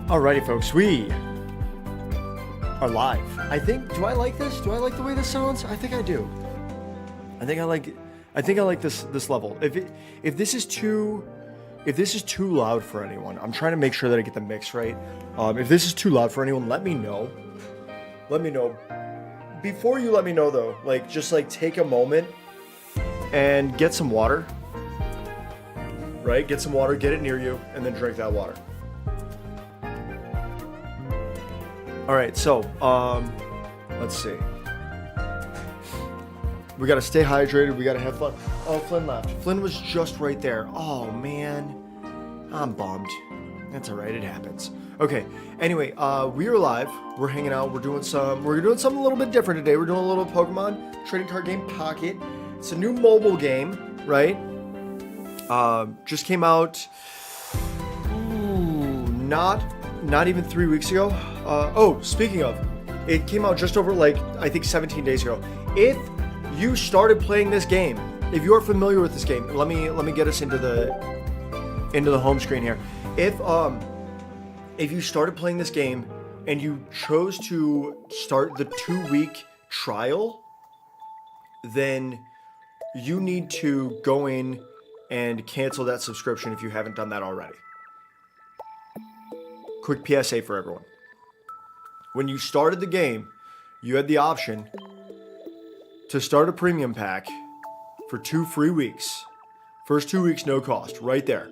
Alrighty, folks, we are live. I think. Do I like this? Do I like the way this sounds? I think I do. I think I like this level. If this is too loud for anyone, I'm trying to make sure that I get the mix right. If this is too loud for anyone, let me know. Let me know. Before you let me know, though, just take a moment and get some water. Right? Get some water. Get it near you, and then drink that water. All right, so, let's see. We gotta stay hydrated. We gotta have fun. Oh, Flynn left. Flynn was just right there. Oh, man. I'm bummed. That's all right. It happens. Okay. Anyway, we are live. We're hanging out. We're doing something a little bit different today. We're doing a little Pokemon trading card game Pocket. It's a new mobile game, right? Just came out. Not even 3 weeks ago. Speaking of, it came out just over I think 17 days ago. If you started playing this game, if you are familiar with this game, let me get us into the home screen here. If you started playing this game and you chose to start the 2-week trial, then you need to go in and cancel that subscription if you haven't done that already. Quick PSA for everyone. When you started the game, you had the option to start a premium pack for 2 free weeks. First 2 weeks, no cost, right there.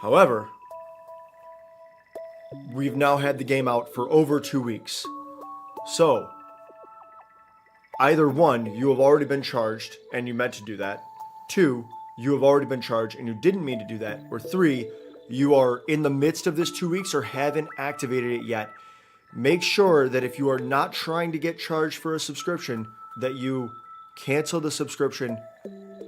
However, we've now had the game out for over 2 weeks. So, either 1, you have already been charged and you meant to do that. 2, you have already been charged and you didn't mean to do that. Or 3, you are in the midst of this 2 weeks or haven't activated it yet. Make sure that if you are not trying to get charged for a subscription, that you cancel the subscription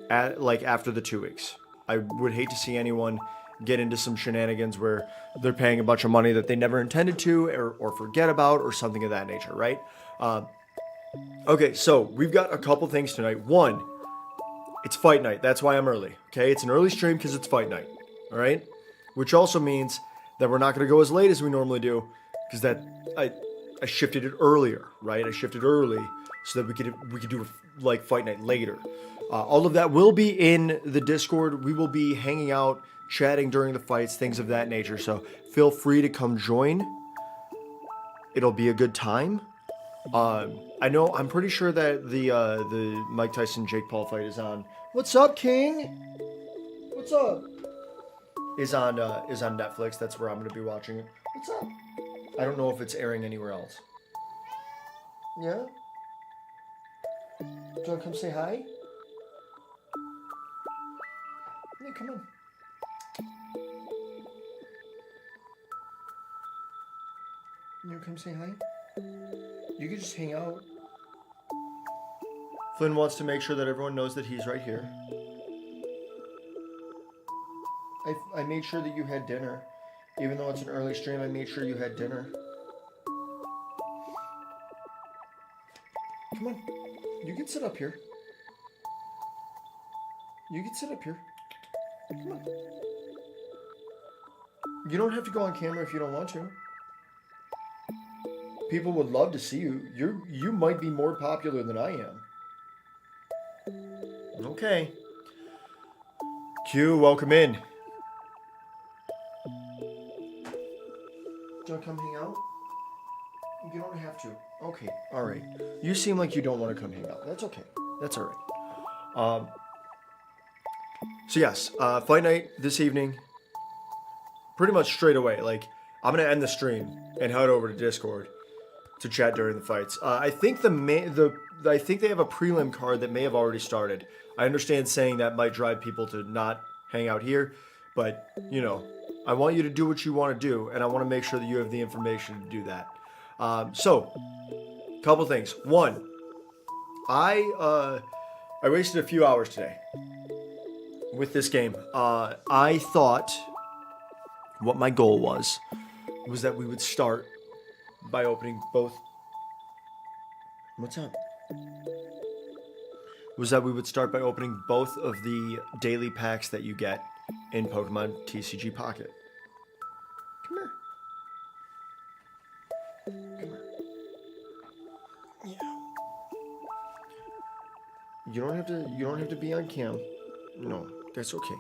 after the 2 weeks. I would hate to see anyone get into some shenanigans where they're paying a bunch of money that they never intended to or forget about or something of that nature, right? Okay, so we've got a couple things tonight. 1, it's fight night. That's why I'm early. Okay, it's an early stream because it's fight night. All right? Which also means that we're not going to go as late as we normally do, because I shifted it earlier, right? I shifted early so that we could do fight night later. All of that will be in the Discord. We will be hanging out, chatting during the fights, things of that nature. So feel free to come join. It'll be a good time. I'm pretty sure that the Mike Tyson Jake Paul fight is on. What's up, King? What's up? Is on Netflix. That's where I'm going to be watching it. What's up? I don't know if it's airing anywhere else. Yeah? Do you want to come say hi? Yeah, come on. You want to come say hi? You can just hang out. Flynn wants to make sure that everyone knows that he's right here. I made sure that you had dinner. Even though it's an early stream, I made sure you had dinner. Come on. You can sit up here. You can sit up here. Come on. You don't have to go on camera if you don't want to. People would love to see you. You might be more popular than I am. Okay. Q, welcome in. Do you want to come hang out? You don't have to. Okay, alright. You seem like you don't want to come hang out. That's okay. That's alright. So yes, fight night this evening. Pretty much straight away. I'm going to end the stream and head over to Discord to chat during the fights. I think I think they have a prelim card that may have already started. I understand saying that might drive people to not hang out here, but, I want you to do what you want to do, and I want to make sure that you have the information to do that. So, couple things. 1, I wasted a few hours today with this game. I thought what my goal was that we would start by opening both. What's up? Was that we would start by opening both of the daily packs that you get in Pokemon TCG Pocket. Come here. Come here. Yeah. You don't have to be on cam. No, that's okay.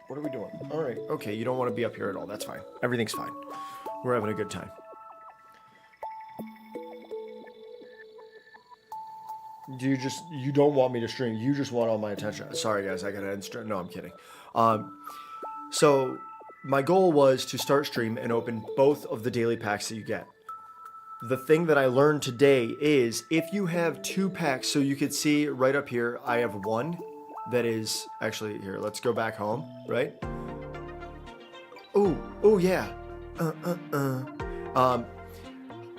What are we doing? All right. Okay, you don't want to be up here at all. That's fine. Everything's fine. We're having a good time. You don't want me to stream. You just want all my attention. Sorry, guys. I got to end stream. No, I'm kidding. So my goal was to start stream and open both of the daily packs that you get. The thing that I learned today is if you have 2 packs, so you could see right up here, I have one that is actually here. Let's go back home, right? Oh yeah.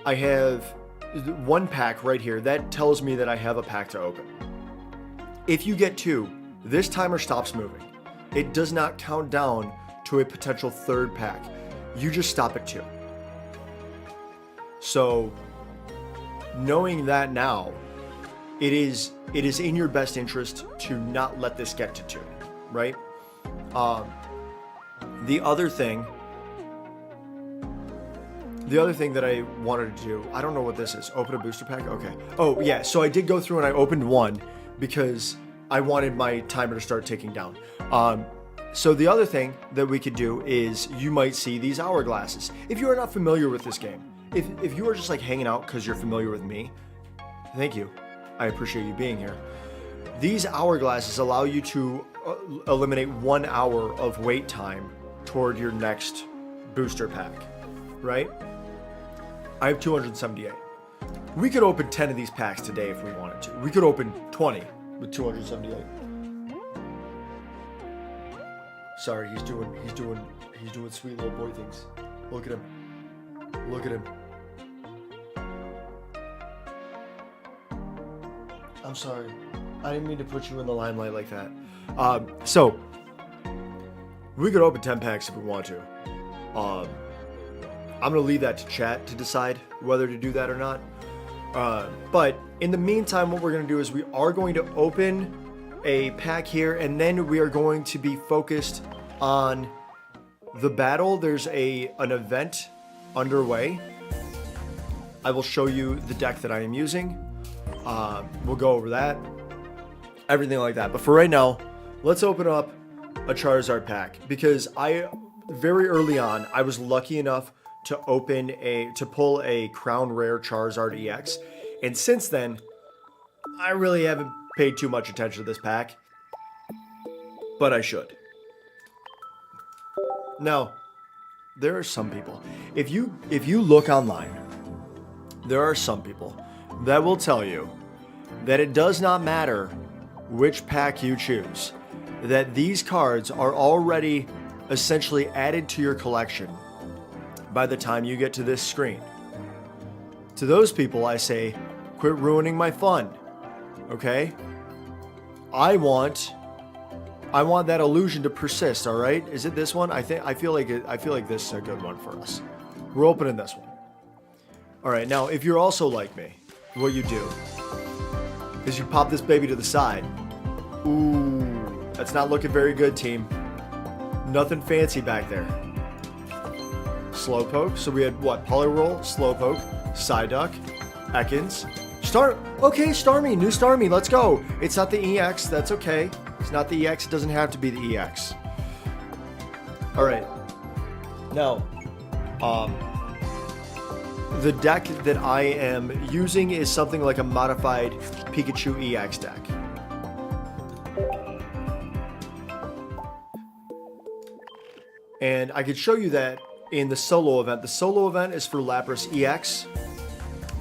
I have 1 pack right here. That tells me that I have a pack to open. If you get 2, this timer stops moving. It does not count down to a potential 3rd pack. You just stop at 2. So, knowing that now, it is in your best interest to not let this get to 2, right? The other thing that I wanted to do, I don't know what this is. Open a booster pack? Okay. Oh, yeah. So I did go through and I opened 1 because I wanted my timer to start ticking down. So the other thing that we could do is you might see these hourglasses. If you are not familiar with this game, if you are just like hanging out because you're familiar with me, thank you. I appreciate you being here. These hourglasses allow you to eliminate 1 hour of wait time toward your next booster pack, right? I have 278. We could open 10 of these packs today if we wanted to. We could open 20 with 278. Sorry, he's doing sweet little boy things. Look at him. Look at him. I'm sorry. I didn't mean to put you in the limelight like that. So we could open 10 packs if we want to. I'm gonna leave that to chat to decide whether to do that or not. But in the meantime, what we're gonna do is we are going to open a pack here, and then we are going to be focused on the battle. There's an event underway. I will show you the deck that I am using. We'll go over that, everything like that. But for right now, let's open up a Charizard pack, because very early on, I was lucky enough to pull a Crown Rare Charizard EX, and since then, I really haven't paid too much attention to this pack, but I should. Now, there are some people, if you look online, there are some people that will tell you that it does not matter which pack you choose, that these cards are already essentially added to your collection by the time you get to this screen. To those people, I say, quit ruining my fun, okay? I want that illusion to persist, all right? Is it this one? I feel like this is a good one for us. We're opening this one. All right, now, if you're also like me, what you do is you pop this baby to the side. Ooh, that's not looking very good, team. Nothing fancy back there. Slowpoke. So we had what? Poliwhirl, Slowpoke, Psyduck, Ekans, Okay, Starmie, new Starmie. Let's go. It's not the EX. That's okay. It's not the EX. It doesn't have to be the EX. All right. Now, the deck that I am using is something like a modified Pikachu EX deck. And I could show you that in the solo event. The solo event is for Lapras EX.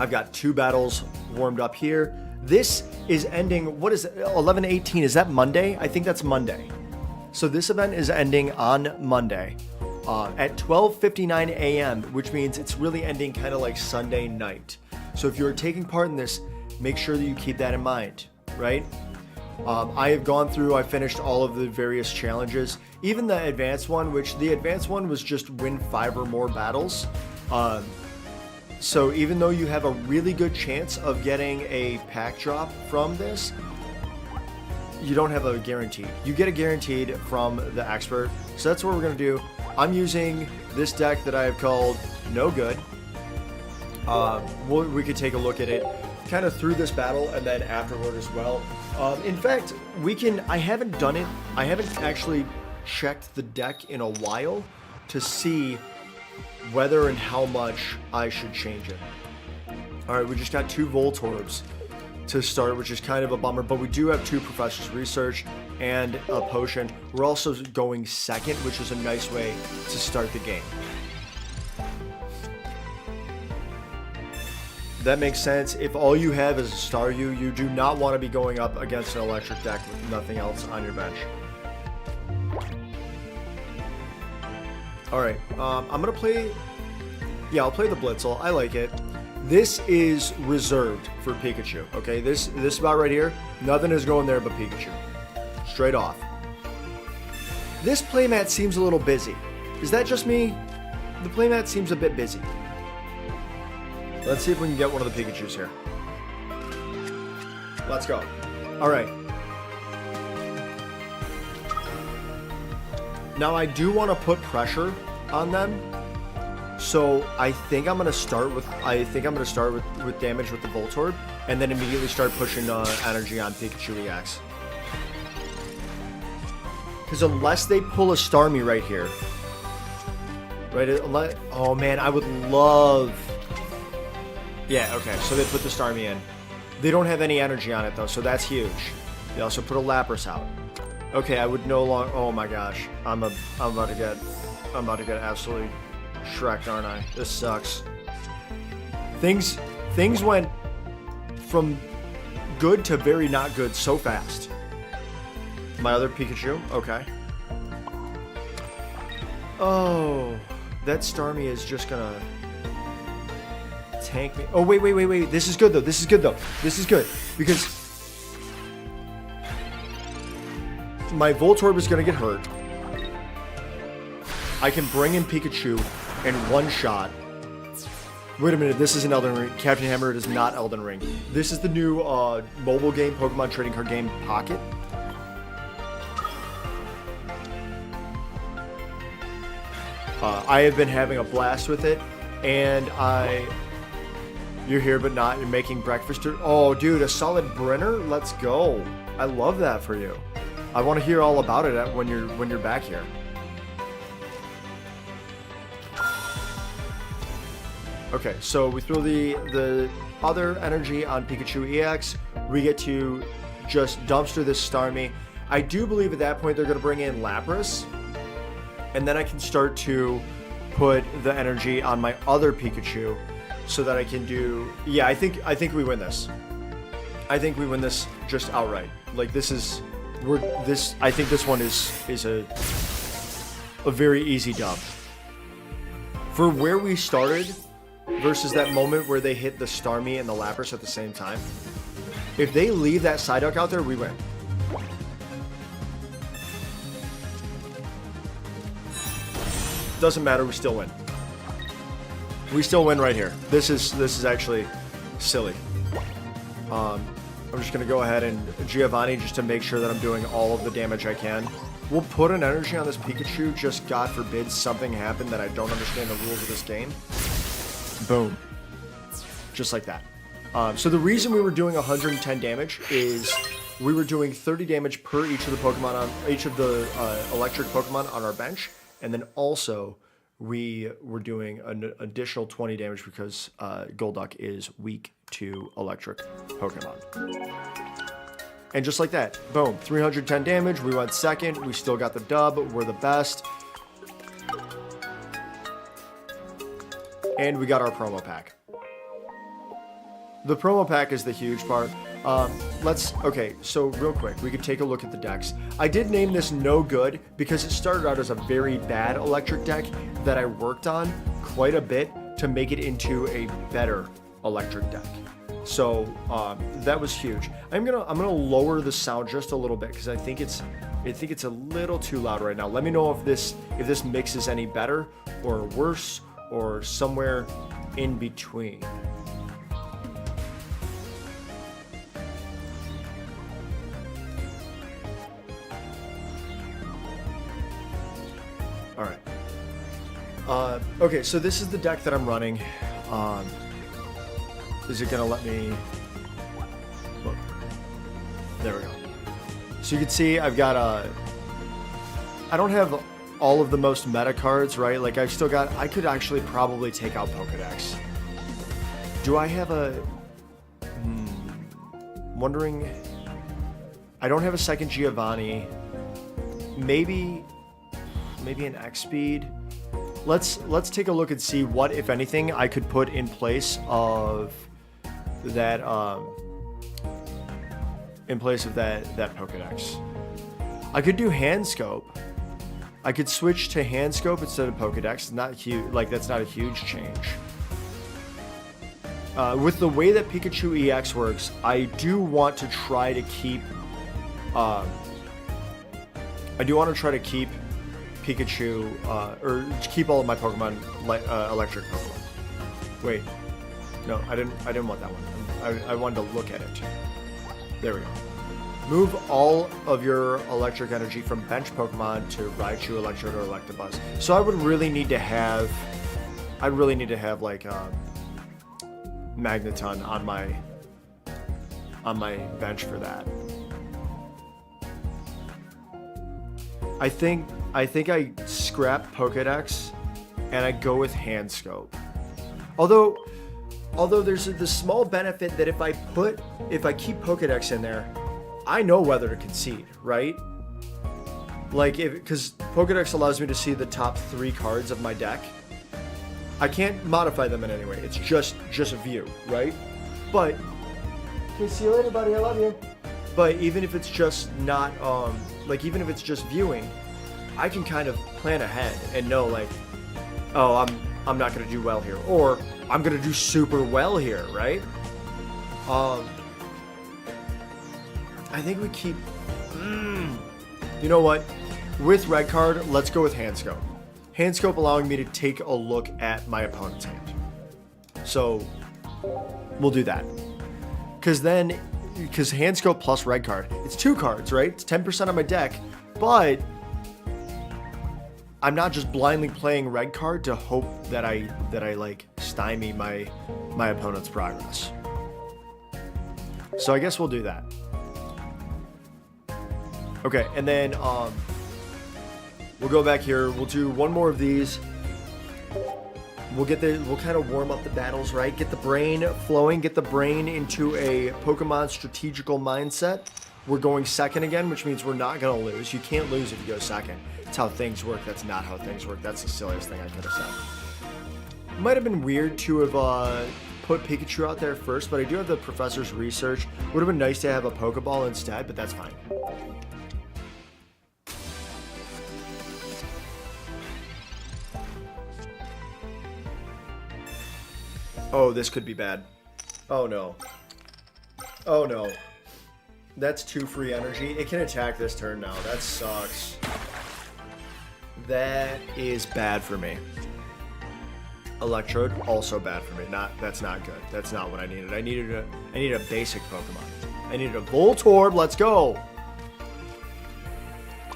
I've got 2 battles warmed up here. This is ending, what is it, 11/18? Is that Monday? I think that's Monday. So this event is ending on Monday at 12:59 a.m., which means it's really ending kind of like Sunday night. So if you're taking part in this, make sure that you keep that in mind, right? I have gone through, I finished all of the various challenges, even the advanced one, which the advanced one was just win 5 or more battles. So even though you have a really good chance of getting a pack drop from this, you don't have a guarantee. You get a guaranteed from the expert. So that's what we're going to do. I'm using this deck that I have called No Good. We could take a look at it kind of through this battle and then afterward as well. In fact, I haven't done it. I haven't actually checked the deck in a while to see whether and how much I should change it. All right, we just got 2 Voltorbs to start, which is kind of a bummer, but we do have 2 Professor's Research and a Potion. We're also going second, which is a nice way to start the game. That makes sense. If all you have is a Staryu, you do not want to be going up against an electric deck with nothing else on your bench. Alright, I'm going to play... Yeah, I'll play the Blitzel. I like it. This is reserved for Pikachu, okay? This spot right here, nothing is going there but Pikachu. Straight off. This playmat seems a little busy. Is that just me? The playmat seems a bit busy. Let's see if we can get one of the Pikachus here. Let's go. Alright. Now I do want to put pressure on them. So I think I'm gonna start with with damage with the Voltorb, and then immediately start pushing energy on Pikachu EX. Because unless they pull a Starmie right here, right? Oh man, I would love. Yeah, okay. So they put the Starmie in. They don't have any energy on it though, so that's huge. They also put a Lapras out. Okay, I would no longer. Oh my gosh, I'm about to get absolutely Shrek'd, aren't I? This sucks. Things went from good to very not good so fast. My other Pikachu, okay. Oh, that Starmie is just gonna tank me. Oh wait. This is good though. This is good because my Voltorb is gonna get hurt. I can bring in Pikachu in one shot. Wait a minute, this is an Elden Ring. Captain Hammer, it is not Elden Ring. This is the new mobile game, Pokemon trading card game, Pocket. I have been having a blast with it, and you're here but not, you're making breakfast. Oh, dude, a solid Brenner? Let's go. I love that for you. I want to hear all about it when you're back here. Okay, so we throw the other energy on Pikachu EX. We get to just dumpster this Starmie. I do believe at that point they're going to bring in Lapras. And then I can start to put the energy on my other Pikachu so that I can do... Yeah, I think we win this. I think we win this just outright. Like, I think this one is a very easy dub. For where we started versus that moment where they hit the Starmie and the Lapras at the same time, if they leave that Psyduck out there, we win. Doesn't matter, we still win. We still win right here. This is actually silly. I'm just gonna go ahead and Giovanni just to make sure that I'm doing all of the damage I can. We'll put an energy on this Pikachu, just God forbid something happened that I don't understand the rules of this game. Boom. Just like that. So the reason we were doing 110 damage is we were doing 30 damage per each of the Pokemon on each of the electric Pokemon on our bench, and then also we were doing an additional 20 damage because Golduck is weak to electric Pokemon. And just like that, boom, 310 damage. We went second. We still got the dub. We're the best. And we got our promo pack. The promo pack is the huge part. Okay, so real quick, we could take a look at the decks. I did name this No Good because it started out as a very bad electric deck that I worked on quite a bit to make it into a better electric deck. So that was huge. I'm gonna lower the sound just a little bit because I think it's a little too loud right now. Let me know if this mix is any better or worse or somewhere in between. All right. Okay, so this is the deck that I'm running. Is it gonna let me? Look. There we go. So you can see I've got I don't have all of the most meta cards, right? Like I've still got. I could actually probably take out Pokedex. Do I have a? Wondering. I don't have a second Giovanni. Maybe an X speed. Let's take a look and see what, if anything, I could put in place of that that Pokedex. I could do hand scope. I could switch to hand scope instead of Pokedex. Not huge, like that's not a huge change. With the way that Pikachu EX works, I do want to try to keep. I do want to try to keep Pikachu, or keep all of my Pokemon, electric Pokemon. Wait, no, I didn't want that one. I wanted to look at it. There we go. Move all of your electric energy from bench Pokemon to Raichu, Electrode, or Electabuzz. So I would really need to have, like Magneton on my bench for that. I think I scrap Pokedex and I go with hand scope. Although there's the small benefit that if I keep Pokedex in there, I know whether to concede, right? Like because Pokedex allows me to see the top 3 cards of my deck. I can't modify them in any way. It's just a view, right? But okay, see you later, buddy. I love you. But even if it's just not even if it's just viewing, I can kind of plan ahead and know like, oh, I'm not gonna do well here, or I'm gonna do super well here, right? I think we keep. You know what? With red card, let's go with hand scope. Hand scope allowing me to take a look at my opponent's hand. So we'll do that. Because hand scope plus red card, it's 2 cards, right? It's 10% of my deck, but I'm not just blindly playing red card to hope that I like stymie my opponent's progress. So I guess we'll do that. Okay, and then we'll go back here. We'll do one more of these. We'll kind of warm up the battles, right? Get the brain flowing, get the brain into a Pokemon strategical mindset. We're going second again, which means we're not going to lose. You can't lose if you go second. That's how things work. That's not how things work. That's the silliest thing I could have said. It might have been weird to have put Pikachu out there first, but I do have the professor's research. Would have been nice to have a Pokeball instead, but that's fine. Oh, this could be bad. Oh no. Oh no. That's 2 free energy. It can attack this turn now. That sucks. That is bad for me. Electrode, also bad for me. That's not good. That's not what I needed. I needed a basic Pokemon. I needed a Voltorb. Let's go.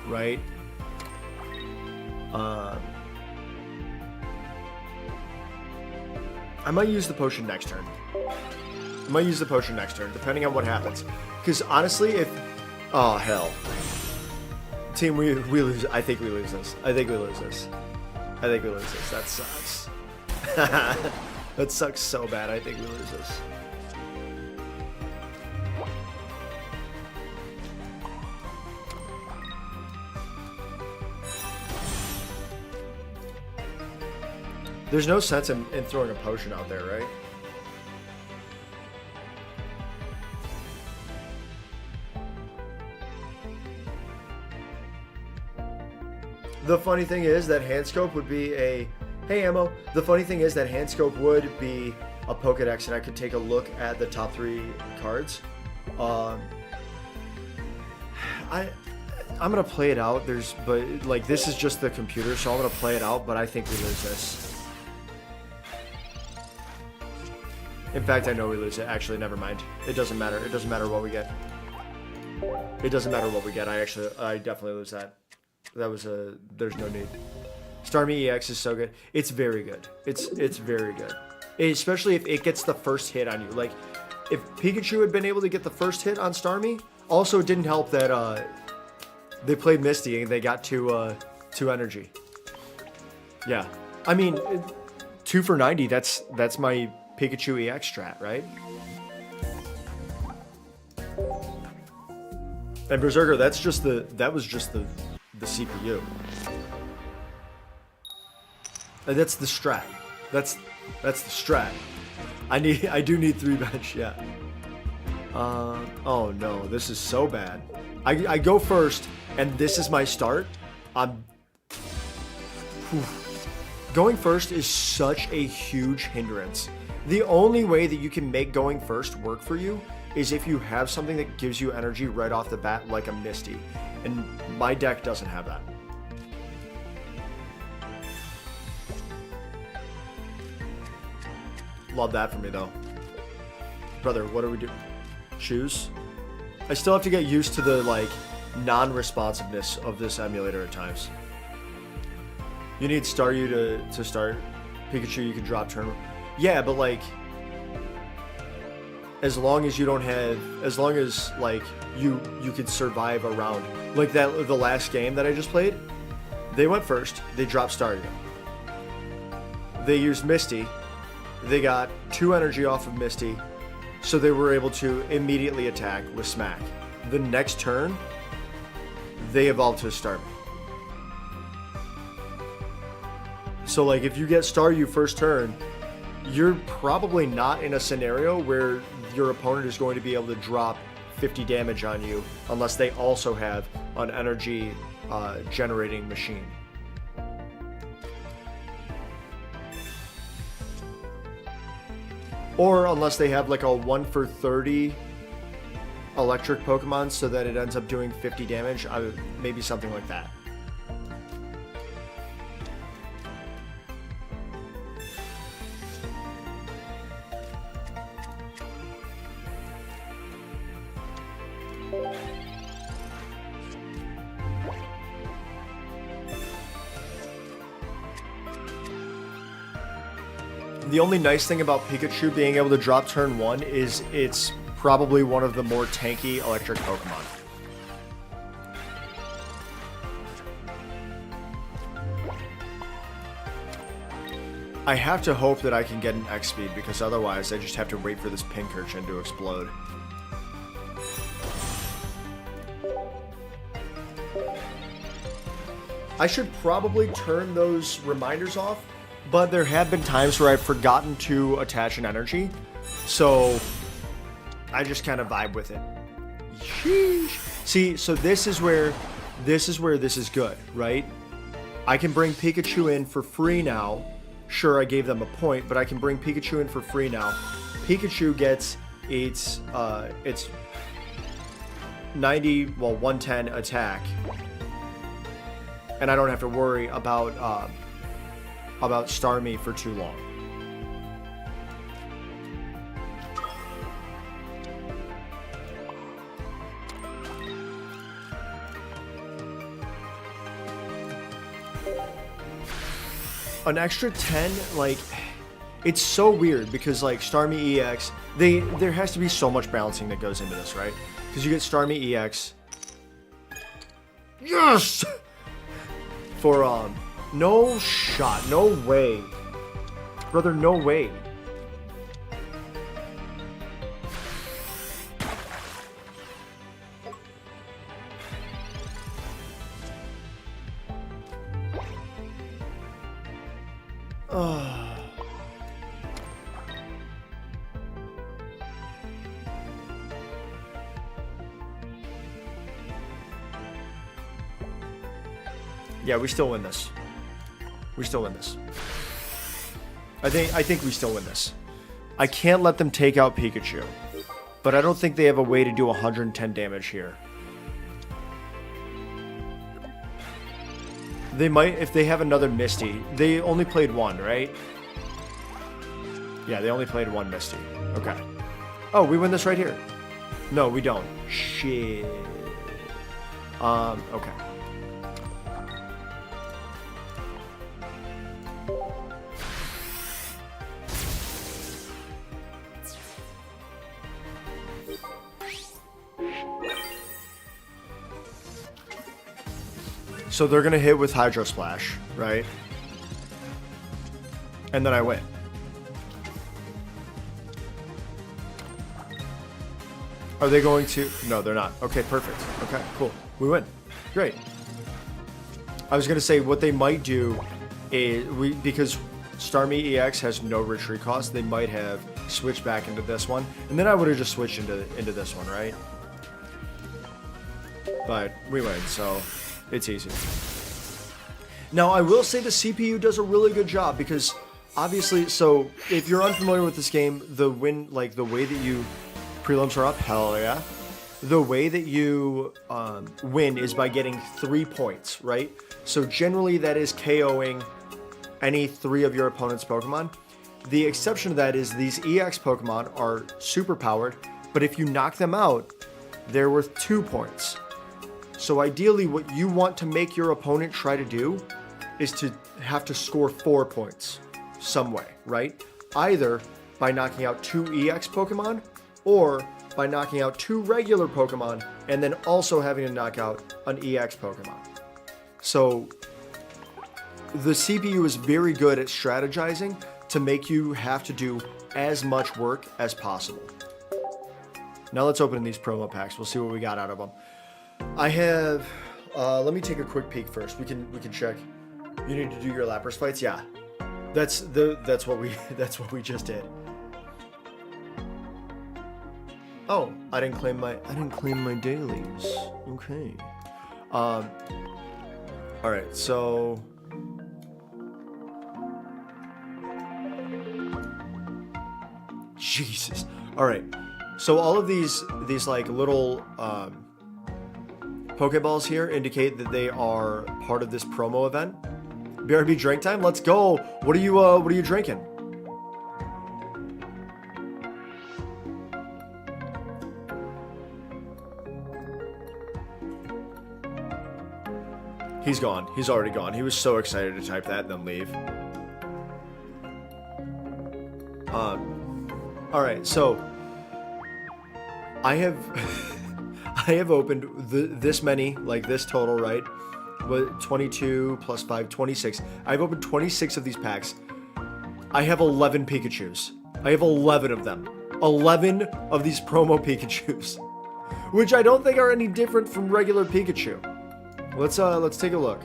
Right? I might use the potion next turn. Depending on what happens. Because honestly, if... Oh, hell. Team, we lose. I think we lose this. That sucks. That sucks so bad. I think we lose this. There's no sense in throwing a potion out there, right? The funny thing is that hand scope would be a... Hey, Ammo. The funny thing is that hand scope would be a Pokedex, and I could take a look at the top 3 cards. I'm gonna play it out. But this is just the computer, so I'm gonna play it out. But I think we lose this. In fact, I know we lose it. Actually, never mind. It doesn't matter. It doesn't matter what we get. I definitely lose that. There's no need. Starmie EX is so good. It's very good. It's very good. Especially if it gets the first hit on you. Like, if Pikachu had been able to get the first hit on Starmie, also it didn't help that they played Misty and they got two energy. Yeah. I mean, 2 for 90, that's my Pikachu EX strat, right? And Berserker, that was just the CPU. And that's the strat. That's the strat. I do need 3 bench, yeah. Oh no, this is so bad. I go first, and this is my start. Going first is such a huge hindrance. The only way that you can make going first work for you is if you have something that gives you energy right off the bat, like a Misty. And my deck doesn't have that. Love that for me, though. Brother, what do we do? Choose? I still have to get used to the, like, non-responsiveness of this emulator at times. You need Staryu to start. Pikachu, you can drop turn. Yeah, but, like, as long as you don't have, as long as, like, you can survive a round. Like the last game that I just played, they went first, they dropped Staryu. They used Misty, they got 2 energy off of Misty, so they were able to immediately attack with Smack. The next turn, they evolved to a Starmie. So, like, if you get Staryu first turn, you're probably not in a scenario where your opponent is going to be able to drop 50 damage on you unless they also have an energy generating machine. Or unless they have like a 1 for 30 electric Pokemon so that it ends up doing 50 damage. Maybe something like that. The only nice thing about Pikachu being able to drop turn 1 is it's probably one of the more tanky electric Pokemon. I have to hope that I can get an X speed because otherwise I just have to wait for this Pincurchin to explode. I should probably turn those reminders off, but there have been times where I've forgotten to attach an energy, so I just kind of vibe with it. Sheesh. See, so this is where this is good, right? I can bring Pikachu in for free now. Sure, I gave them a point, but I can bring Pikachu in for free now. Pikachu gets its 110 attack, and I don't have to worry about Starmie for too long. An extra 10, like, it's so weird because, like, Starmie EX, there has to be so much balancing that goes into this, right? Because you get Starmie EX. Yes! For, no shot, no way. Brother, no way. Yeah, we still win this. We still win this. I think we still win this. I can't let them take out Pikachu, but I don't think they have a way to do 110 damage here. They might if they have another Misty. They only played 1, right? Yeah, they only played 1 Misty. Okay. Oh, we win this right here. No, we don't. Shit. Okay. So they're going to hit with Hydro Splash, right? And then I win. Are they going to? No, they're not. Okay, perfect. Okay, cool. We win. Great. I was going to say what they might do is, because Starmie EX has no retreat cost, they might have switched back into this one. And then I would have just switched into this one, right? But we win, so it's easy. Now, I will say the CPU does a really good job because obviously, so if you're unfamiliar with this game, the way that you prelims are up, hell yeah. The way that you win is by getting 3 points, right? So generally that is KOing any 3 of your opponent's Pokemon. The exception to that is these EX Pokemon are super powered, but if you knock them out, they're worth 2 points. So ideally what you want to make your opponent try to do is to have to score 4 points some way, right? Either by knocking out 2 EX Pokemon or by knocking out 2 regular Pokemon and then also having to knock out an EX Pokemon. So the CPU is very good at strategizing to make you have to do as much work as possible. Now let's open these promo packs. We'll see what we got out of them. I have, let me take a quick peek first. We can check. You need to do your Lapras fights? Yeah. That's what we just did. Oh, I didn't claim my dailies. Okay. All right, so Jesus. All right. So all of these like little Pokeballs here indicate that they are part of this promo event. BRB drink time. Let's go. What are you drinking? He's gone. He's already gone. He was so excited to type that and then leave. All right, so I have I have opened this many, like this total, right? What, 22 plus 5, 26. I've opened 26 of these packs. I have 11 Pikachus. I have 11 of them. 11 of these promo Pikachus, which I don't think are any different from regular Pikachu. Let's take a look.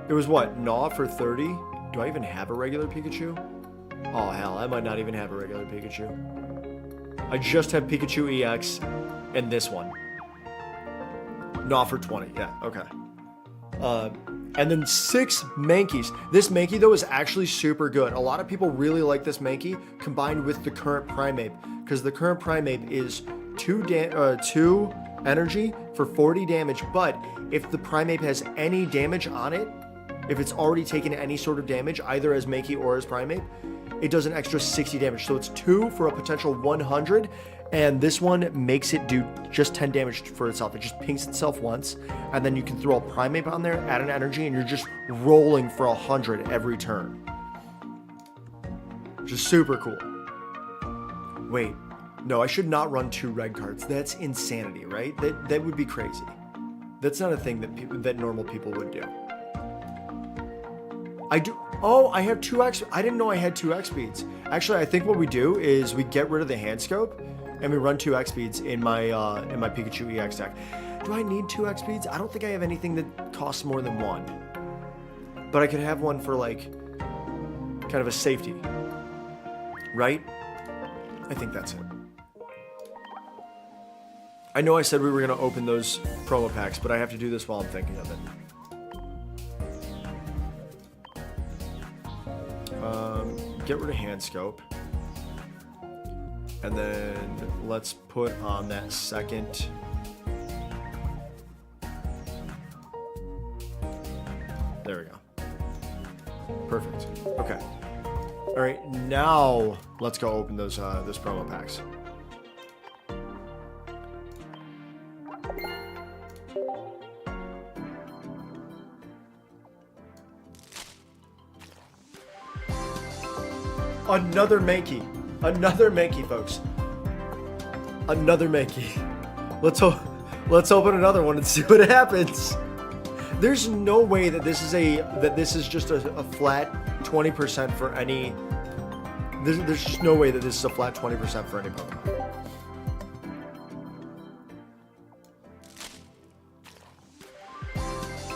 It was what? Gnaw for 30? Do I even have a regular Pikachu? Oh hell, I might not even have a regular Pikachu. I just have Pikachu EX and this one. Gnaw for 20, yeah, okay. And then 6 Mankeys. This Mankey though is actually super good. A lot of people really like this Mankey combined with the current Primeape, because the current Primeape is 2 energy for 40 damage, but if the Primeape has any damage on it, if it's already taken any sort of damage, either as Mankey or as Primeape, it does an extra 60 damage. So it's 2 for a potential 100, and this one makes it do just 10 damage for itself. It just pings itself once, and then you can throw a Primeape on there, add an energy, and you're just rolling for 100 every turn. Which is super cool. Wait, no, I should not run 2 red cards. That's insanity, right? That would be crazy. That's not a thing that normal people would do. I do. Oh, I have 2x. I didn't know I had 2x speeds. Actually, I think what we do is we get rid of the hand scope and we run 2x speeds in my Pikachu EX deck. Do I need 2x speeds? I don't think I have anything that costs more than 1. But I could have one for like kind of a safety. Right? I think that's it. I know I said we were going to open those promo packs, but I have to do this while I'm thinking of it. Get rid of hand scope. And then let's put on that second. There we go. Perfect. Okay. All right, now let's go open those promo packs. Another Mankey. Another Mankey, folks. Another Mankey. Let's open another one and see what happens. There's no way that this is just a flat 20% for any. There's just no way that this is a flat 20% for any Pokemon.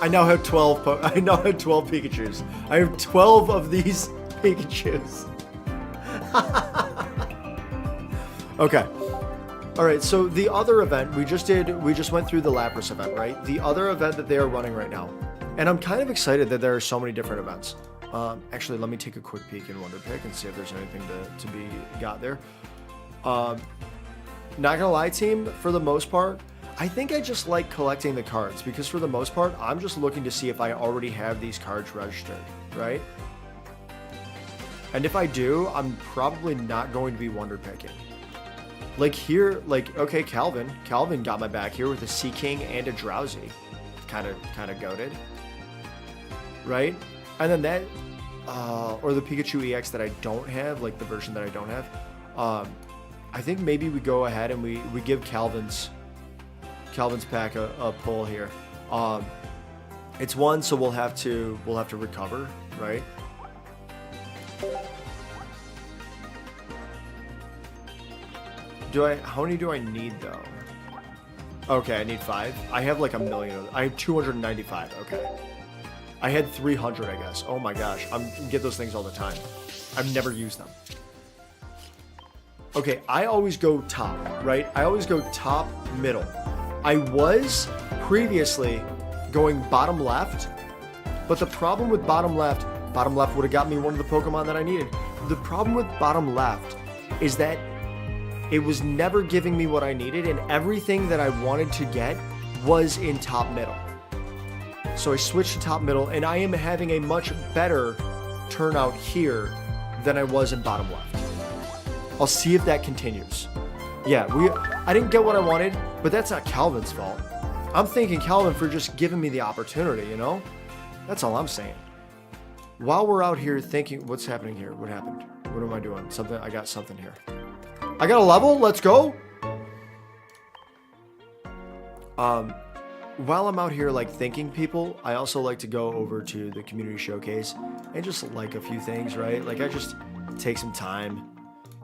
I now have 12 Pikachus. I have 12 of these Pikachus. Okay. All right, so the other event we just went through the Lapras event, right? The other event that they are running right now. And I'm kind of excited that there are so many different events. Actually, let me take a quick peek in Wonder Pick and see if there's anything to be got there. Not gonna lie, team, for the most part, I think I just like collecting the cards because for the most part, I'm just looking to see if I already have these cards registered, right? And if I do, I'm probably not going to be Wonder Picking. Like here, like, okay, Calvin got my back here with a Sea King and a Drowsy. Kind of goated. Right? And then that, or the Pikachu EX that I don't have, like the version that I don't have. I think maybe we go ahead and we give Calvin's pack a pull here. It's one, so we'll have to recover, right? How many do I need though? Okay, I need 5. I have like a million. I have 295. Okay. I had 300, I guess. Oh my gosh, I get those things all the time. I've never used them. Okay, I always go top, right? I always go top, middle. I was previously going bottom left, but the problem with bottom left would have got me one of the Pokemon that I needed. The problem with bottom left is that it was never giving me what I needed, and everything that I wanted to get was in top middle. So I switched to top middle, and I am having a much better turnout here than I was in bottom left. I'll see if that continues. Yeah, I didn't get what I wanted, but that's not Calvin's fault. I'm thanking Calvin for just giving me the opportunity, you know? That's all I'm saying. While we're out here thinking, what's happening here? What happened? What am I doing? I got something here. I got a level. Let's go. While I'm out here like thanking people, I also like to go over to the community showcase and just like a few things, right? Like I just take some time.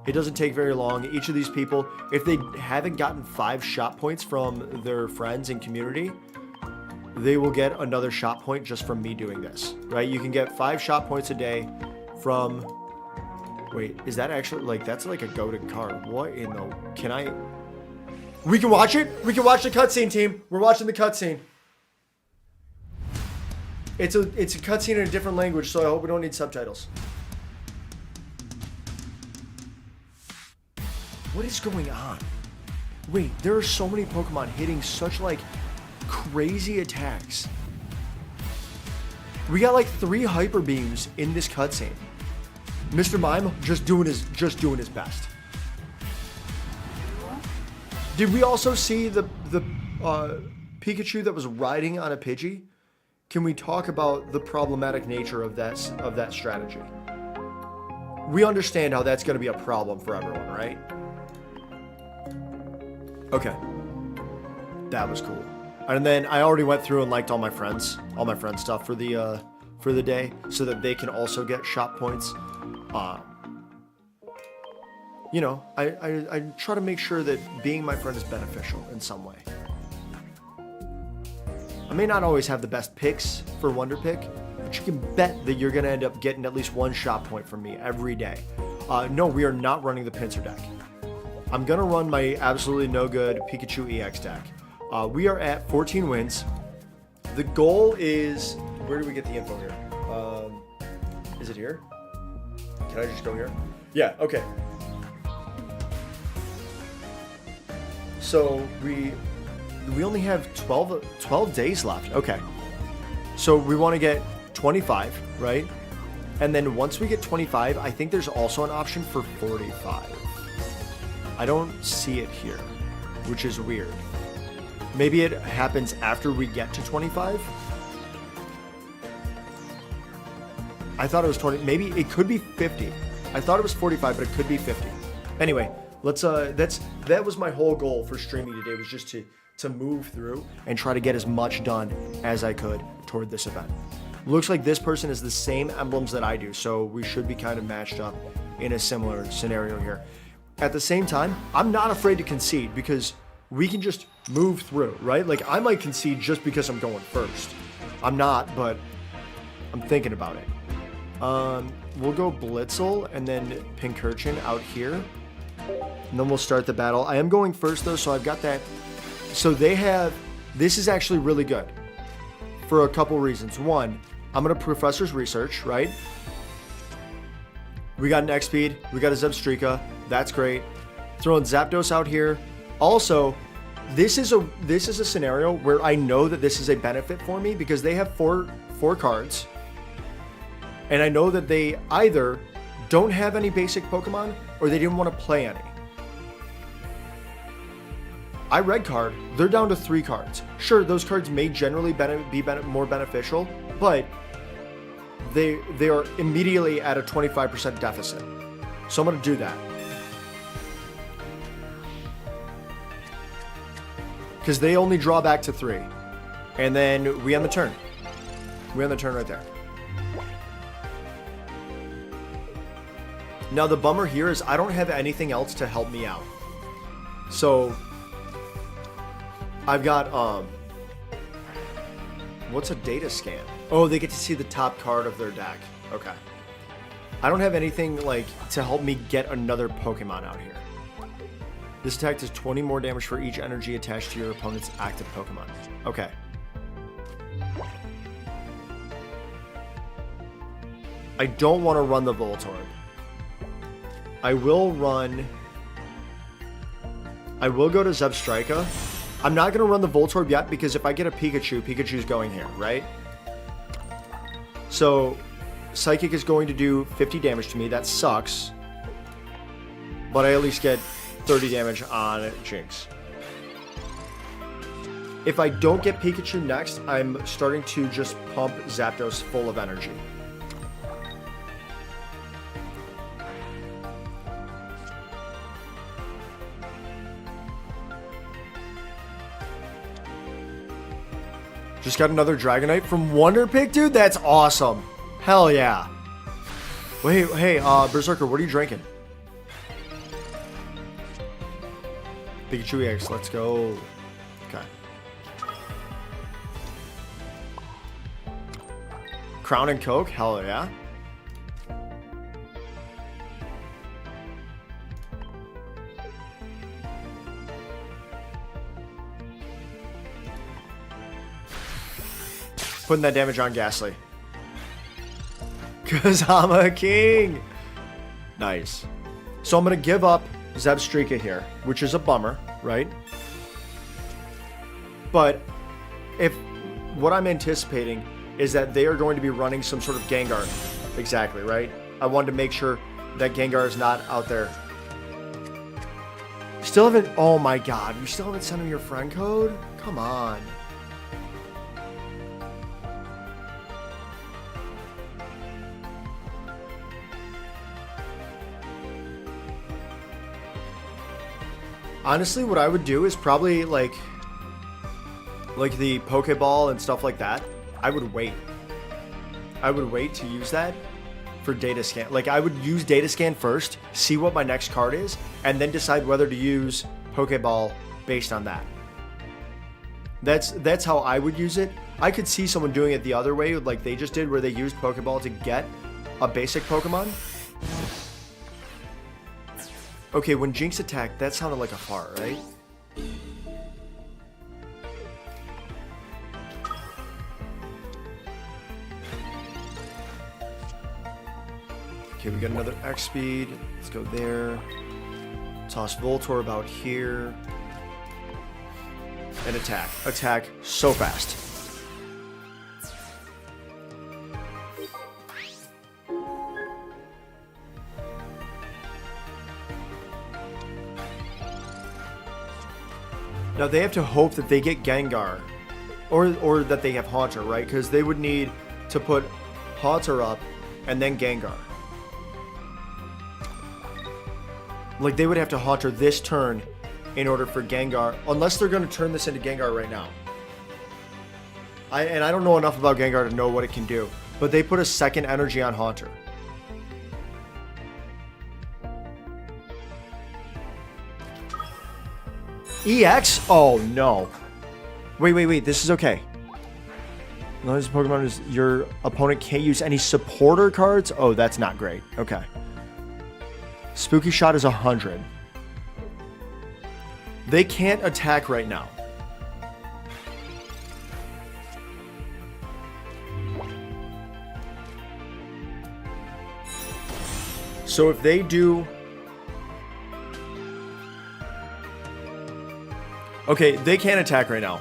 It doesn't take very long. Each of these people, if they haven't gotten 5 shot points from their friends and community, they will get another shot point just from me doing this, right? You can get 5 shot points a day from... Wait, is that actually, like, that's like a goated card. What in the... We can watch it? We can watch the cutscene, team. We're watching the cutscene. It's a cutscene in a different language, so I hope we don't need subtitles. What is going on? Wait, there are so many Pokemon hitting such, like, crazy attacks. We got, like, 3 Hyper Beams in this cutscene. Mr. Mime just doing his best. Did we also see the Pikachu that was riding on a Pidgey? Can we talk about the problematic nature of that strategy? We understand how that's going to be a problem for everyone, right? Okay. That was cool. And then I already went through and liked all my friends' stuff for the day, so that they can also get shot points. You know, I try to make sure that being my friend is beneficial in some way. I may not always have the best picks for Wonder Pick, but you can bet that you're going to end up getting at least 1 shot point from me every day. No, we are not running the Pinsir deck. I'm going to run my absolutely no good Pikachu EX deck. We are at 14 wins. The goal is... Where do we get the info here? Is it here? Can I just go here? Yeah, okay. So we only have 12 days left. Okay. So we want to get 25, right? And then once we get 25, I think there's also an option for 45. I don't see it here, which is weird. Maybe it happens after we get to 25? I thought it was 20. Maybe it could be 50. I thought it was 45, but it could be 50. Anyway, let's that was my whole goal for streaming today, was just to to move through and try to get as much done as I could toward this event. Looks like this person has the same emblems that I do, so we should be kind of matched up in a similar scenario here. At the same time, I'm not afraid to concede because we can just move through, right? Like, I might concede just because I'm going first. I'm not, but I'm thinking about it. We'll go Blitzel and then Pincurchin out here. And then we'll start the battle. I am going first, though, so I've got that. So they have... This is actually really good for a couple reasons. One, I'm going to Professor's Research, right? We got an X-Speed. We got a Zebstrika. That's great. Throwing Zapdos out here. Also, this is a scenario where I know that this is a benefit for me because they have four cards. And I know that they either don't have any basic Pokemon or they didn't want to play any. I red card, they're down to 3 cards. Sure, those cards may generally be more beneficial, but they are immediately at a 25% deficit. So I'm going to do that. Because they only draw back to 3. And then we end the turn. We end the turn right there. Now the bummer here is I don't have anything else to help me out. So I've got what's a data scan? Oh, they get to see the top card of their deck. Okay. I don't have anything like to help me get another Pokemon out here. This attack does 20 more damage for each energy attached to your opponent's active Pokemon. Okay. I don't want to run the Voltorb. I will go to Zebstrika. I'm not going to run the Voltorb yet because if I get a Pikachu, Pikachu's going here, right? So, Psychic is going to do 50 damage to me. That sucks. But I at least get 30 damage on Jinx. If I don't get Pikachu next, I'm starting to just pump Zapdos full of energy. Just got another Dragonite from Wonder Pick, dude. That's awesome. Hell yeah. Wait, hey, Berserker, what are you drinking? Pikachu EX, let's go. Okay. Crown and Coke, hell yeah. Putting that damage on Ghastly. Because I'm a king. Nice. So I'm going to give up Zebstrika here, which is a bummer, right? But if what I'm anticipating is that they are going to be running some sort of Gengar. Exactly, right? I wanted to make sure that Gengar is not out there. Still haven't... Oh my god, you still haven't sent him your friend code? Come on. Honestly, what I would do is probably like the Pokeball and stuff like that. I would wait. I would wait to use that for data scan. Like, I would use data scan first, see what my next card is, and then decide whether to use Pokeball based on that. That's how I would use it. I could see someone doing it the other way, like they just did, where they used Pokeball to get a basic Pokemon. Okay, when Jinx attacked, that sounded like a fart, right? Okay, we got another X speed. Let's go there. Toss Voltorb out here. And attack. Attack so fast. Now they have to hope that they get Gengar, or that they have Haunter, right? Because they would need to put Haunter up and then Gengar. Like, they would have to Haunter this turn in order for Gengar, unless they're going to turn this into Gengar right now. And I don't know enough about Gengar to know what it can do, but they put a second energy on Haunter. EX? Oh no. Wait, this is okay. Notice Pokemon is your opponent can't use any supporter cards? Oh, that's not great. Okay. Spooky Shot is 100. They can't attack right now. So if they do... Okay, they can't attack right now.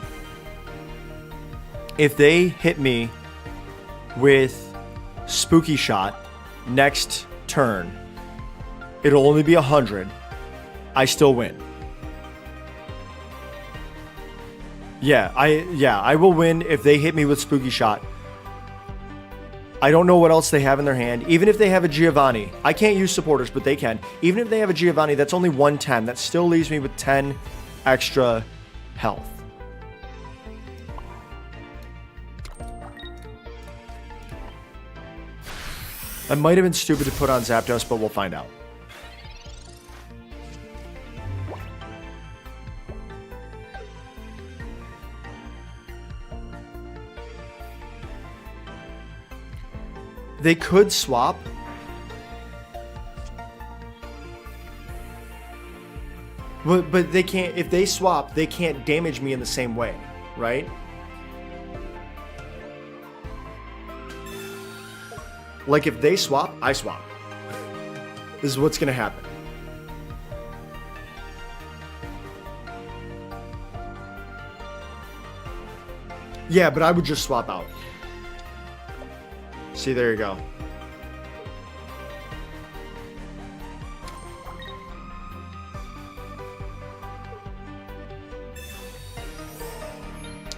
If they hit me with Spooky Shot next turn, it'll only be 100. I still win. Yeah, I will win if they hit me with Spooky Shot. I don't know what else they have in their hand. Even if they have a Giovanni, I can't use supporters, but they can. Even if they have a Giovanni, that's only 110. That still leaves me with 10 extra health. I might have been stupid to put on Zapdos, but we'll find out. They could swap. But they can't, if they swap, they can't damage me in the same way, right? Like if they swap, I swap. This is what's gonna happen. Yeah, but I would just swap out. See, there you go.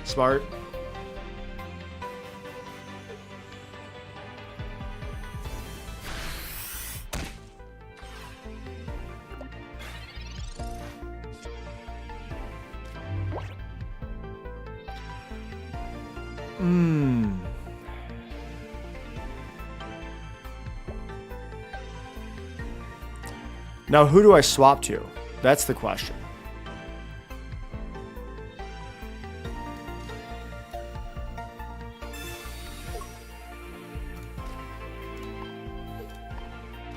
Smart. Now, who do I swap to? That's the question.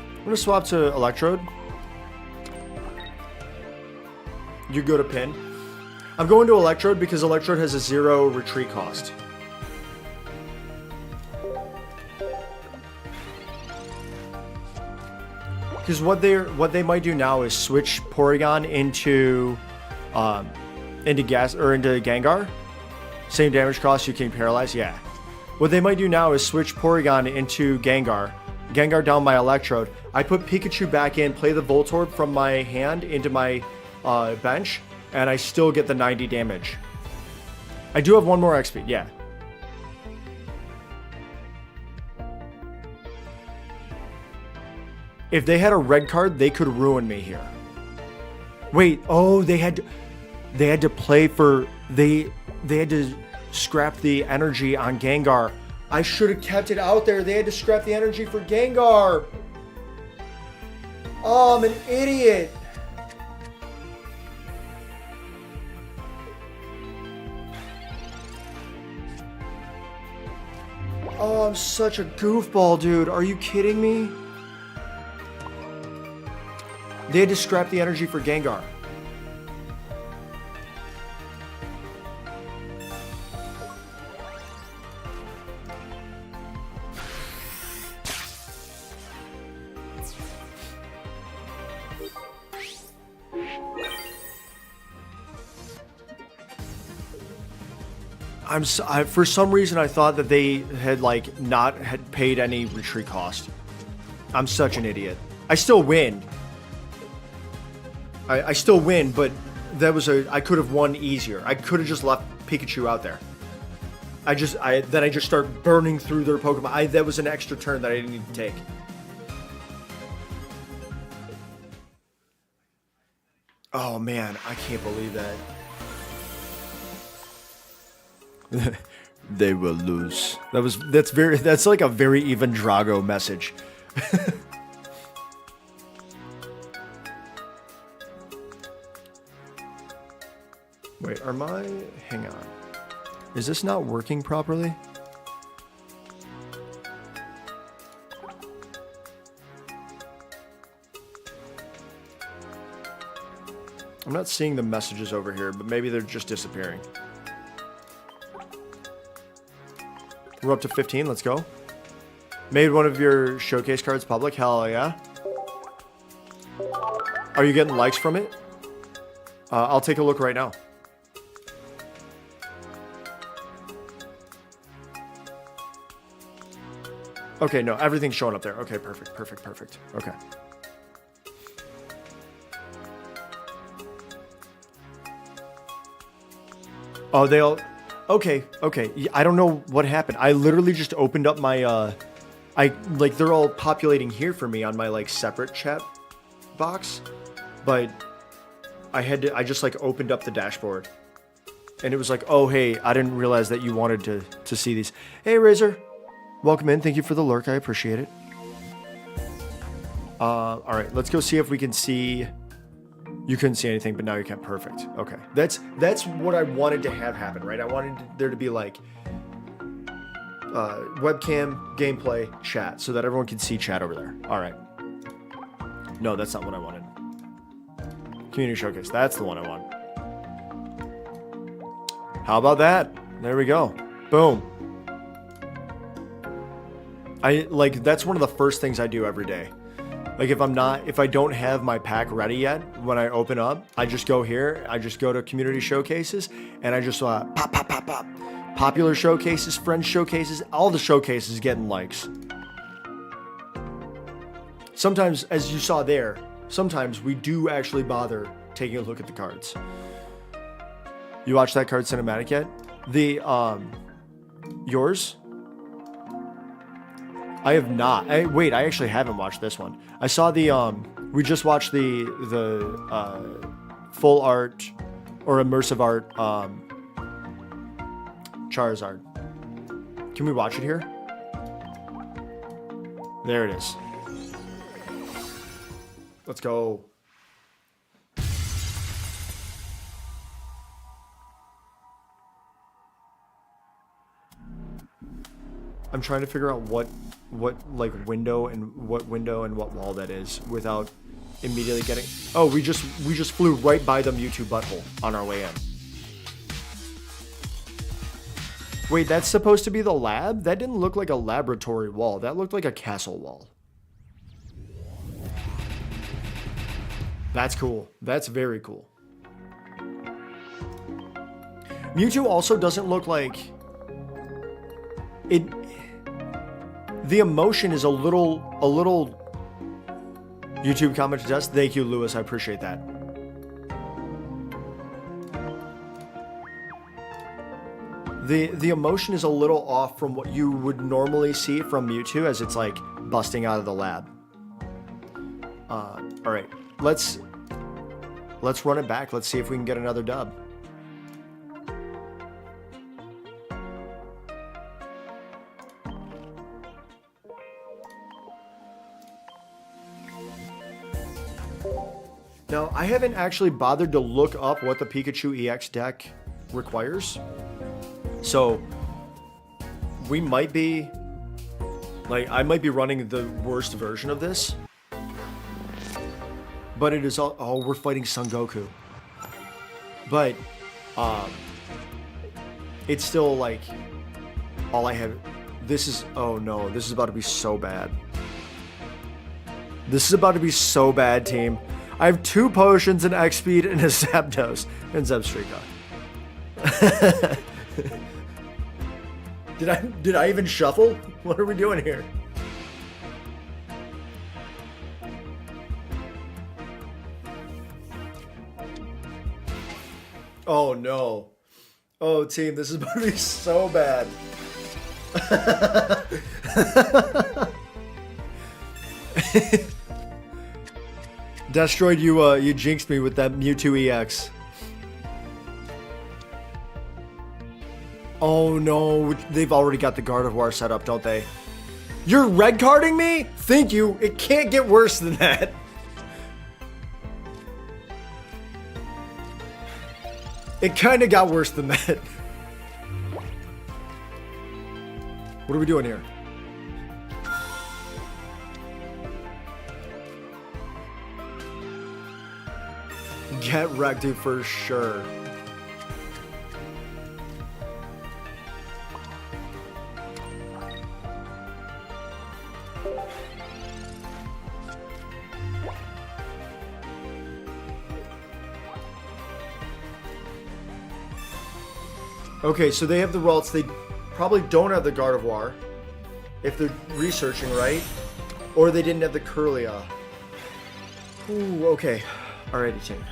I'm going to swap to Electrode. You go to Pin. I'm going to Electrode because Electrode has a 0 retreat cost. Because what they might do now is switch Porygon into Gengar. Same damage cost, you can paralyze. Yeah. What they might do now is switch Porygon into Gengar. Gengar down my Electrode. I put Pikachu back in, play the Voltorb from my hand into my bench, and I still get the 90 damage. I do have one more XP. Yeah. If they had a red card, they could ruin me here. Wait, oh, they had to play for they had to scrap the energy on Gengar. I should have kept it out there. They had to scrap the energy for Gengar. Oh, I'm an idiot. Oh, I'm such a goofball, dude. Are you kidding me? They had to scrap the energy for Gengar. For some reason I thought that they had not paid any retreat cost. I'm such an idiot. I still win. I still win, but I could have won easier. I could have just left Pikachu out there. Then I just start burning through their Pokemon. That was an extra turn that I didn't need to take. Oh man, I can't believe that. They will lose. That's like a very even Drago message. Wait, hang on. Is this not working properly? I'm not seeing the messages over here, but maybe they're just disappearing. We're up to 15, let's go. Made one of your showcase cards public, hell yeah. Are you getting likes from it? I'll take a look right now. Okay, no, everything's showing up there. Okay, perfect. Okay. Oh, they all... Okay. I don't know what happened. I literally just opened up my, they're all populating here for me on my, like, separate chat box. But I just, like, opened up the dashboard. And it was like, oh, hey, I didn't realize that you wanted to see these. Hey, Razor. Welcome in. Thank you for the lurk. I appreciate it. All right, let's go see if we can see... You couldn't see anything, but now you can. Perfect. Okay. That's what I wanted to have happen, right? I wanted there to be like webcam, gameplay, chat, so that everyone can see chat over there. All right. No, that's not what I wanted. Community showcase. That's the one I want. How about that? There we go. Boom. That's one of the first things I do every day. Like if I don't have my pack ready yet, when I open up, I just go here, I just go to community showcases, and I just pop. Popular showcases, friends showcases, all the showcases getting likes. Sometimes, as you saw there, sometimes we do actually bother taking a look at the cards. You watched that card cinematic yet? Yours? I have not. Wait, I actually haven't watched this one. I saw we just watched the full art or immersive art Charizard. Can we watch it here? There it is. Let's go. I'm trying to figure out what like window and what wall that is without immediately getting... Oh, we just flew right by the Mewtwo butthole on our way in. Wait, that's supposed to be the lab? That didn't look like a laboratory wall. That looked like a castle wall. That's cool. That's very cool. Mewtwo also doesn't look like... The emotion is a little YouTube comment to us. Thank you, Lewis. I appreciate that. The emotion is a little off from what you would normally see from Mewtwo as it's like busting out of the lab. All right, let's run it back. Let's see if we can get another dub. Now, I haven't actually bothered to look up what the Pikachu EX deck requires. So, we might be... I might be running the worst version of this. But it is all... Oh, we're fighting Son Goku. But, it's still, like... All I have... This is... Oh, no. This is about to be so bad. This is about to be so bad, team. I have 2 potions, an X speed, and a Zapdos, and Zebstrika. Did I even shuffle? What are we doing here? Oh no. Oh team, this is about to be so bad. Destroyed, you jinxed me with that Mewtwo EX. Oh no, they've already got the Gardevoir set up, don't they? You're red carding me? Thank you. It can't get worse than that. It kind of got worse than that. What are we doing here? Get wrecked, dude, for sure. Okay, so they have the Ralts. They probably don't have the Gardevoir, if they're researching, right? Or they didn't have the Curlia. Ooh, okay. Alrighty, team.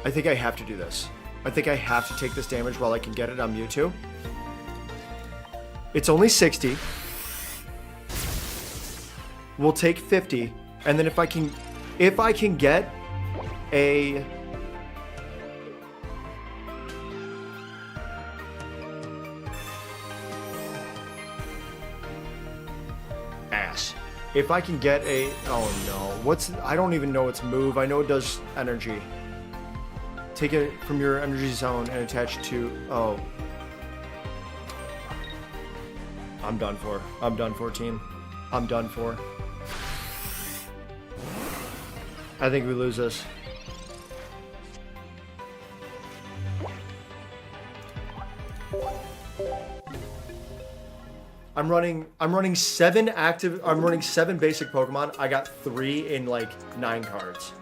I think I have to do this. I think I have to take this damage while I can get it on Mewtwo. It's only 60. We'll take 50, and then if I can get a ass. If I can get a oh no, I don't even know its move. I know it does energy. Take it from your energy zone and attach it to... Oh. I'm done for. I'm done for, team. I'm done for. I think we lose this. I'm running 7 active... I'm running 7 basic Pokemon. I got 3 in, like, 9 cards.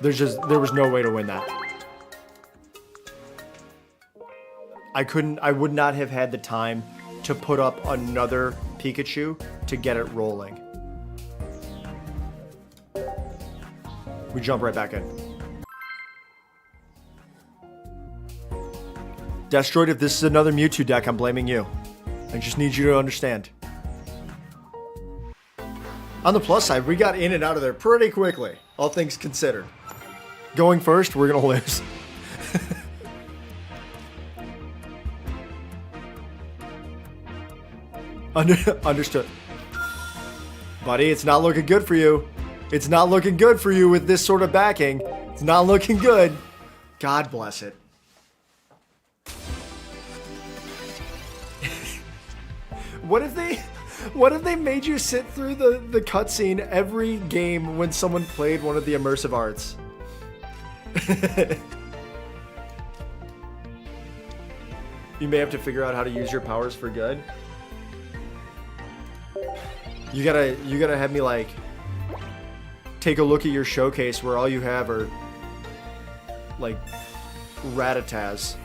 There was no way to win that. I would not have had the time to put up another Pikachu to get it rolling. We jump right back in. Destroyed, if this is another Mewtwo deck, I'm blaming you. I just need you to understand. On the plus side, we got in and out of there pretty quickly, all things considered. Going first, we're gonna lose. Understood. Buddy, it's not looking good for you. It's not looking good for you with this sort of backing. It's not looking good. God bless it. What if they made you sit through the cutscene every game when someone played one of the immersive arts? You may have to figure out how to use your powers for good. You gotta have me like take a look at your showcase where all you have are like Rattatas.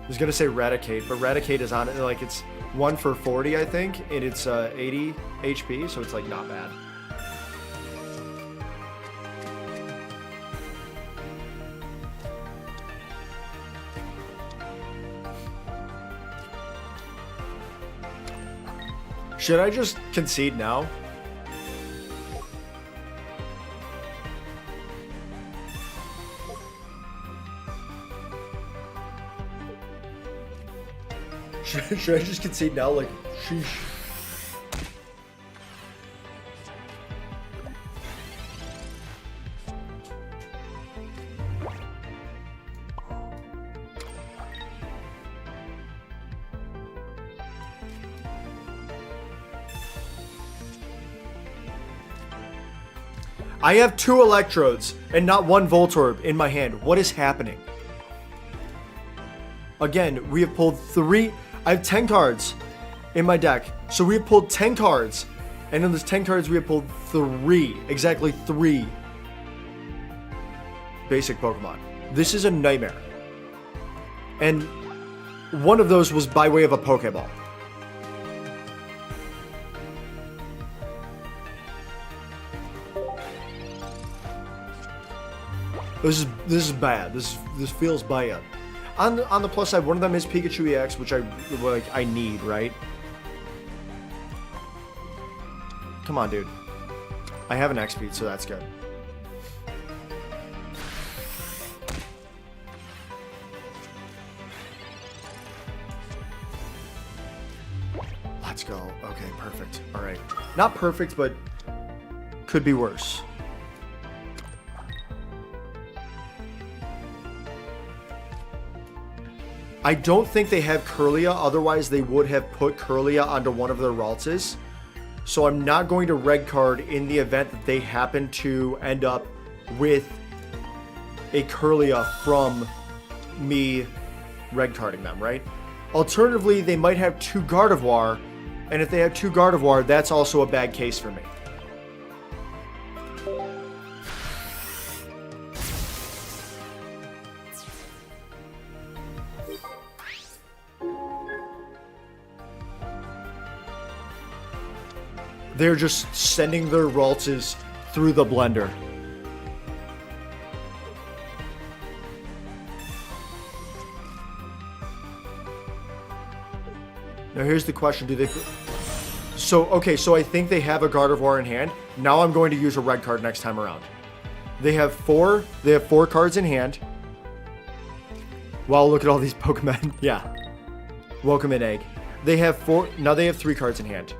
I was gonna say Raticate, but Raticate is on it like it's 1 for 40, I think, and it's 80 HP, so it's like not bad. Should I just concede now? Should I just concede now? Like, sheesh. I have 2 Electrodes and not 1 Voltorb in my hand. What is happening? Again, we have pulled 3... I have 10 cards in my deck. So we have pulled 10 cards. And in those 10 cards, we have pulled 3. Exactly 3 basic Pokemon. This is a nightmare. And one of those was by way of a Pokeball. This is bad. This feels bad. On the plus side, one of them is Pikachu EX, which I need, right? Come on, dude. I have an X-Speed, so that's good. Let's go. Okay, perfect. All right. Not perfect, but could be worse. I don't think they have Kirlia, otherwise they would have put Kirlia onto one of their Raltses. So I'm not going to red card in the event that they happen to end up with a Kirlia from me red carding them, right? Alternatively, they might have 2 Gardevoir, and if they have 2 Gardevoir, that's also a bad case for me. They're just sending their Raltses through the blender. Now here's the question, do they... So I think they have a Gardevoir in hand. Now I'm going to use a red card next time around. They have 4 cards in hand. Wow, look at all these Pokemon. Yeah. Welcome in, Egg. They have 4, now they have 3 cards in hand.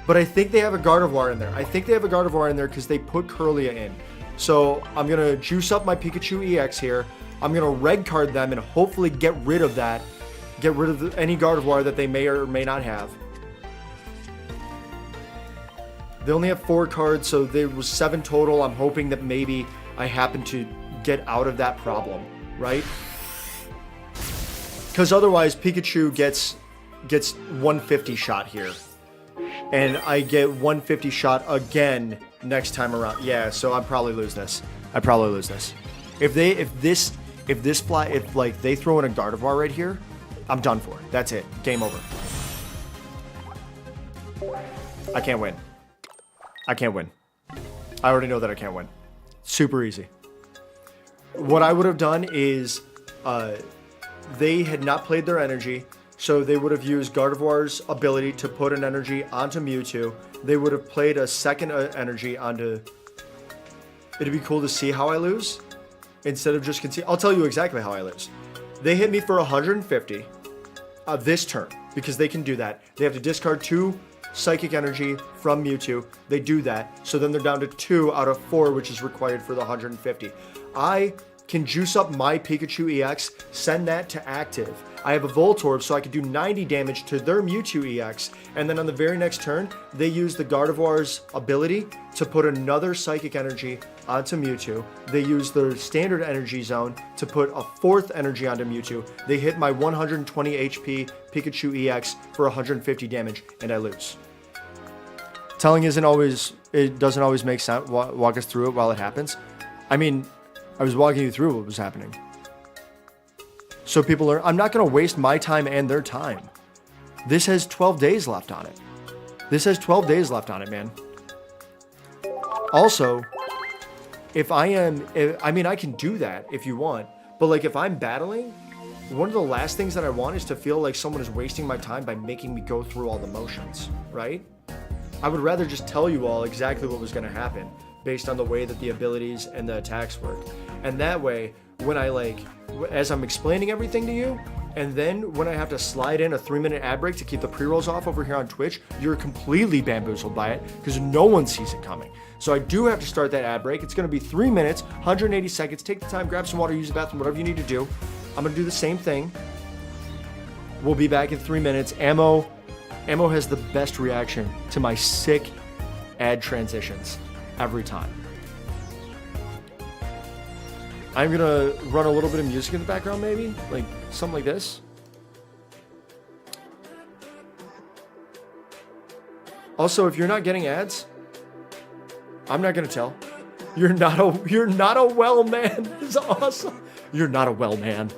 But I think they have a Gardevoir in there. I think they have a Gardevoir in there because they put Kirlia in. So I'm going to juice up my Pikachu EX here. I'm going to red card them and hopefully get rid of that. Get rid of any Gardevoir that they may or may not have. They only have 4 cards, so there was 7 total. I'm hoping that maybe I happen to get out of that problem, right? Because otherwise Pikachu gets 150 shot here. And I get 150 shot again next time around. Yeah, so I'd probably lose this. If they throw in a Gardevoir right here, I'm done for. That's it. Game over. I can't win. I already know that I can't win. Super easy. What I would have done is they had not played their energy. So they would have used Gardevoir's ability to put an energy onto Mewtwo. They would have played a second energy onto... It'd be cool to see how I lose. Instead of just concede. I'll tell you exactly how I lose. They hit me for 150 this turn. Because they can do that. They have to discard 2 Psychic Energy from Mewtwo. They do that. So then they're down to 2 out of 4, which is required for the 150. I can juice up my Pikachu EX, send that to active. I have a Voltorb, so I can do 90 damage to their Mewtwo EX, and then on the very next turn, they use the Gardevoir's ability to put another Psychic Energy onto Mewtwo. They use their Standard Energy Zone to put a 4th energy onto Mewtwo. They hit my 120 HP Pikachu EX for 150 damage, and I lose. Telling it doesn't always make sense. Walk us through it while it happens. I mean, I was walking you through what was happening. So people are... I'm not going to waste my time and their time. This has 12 days left on it. Man. Also, I mean, I can do that if you want. But, like, if I'm battling, one of the last things that I want is to feel like someone is wasting my time by making me go through all the motions, right? I would rather just tell you all exactly what was going to happen based on the way that the abilities and the attacks work. And that way, when as I'm explaining everything to you, and then when I have to slide in a 3-minute ad break to keep the pre-rolls off over here on Twitch, you're completely bamboozled by it because no one sees it coming. So I do have to start that ad break. It's going to be 3 minutes, 180 seconds. Take the time, grab some water, use the bathroom, whatever you need to do. I'm going to do the same thing. We'll be back in 3 minutes. Ammo has the best reaction to my sick ad transitions every time. I'm going to run a little bit of music in the background, maybe? Like, something like this. Also, if you're not getting ads, I'm not going to tell. You're not a well man. This is awesome. You're not a well man.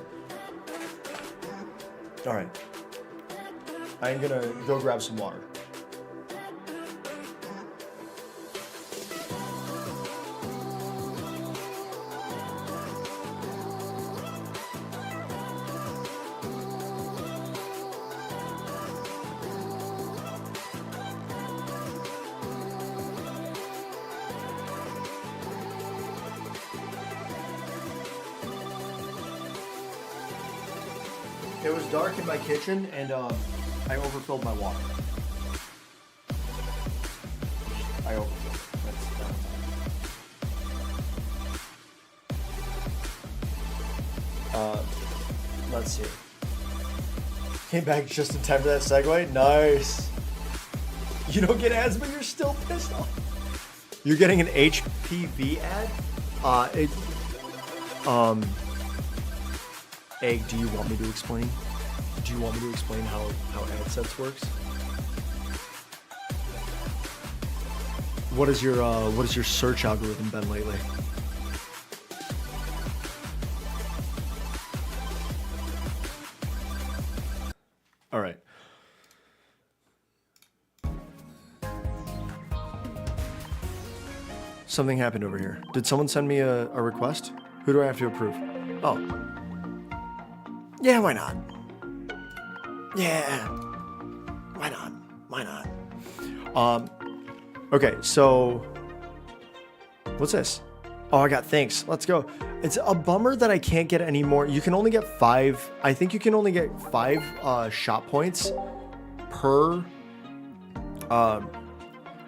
All right. I'm gonna go grab some water. It was dark in my kitchen, and I overfilled my water. I overfilled. Let's see. Came back just in time for that segue. Nice. You don't get ads, but you're still pissed off. You're getting an HPV ad? Egg, do you want me to explain? Do you want me to explain how AdSense works? What is your search algorithm been lately? All right. Something happened over here. Did someone send me a request? Who do I have to approve? Oh. Yeah, why not? Yeah. Why not? Why not? Okay, so what's this? Oh, I got thanks. Let's go. It's a bummer that I can't get any more. You can only get 5. I think you can only get 5 shop points per. I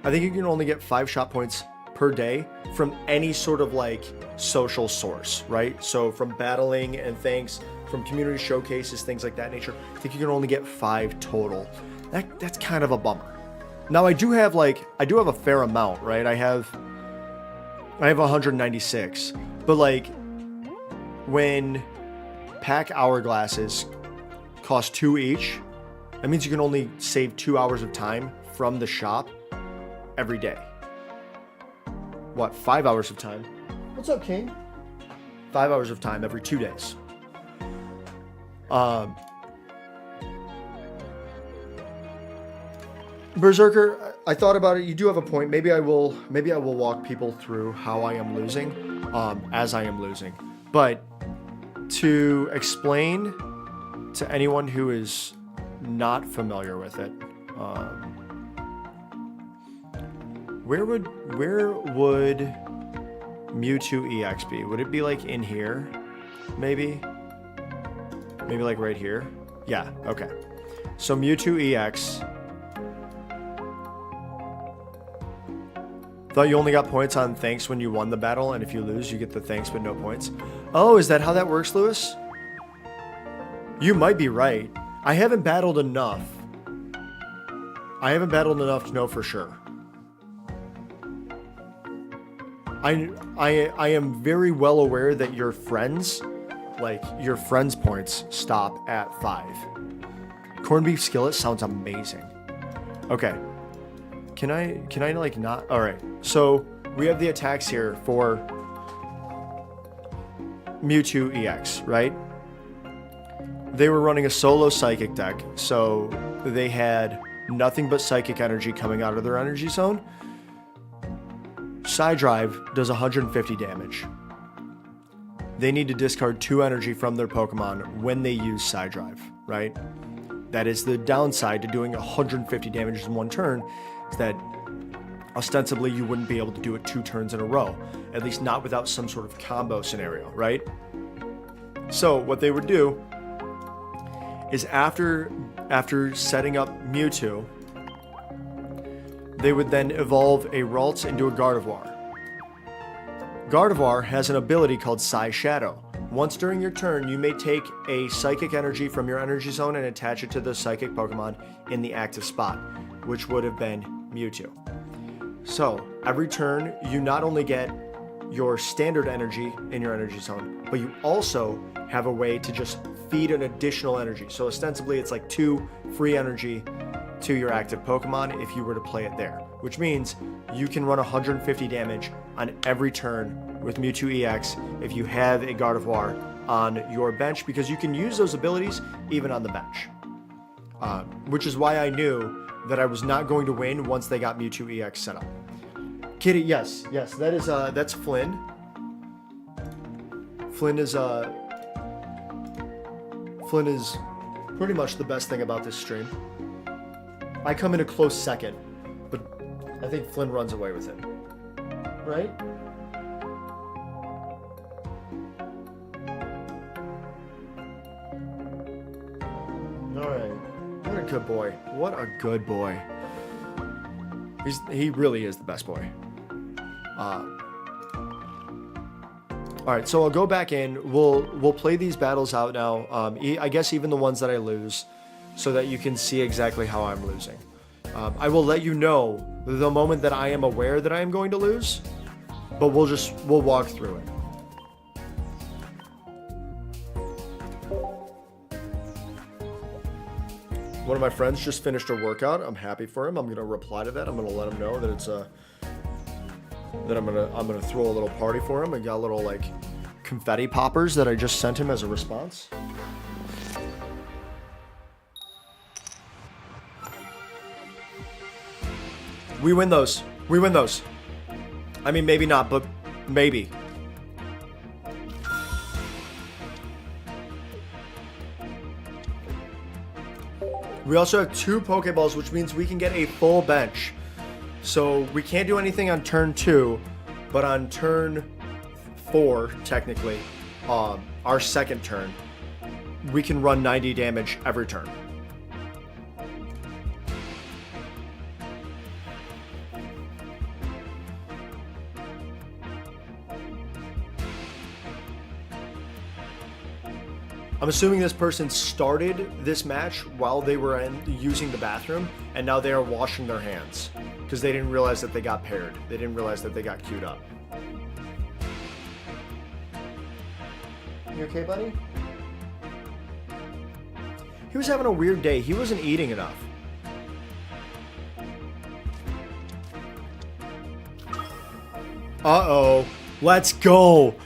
think you can only get 5 shop points per day from any sort of like social source, right? So from battling and thanks, from community showcases, things like that nature. I think you can only get 5 total. That's kind of a bummer. Now I do have a fair amount, right? I have 196, but like when pack hourglasses cost 2 each, that means you can only save 2 hours of time from the shop every day. What, 5 hours of time? What's up, King? 5 hours of time every 2 days. Berserker, I thought about it. You do have a point. Maybe I will walk people through how I am losing, as I am losing. But to explain to anyone who is not familiar with it, where would Mewtwo EX be? Would it be like in here? Maybe like right here? Yeah, okay. So Mewtwo EX. Thought you only got points on thanks when you won the battle, and if you lose, you get the thanks but no points. Oh, is that how that works, Lewis? You might be right. I haven't battled enough. I haven't battled enough to know for sure. I am very well aware that your friends, like your friends' points, stop at 5. Corned beef skillet sounds amazing. Okay. Can I like not? All right. So we have the attacks here for Mewtwo EX, right? They were running a solo psychic deck, so they had nothing but psychic energy coming out of their energy zone. Psy Drive does 150 damage. They need to discard 2 energy from their Pokemon when they use Psy Drive, right? That is the downside to doing 150 damage in one turn, is that ostensibly you wouldn't be able to do it 2 turns in a row, at least not without some sort of combo scenario, right? So what they would do is after setting up Mewtwo, they would then evolve a Ralts into a Gardevoir. Gardevoir has an ability called Psy Shadow. Once during your turn, you may take a psychic energy from your energy zone and attach it to the psychic Pokemon in the active spot, which would have been Mewtwo. So every turn, you not only get your standard energy in your energy zone, but you also have a way to just feed an additional energy. So ostensibly, it's like 2 free energy to your active Pokemon if you were to play it there. which means you can run 150 damage on every turn with Mewtwo EX if you have a Gardevoir on your bench, because you can use those abilities even on the bench. Which is why I knew that I was not going to win once they got Mewtwo EX set up. Kitty, yes, that is that's Flynn. Flynn is pretty much the best thing about this stream. I come in a close second, but I think Flynn runs away with it. Right? Alright. What a good boy. What a good boy. He really is the best boy. Alright, so I'll go back in. We'll play these battles out now. I guess even the ones that I lose, so that you can see exactly how I'm losing. I will let you know the moment that I am aware that I am going to lose, but we'll walk through it. One of my friends just finished a workout. I'm happy for him. I'm gonna reply to that. I'm gonna let him know that it's that I'm gonna throw a little party for him. I got little like confetti poppers that I just sent him as a response. We win those. We win those. I mean, maybe not, but maybe. We also have 2 Pokeballs, which means we can get a full bench. So we can't do anything on turn 2, but on turn 4, technically, our second turn, we can run 90 damage every turn. I'm assuming this person started this match while they were using the bathroom, and now they are washing their hands because they didn't realize that they got paired. They didn't realize that they got queued up. You okay, buddy? He was having a weird day. He wasn't eating enough. Uh-oh. Let's go.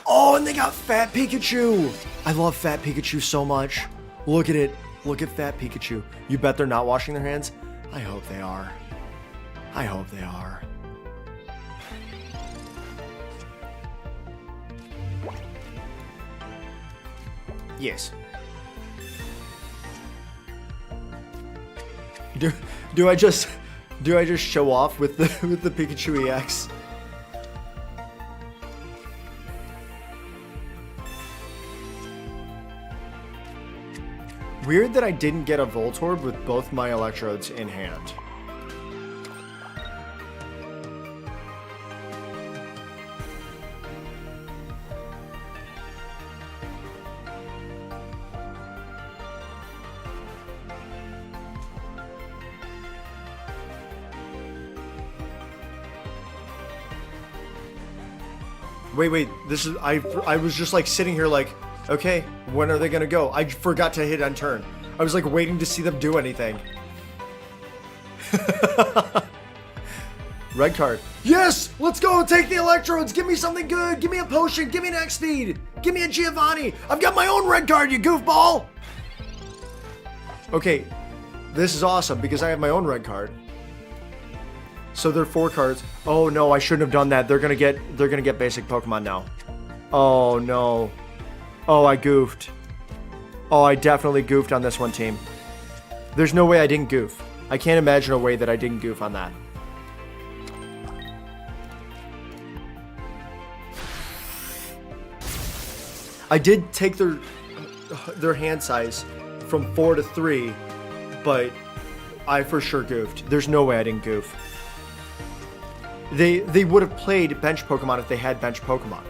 Oh, and they got Fat Pikachu. I love Fat Pikachu so much. Look at it. Look at Fat Pikachu. You bet they're not washing their hands? I hope they are. I hope they are. Yes. Do I just show off with the Pikachu EX? Weird that I didn't get a Voltorb with both my electrodes in hand. Wait, this is, I was just like sitting here like, okay, when are they gonna go? I forgot to hit end turn. I was like waiting to see them do anything. Red card. Yes! Let's go! Take the electrodes! Give me something good! Give me a potion! Give me an X speed! Give me a Giovanni! I've got my own red card, you goofball! Okay, this is awesome because I have my own red card. So they're 4 cards. Oh no, I shouldn't have done that. They're gonna get basic Pokemon now. Oh no. Oh, I goofed. Oh, I definitely goofed on this one, team. There's no way I didn't goof. I can't imagine a way that I didn't goof on that. I did take their hand size from 4 to 3, but I for sure goofed. There's no way I didn't goof. They would have played bench Pokemon if they had bench Pokemon.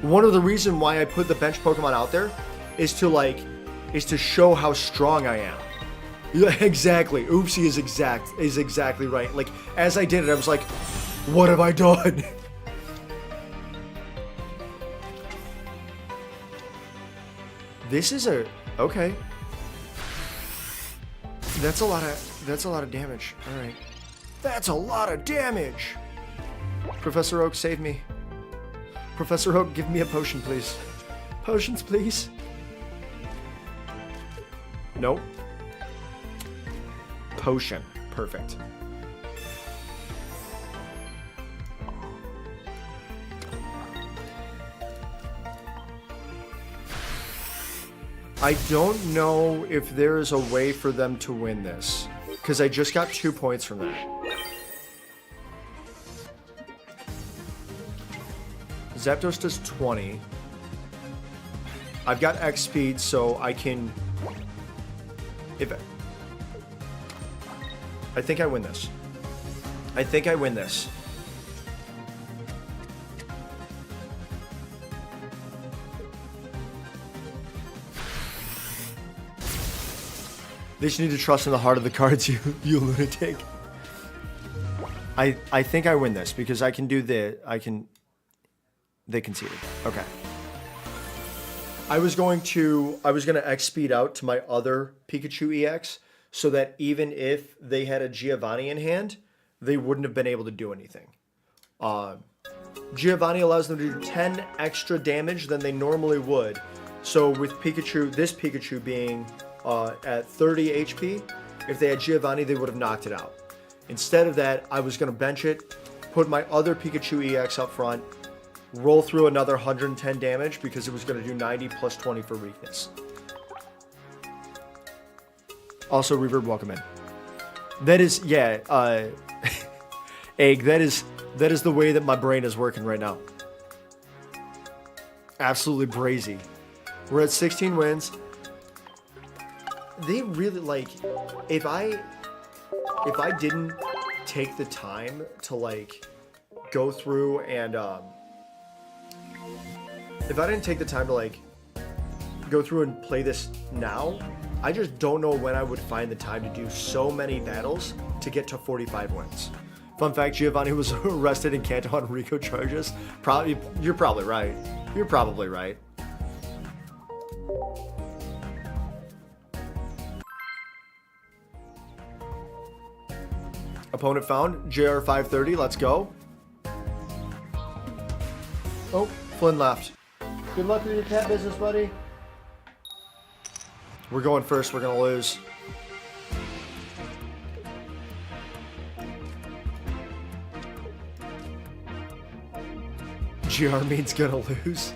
One of the reasons why I put the bench Pokemon out there is to show how strong I am. Yeah, exactly. Oopsie is exactly right. Like, as I did it, I was like, what have I done? This is okay. That's a lot of damage. All right. That's a lot of damage. Professor Oak, save me. Professor Oak, give me a potion, please. Potions, please. Nope. Potion. Perfect. I don't know if there is a way for them to win this, because I just got 2 points from that. Zapdos does 20. I've got X speed, so I can... I think I win this. I think I win this. They just need to trust in the heart of the cards, you lunatic. I think I win this because I can do the... They conceded. Okay. I was gonna X speed out to my other Pikachu EX so that even if they had a Giovanni in hand, they wouldn't have been able to do anything. Giovanni allows them to do 10 extra damage than they normally would. So with Pikachu, this Pikachu being at 30 HP, if they had Giovanni, they would have knocked it out. Instead of that, I was gonna bench it, put my other Pikachu EX up front, roll through another 110 damage because it was going to do 90 plus 20 for weakness. Also, Reverb, welcome in. That is, yeah, Egg, that is the way that my brain is working right now. Absolutely brazy. We're at 16 wins. They really, like, if I didn't take the time to, like, go through and, if I didn't take the time to, like, go through and play this now, I just don't know when I would find the time to do so many battles to get to 45 wins. Fun fact, Giovanni was arrested in Kanto on Rico charges. You're probably right. You're probably right. Opponent found. JR 530, let's go. Oh, Flynn left. Good luck with your cat business, buddy. We're going first. We're going to lose. GR means going to lose.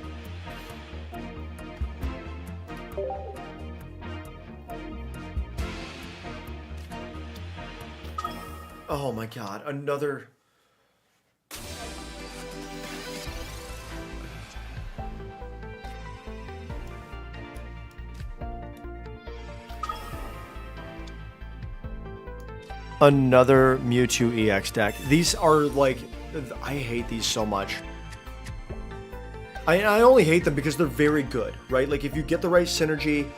Oh my god. Another... Another Mewtwo EX deck. These are like, I hate these so much. I only hate them because they're very good, right? Like if you get the right synergy,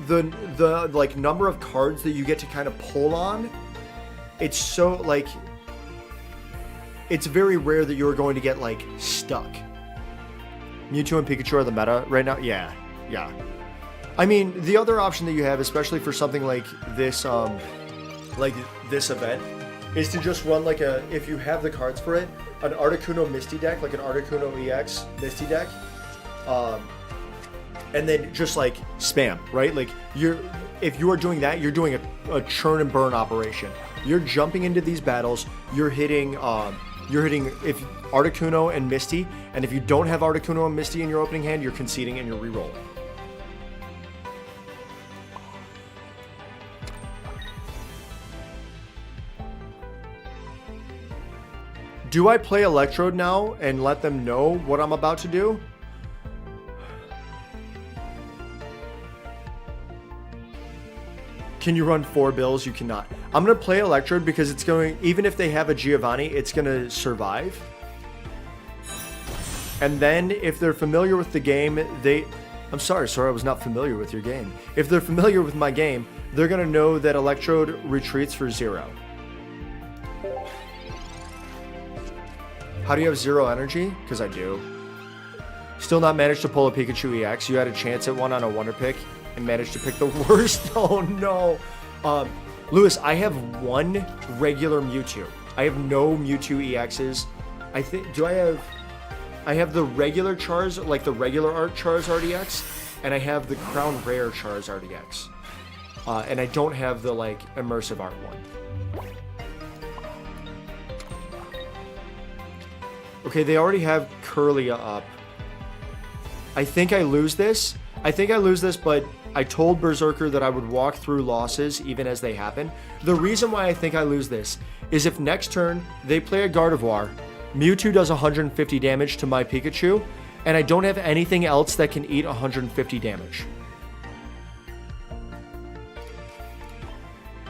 the like number of cards that you get to kind of pull on, it's so like, it's very rare that you're going to get like stuck. Mewtwo and Pikachu are the meta right now. Yeah. I mean, the other option that you have, especially for something like this, event, is to just run like a, if you have the cards for it, an Articuno Misty deck, like an Articuno EX Misty deck, and then just like spam, right? Like if you are doing that, you're doing a churn and burn operation. You're jumping into these battles, you're hitting if Articuno and Misty, and if you don't have Articuno and Misty in your opening hand, you're conceding and you're re-rolling. Do I play Electrode now and let them know what I'm about to do? Can you run 4 bills? You cannot. I'm going to play Electrode because it's going, even if they have a Giovanni, it's going to survive. And then if they're familiar with the game, I'm sorry, I was not familiar with your game. If they're familiar with my game, they're going to know that Electrode retreats for 0. How do you have 0 energy? Because I do. Still not managed to pull a Pikachu EX. You had a chance at one on a Wonder Pick and managed to pick the worst. Oh no. Lewis, I have one regular Mewtwo. I have no Mewtwo EXs. I think, I have the regular Charizard, like the regular art Charizard EX, and I have the Crown Rare Charizard EX. And I don't have the, like, immersive art one. Okay, they already have Curlia up. I think I lose this. But I told Berserker that I would walk through losses even as they happen. The reason why I think I lose this is if next turn they play a Gardevoir, Mewtwo does 150 damage to my Pikachu, and I don't have anything else that can eat 150 damage.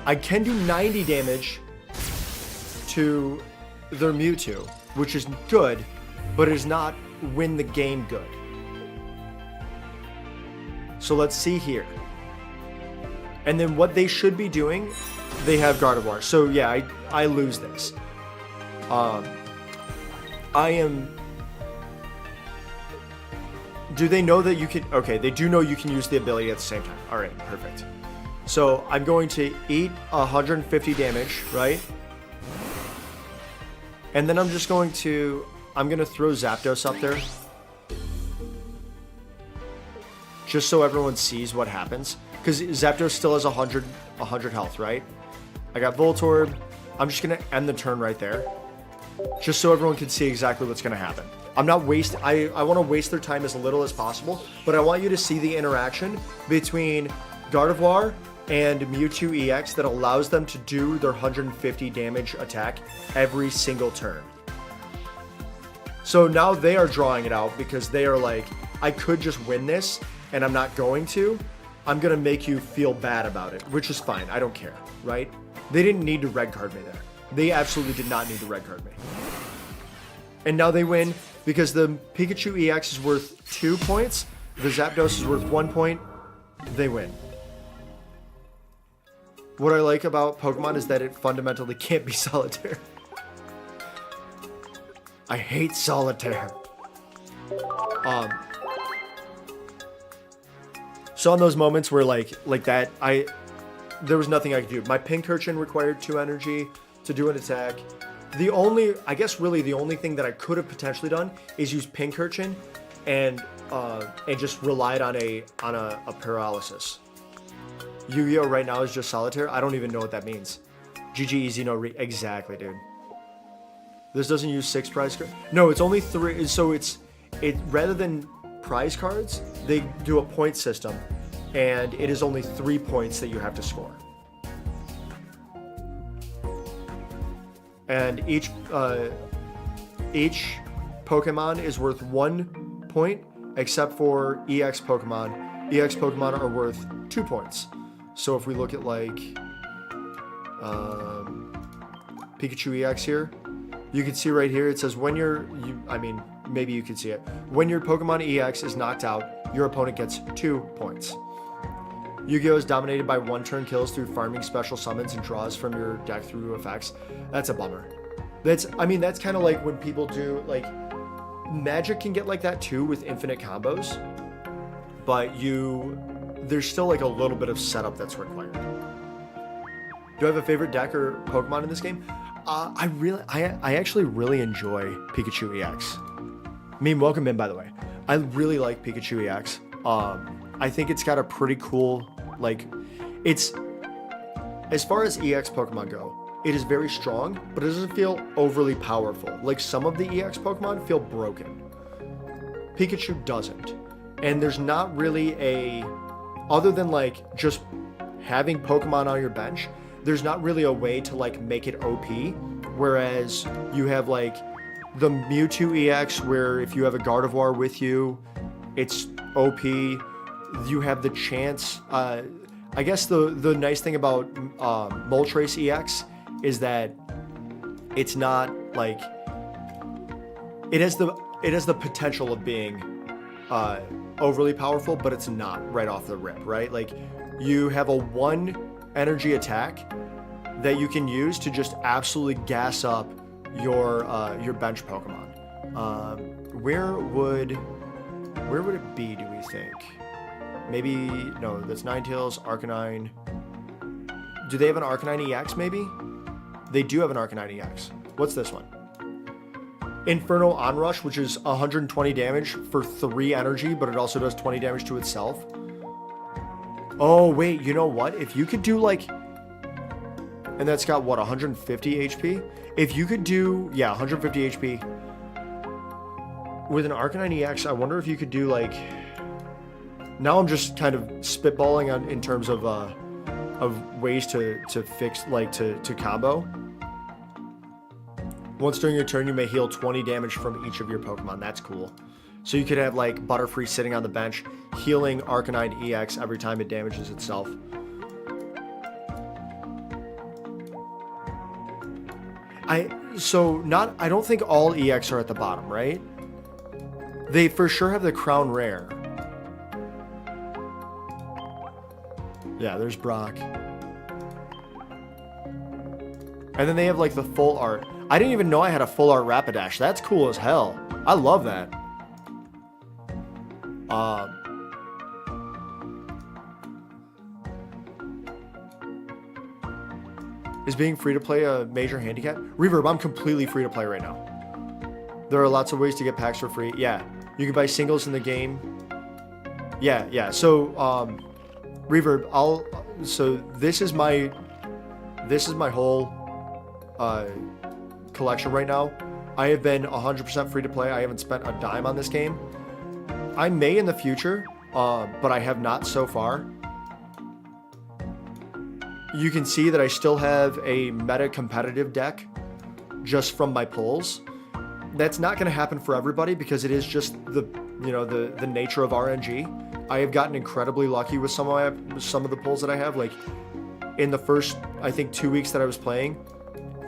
I can do 90 damage to their Mewtwo, which is good, but is not win the game good. So let's see here. And then what they should be doing, they have Gardevoir. So yeah, I lose this. Do they know that you can... Okay, they do know you can use the ability at the same time. All right, perfect. So I'm going to eat 150 damage, right? And then I'm just going to... I'm going to throw Zapdos up there. Just so everyone sees what happens. Because Zapdos still has 100 health, right? I got Voltorb. I'm just going to end the turn right there. Just so everyone can see exactly what's going to happen. I'm not wasting... I want to waste their time as little as possible. But I want you to see the interaction between Gardevoir and Mewtwo EX that allows them to do their 150 damage attack every single turn. So now they are drawing it out because they are like, I could just win this and I'm not going to. I'm going to make you feel bad about it, which is fine. I don't care, right? They didn't need to red card me there. They absolutely did not need to red card me. And now they win because the Pikachu EX is worth 2 points. The Zapdos is worth 1 point. They win. What I like about Pokemon is that it fundamentally can't be solitaire. I hate solitaire. So on those moments where like that, there was nothing I could do. My Pincurchin required 2 energy to do an attack. I guess really the only thing that I could have potentially done is use Pincurchin and just relied on a paralysis. Yu-Gi-Oh right now is just solitaire. I don't even know what that means. GG easy no exactly, dude. This doesn't use 6 prize cards. No, it's only 3. So it rather than prize cards, they do a point system, and it is only 3 points that you have to score. And each Pokemon is worth 1 point, except for EX Pokemon. EX Pokemon are worth 2 points. So if we look at like Pikachu EX here, you can see right here it says maybe you can see it. When your Pokemon EX is knocked out, your opponent gets 2 points. Yu-Gi-Oh is dominated by 1-turn kills through farming special summons and draws from your deck through effects. That's a bummer. That's kind of like when people do, like, Magic can get like that too with infinite combos, but there's still like a little bit of setup that's required. Do I have a favorite deck or Pokemon in this game? I actually really enjoy Pikachu EX. Welcome in, by the way. I really like Pikachu EX. I think it's got a pretty cool, like, it's, as far as EX Pokemon go, it is very strong, but it doesn't feel overly powerful. Like some of the EX Pokemon feel broken. Pikachu doesn't. And there's not really other than like just having Pokemon on your bench, there's not really a way to like make it OP. Whereas you have like the Mewtwo EX where if you have a Gardevoir with you, it's OP. You have the chance. I guess the nice thing about Moltres EX is that it's not like it has the potential of being overly powerful, but it's not right off the rip, right? Like you have a 1 energy attack that you can use to just absolutely gas up your bench Pokemon. Where would it be, do we think? Maybe, no, that's Ninetales, Arcanine. Do they have an Arcanine EX maybe? They do have an Arcanine EX. What's this one? Inferno Onrush, which is 120 damage for 3 energy, but it also does 20 damage to itself. Oh, wait, you know what? If you could do like... And that's got, what, 150 HP? If you could do, yeah, 150 HP. With an Arcanine EX, I wonder if you could do like... Now I'm just kind of spitballing on in terms of ways to fix, like, to combo. Once during your turn, you may heal 20 damage from each of your Pokemon. That's cool. So you could have, like, Butterfree sitting on the bench, healing Arcanine EX every time it damages itself. I don't think all EX are at the bottom, right? They for sure have the Crown Rare. Yeah, there's Brock. And then they have, like, the full art. I didn't even know I had a full art Rapidash. That's cool as hell. I love that. Is being free to play a major handicap? Reverb, I'm completely free to play right now. There are lots of ways to get packs for free. Yeah, you can buy singles in the game. Yeah. So, Reverb, so this is my whole collection right now. I have been 100% free to play. I haven't spent a dime on this game. I may in the future, but I have not so far. You can see that I still have a meta competitive deck just from my pulls. That's not going to happen for everybody because it is just the nature of RNG. I have gotten incredibly lucky with some of the pulls that I have. Like in the first, I think 2 weeks that I was playing,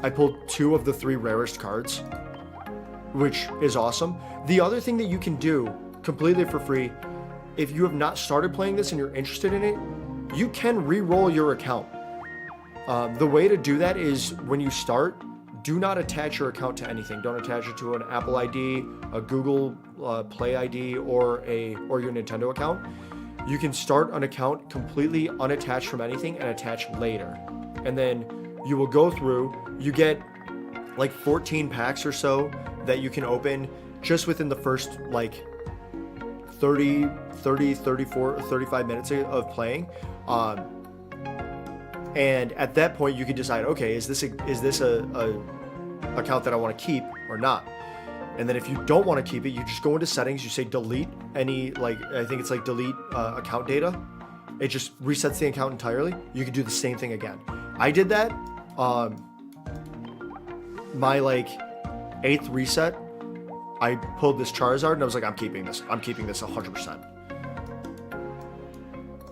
I pulled 2 of the 3 rarest cards, which is awesome. The other thing that you can do completely for free, if you have not started playing this and you're interested in it, you can re-roll your account. The way to do that is when you start, do not attach your account to anything. Don't attach it to an Apple ID, a Google Play ID, or your Nintendo account. You can start an account completely unattached from anything and attach later. And then you will go through, you get like 14 packs or so that you can open just within the first like 30, 34, 35 minutes of playing. And at that point, you can decide, okay, is this a account that I want to keep or not? And then if you don't want to keep it, you just go into settings, you say delete any, like, I think it's like delete account data. It just resets the account entirely. You can do the same thing again. I did that. My like 8th reset, I pulled this Charizard and I was like, I'm keeping this 100%.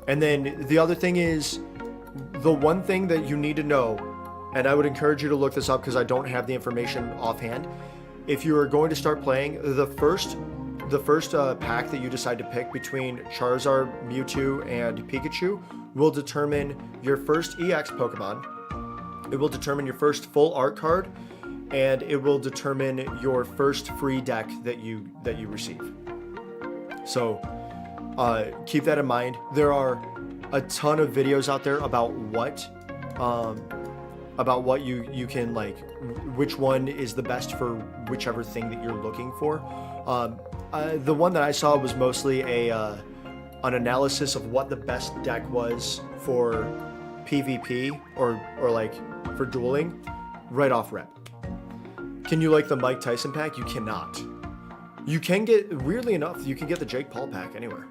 And then the other thing is, the one thing that you need to know, and I would encourage you to look this up because I don't have the information offhand. If you are going to start playing, the first pack that you decide to pick between Charizard, Mewtwo, and Pikachu will determine your first EX Pokemon. It will determine your first full art card, and it will determine your first free deck that you receive. So keep that in mind. There are a ton of videos out there about what you can, like, which one is the best for whichever thing that you're looking for. The one that I saw was mostly an analysis of what the best deck was for PvP or like for dueling right off rep. Can you like the Mike Tyson pack? You cannot. You can get, weirdly enough, you can get the Jake Paul pack anywhere.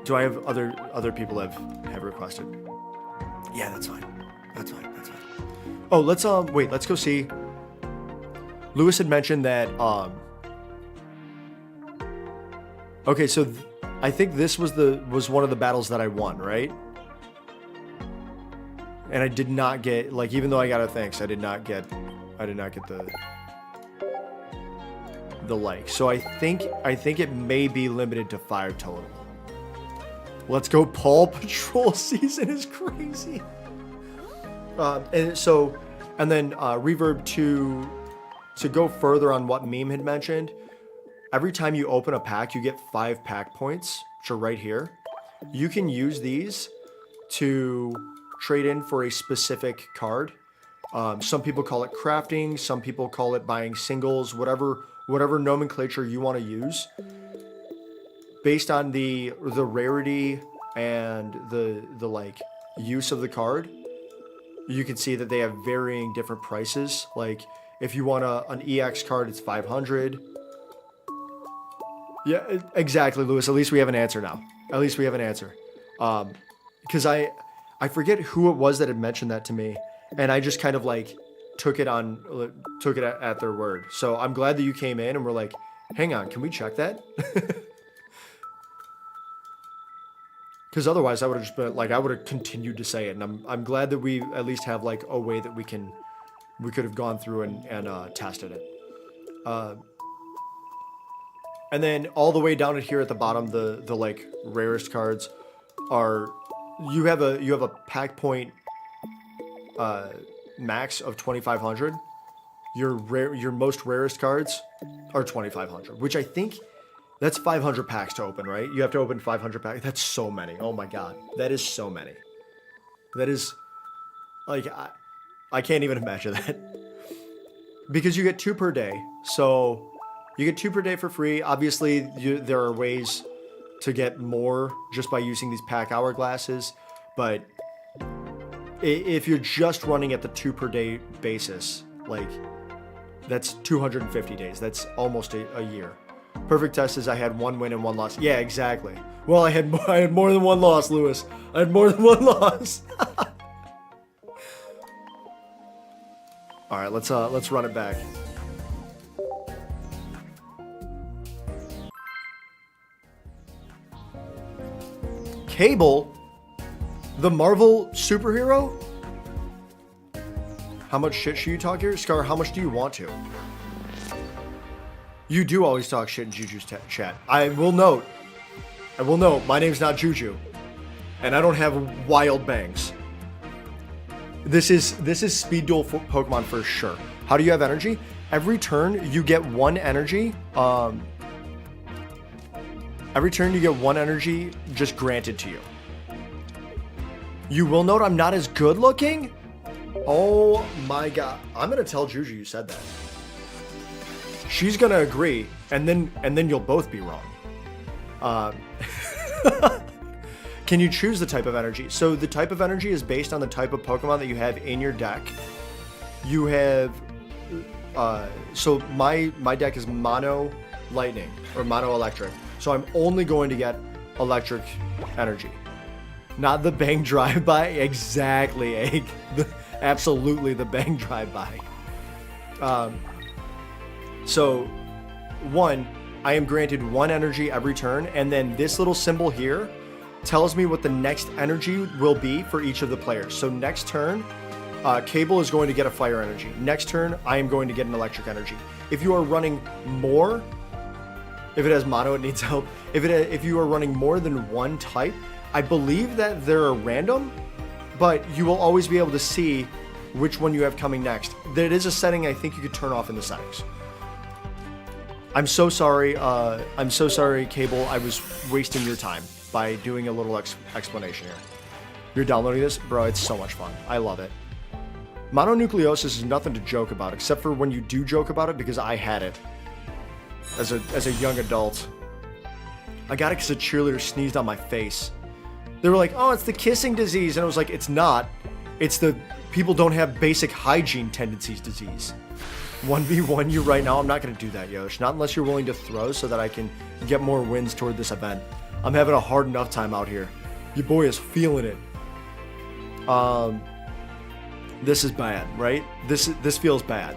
Do I have other people have requested? Yeah, that's fine. That's fine. Oh, let's go see. Lewis had mentioned that okay, so I think this was one of the battles that I won, right? And I did not get, like, even though I got a thanks, I did not get the like. So I think it may be limited to 5 total. Let's go. Paw Patrol season is crazy. And then Reverb to go further on what Meme had mentioned. Every time you open a pack, you get 5 pack points, which are right here. You can use these to trade in for a specific card. Some people call it crafting. Some people call it buying singles. Whatever nomenclature you want to use, based on the rarity and the like use of the card, you can see that they have varying different prices. Like if you want an EX card, it's 500. Yeah, exactly, Lewis. At least we have an answer now. At least we have an answer. Because I forget who it was that had mentioned that to me, and I just kind of like took it at their word. So I'm glad that you came in and were like, hang on, can we check that? Because otherwise I would have just been like, I would have continued to say it. And I'm glad that we at least have like a way that we could have gone through and tested it. And then all the way down at here at the bottom, the like rarest cards are, you have a pack point max of 2,500. Your most rarest cards are 2,500, which I think that's 500 packs to open, right? You have to open 500 packs. That's so many. Oh my god, that is so many. That is like I can't even imagine that. Because you get 2 per day, so you get 2 per day for free. Obviously, there are ways to get more just by using these pack hourglasses, but if you're just running at the 2 per day basis, like that's 250 days. That's almost a year. Perfect test is I had 1 win and 1 loss. Yeah, exactly. Well, I had more than 1 loss, Lewis. I had more than 1 loss. All right, let's run it back. Cable, the Marvel superhero? How much shit should you talk here? Scar, how much do you want to? You do always talk shit in Juju's chat. I will note, my name's not Juju. And I don't have wild bangs. This is speed duel Pokemon for sure. How do you have energy? Every turn you get 1 energy. Every turn you get 1 energy just granted to you. You will note I'm not as good looking. Oh my god. I'm gonna tell Juju you said that. She's gonna agree, and then you'll both be wrong. Can you choose the type of energy? So the type of energy is based on the type of Pokemon that you have in your deck. You have, so my deck is mono lightning or mono electric. So I'm only going to get electric energy, not the bang drive-by. Exactly, Egg. Absolutely the bang drive-by. So 1, I am granted 1 energy every turn, and then this little symbol here tells me what the next energy will be for each of the players. So next turn, Cable is going to get a fire energy. Next turn, I am going to get an electric energy. If you are running more, if it has mono, it needs help. If you are running more than 1 type, I believe that they're random, but you will always be able to see which one you have coming next. That is a setting I think you could turn off in the settings. I'm so sorry, Cable. I was wasting your time by doing a little explanation here. You're downloading this? Bro, it's so much fun. I love it. Mononucleosis is nothing to joke about, except for when you do joke about it, because I had it as a young adult. I got it because a cheerleader sneezed on my face. They were like, oh, it's the kissing disease. And I was like, it's not. It's the people don't have basic hygiene tendencies disease. 1v1 you right now? I'm not going to do that, Yosh. Not unless you're willing to throw so that I can get more wins toward this event. I'm having a hard enough time out here. Your boy is feeling it. This is bad, right? This feels bad.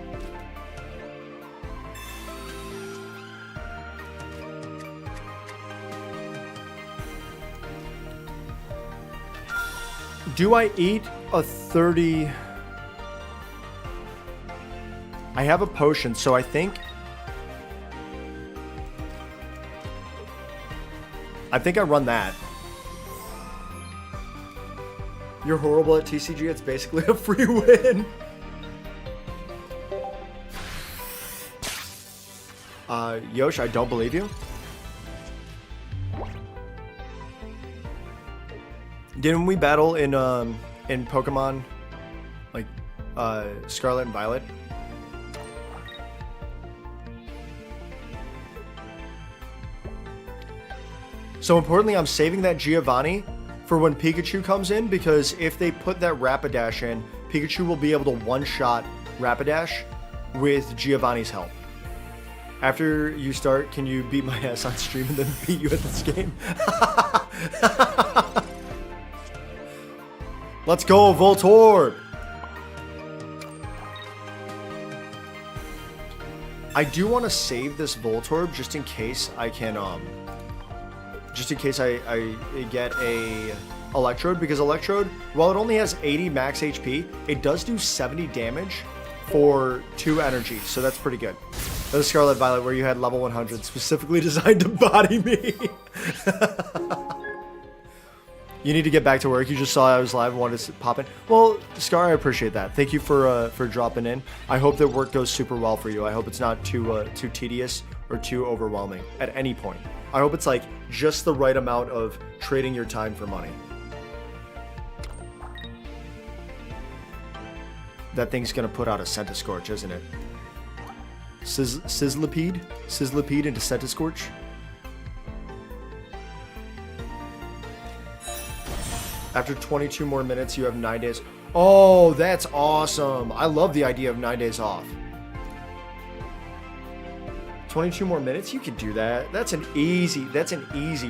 Do I eat a 30? I have a potion, so I think I run that. You're horrible at TCG. It's basically a free win. Yosh, I don't believe you. Didn't we battle in Pokemon like Scarlet and Violet? So importantly, I'm saving that Giovanni for when Pikachu comes in, because if they put that Rapidash in, Pikachu will be able to one-shot Rapidash with Giovanni's help. After you start, can you beat my ass on stream and then beat you at this game? Let's go, Voltorb! I do want to save this Voltorb just in case I can, just in case I get a Electrode, because Electrode, while it only has 80 max HP, it does do 70 damage for 2 energy, so that's pretty good. That was Scarlet Violet, where you had level 100 specifically designed to body me. You need to get back to work. You just saw I was live and wanted to pop in. Well, Scar, I appreciate that. Thank you for dropping in. I hope that work goes super well for you. I hope it's not too tedious or too overwhelming at any point. I hope it's like just the right amount of trading your time for money. That thing's gonna put out a Centiskorch, isn't it? Sizzlipede? Sizzlipede into Centiskorch? After 22 more minutes, you have 9 days. Oh, that's awesome. I love the idea of 9 days off. 22 more minutes? You could do that. That's an easy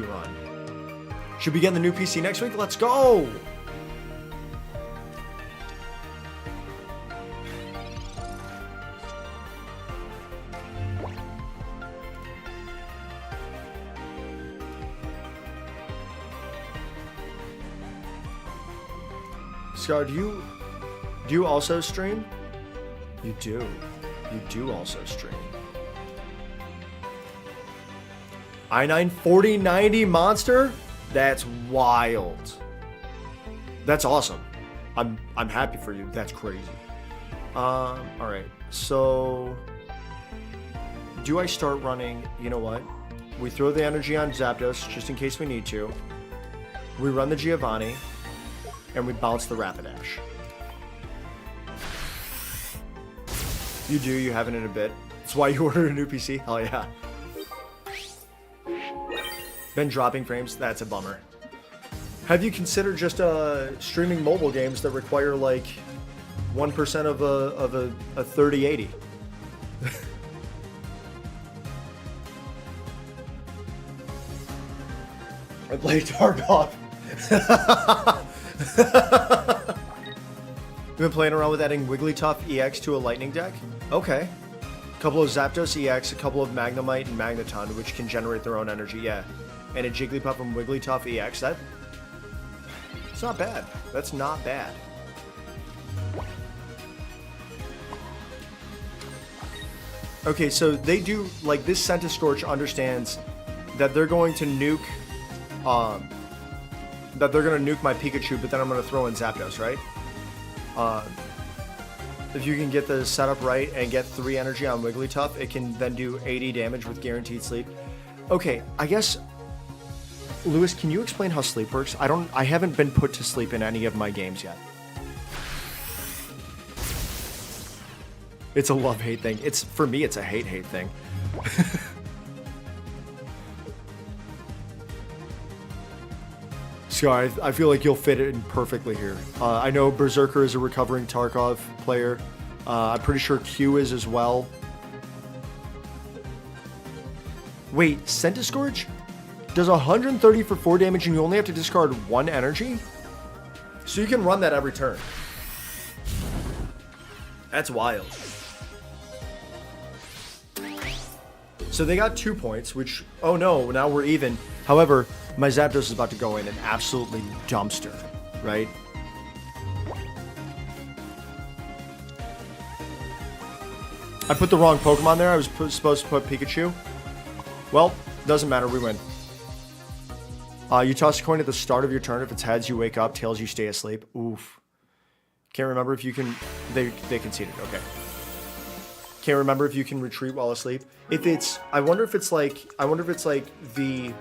run. Should we get the new PC next week? Let's go! Scar, do you also stream? You do. You do also stream. I9 4090 monster? That's wild. That's awesome. I'm happy for you. That's crazy. Alright. So do I start running? You know what? We throw the energy on Zapdos just in case we need to. We run the Giovanni. And we bounce the Rapidash. You do, you haven't in a bit. That's why you ordered a new PC? Hell yeah. Been dropping frames? That's a bummer. Have you considered just streaming mobile games that require like 1% of a 3080? I play Tarkov. You've been playing around with adding Wigglytuff EX to a lightning deck? Okay. A couple of Zapdos EX, a couple of Magnemite and Magneton, which can generate their own energy, yeah. And a Jigglypuff and Wigglytuff EX, that's not bad. That's not bad. Okay, so they do, like, this Centiskorch understands that they're going to nuke, that they're going to nuke my Pikachu, but then I'm going to throw in Zapdos, right? If you can get the setup right and get 3 energy on Wigglytuff, it can then do 80 damage with guaranteed sleep. Okay, I guess, Lewis, can you explain how sleep works? I haven't been put to sleep in any of my games yet. It's a love-hate thing. For me, it's a hate-hate thing. Scar, I feel like you'll fit in perfectly here. I know Berserker is a recovering Tarkov player. I'm pretty sure Q is as well. Wait, Centiskorch does 130 for 4 damage and you only have to discard 1 energy? So you can run that every turn. That's wild. So they got 2 points, which, oh no, now we're even. However, my Zapdos is about to go in and absolutely dumpster, right? I put the wrong Pokemon there. I was supposed to put Pikachu. Well, doesn't matter. We win. You toss a coin at the start of your turn. If it's heads, you wake up. Tails, you stay asleep. Oof. Can't remember if you can... They conceded. Okay. Can't remember if you can retreat while asleep. If it's... I wonder if it's like the...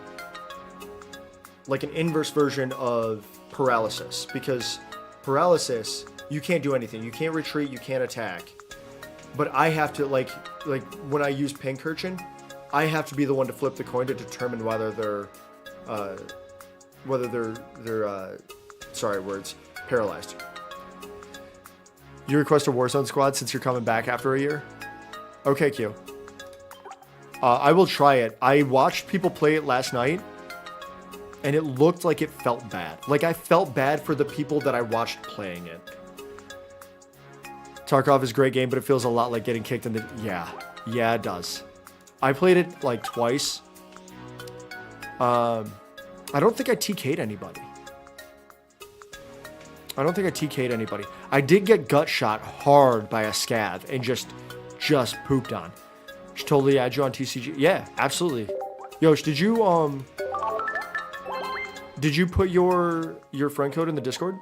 Like an inverse version of paralysis, because paralysis, you can't do anything. You can't retreat, you can't attack. But I have to, like when I use Pincurchin, I have to be the one to flip the coin to determine whether they're paralyzed. You request a Warzone squad since you're coming back after a year? Okay, Q. I will try it. I watched people play it last night, and it looked like it felt bad. Like, I felt bad for the people that I watched playing it. Tarkov is a great game, but it feels a lot like getting kicked in the... Yeah, it does. I played it, like, twice. I don't think I TK'd anybody. I did get gut shot hard by a scav and just pooped on. Should totally add you on TCG. Yeah, absolutely. Yosh, did you put your friend code in the Discord?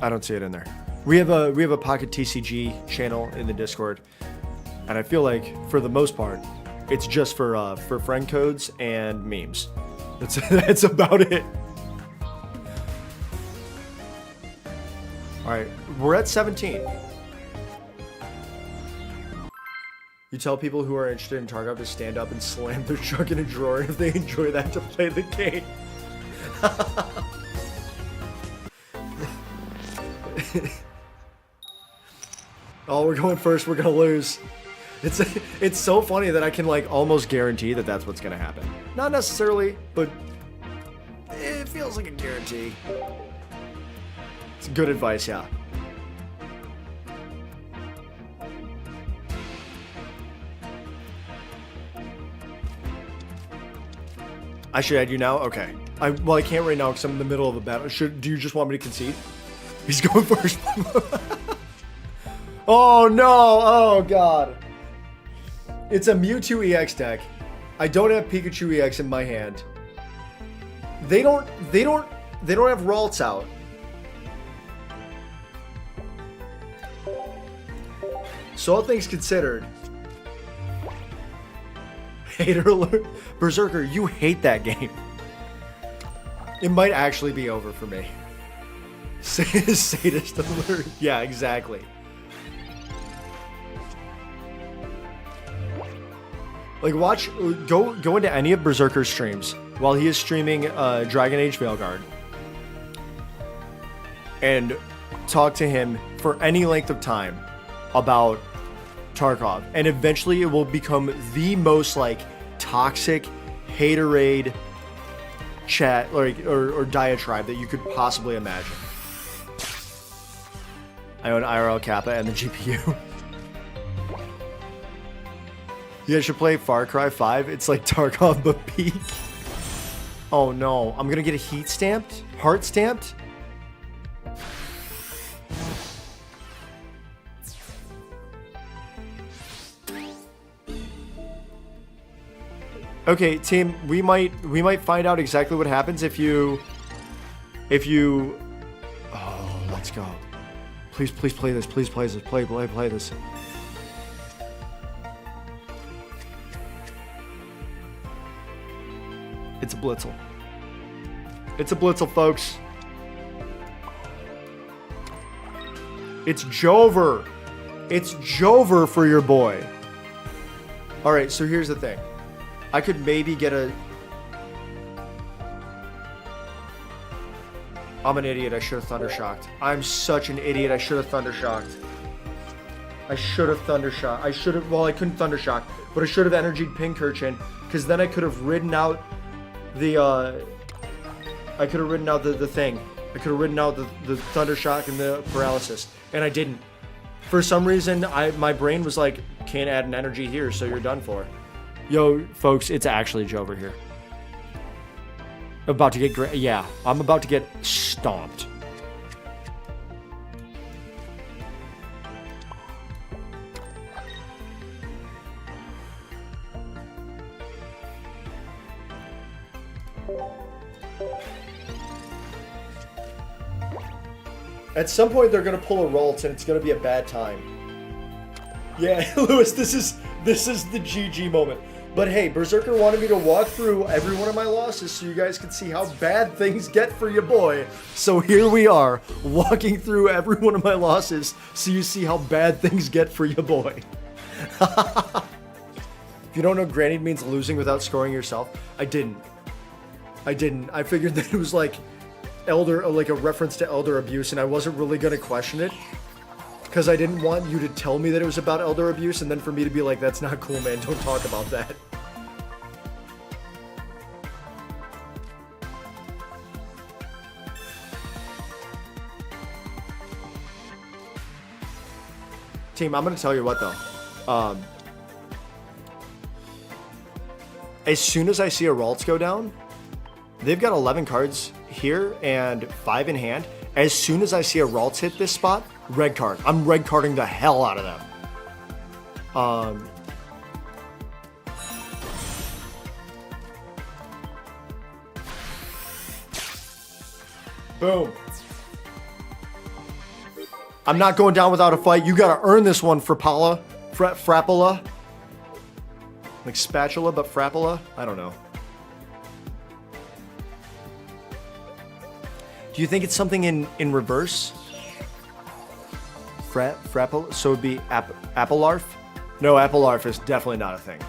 I don't see it in there. We have a Pocket TCG channel in the Discord, and I feel like for the most part, it's just for friend codes and memes. That's about it. All right, we're at 17. You tell people who are interested in Tarkov to stand up and slam their truck in a drawer if they enjoy that to play the game. Oh, we're going first. We're gonna lose. It's so funny that I can like almost guarantee that that's what's gonna happen. Not necessarily, but it feels like a guarantee. It's good advice, yeah. I should add you now? Okay. Well, I can't right now because I'm in the middle of a battle. Do you just want me to concede? He's going first. Oh no! Oh god! It's a Mewtwo EX deck. I don't have Pikachu EX in my hand. They don't have Ralts out. So all things considered, hater alert. Berserker, you hate that game. It might actually be over for me. Sadist alert. Yeah, exactly. Like, go into any of Berserker's streams while he is streaming Dragon Age Veilguard and talk to him for any length of time about Tarkov, and eventually it will become the most like toxic haterade chat or diatribe that you could possibly imagine. I own IRL Kappa and the GPU. You guys should play Far Cry 5. It's like Tarkov but peak. Oh no, I'm gonna get a heat stamped? Heart stamped? Okay, team, we might find out exactly what happens if you oh, let's go. Please play this. Please play this. Play this. It's a Blitzel. It's a Blitzel, folks. It's Jover. It's Jover for your boy. All right, so here's the thing. I could maybe get a... I'm an idiot. I should have Thundershocked. I'm such an idiot. I should have Thundershocked. Well, I couldn't Thundershock, but I should have energied Pincurchin, because then I could have ridden out the thing. I could have ridden out the Thundershock and the paralysis, and I didn't. For some reason, my brain was like, can't add an energy here, so you're done for. Yo, folks, it's actually Jover here. About to get yeah, I'm about to get stomped. At some point, they're gonna pull a Ralts, and it's gonna be a bad time. Yeah, Lewis, this is the GG moment. But hey, Berserker wanted me to walk through every one of my losses so you guys can see how bad things get for your boy. So here we are, walking through every one of my losses so you see how bad things get for your boy. If you don't know, grannied means losing without scoring yourself. I didn't. I figured that it was like like a reference to elder abuse, and I wasn't really gonna question it because I didn't want you to tell me that it was about elder abuse and then for me to be like, that's not cool, man, don't talk about that. Team, I'm gonna tell you what though. As soon as I see a Ralts go down, they've got 11 cards here and 5 in hand. As soon as I see a Ralts hit this spot, red card. I'm red carding the hell out of them. Boom. I'm not going down without a fight. You gotta earn this one, Frapala. Frapala. Like spatula, but Frapala? I don't know. Do you think it's something in reverse? Frapple? So it would be Applelarf? No, Applelarf is definitely not a thing.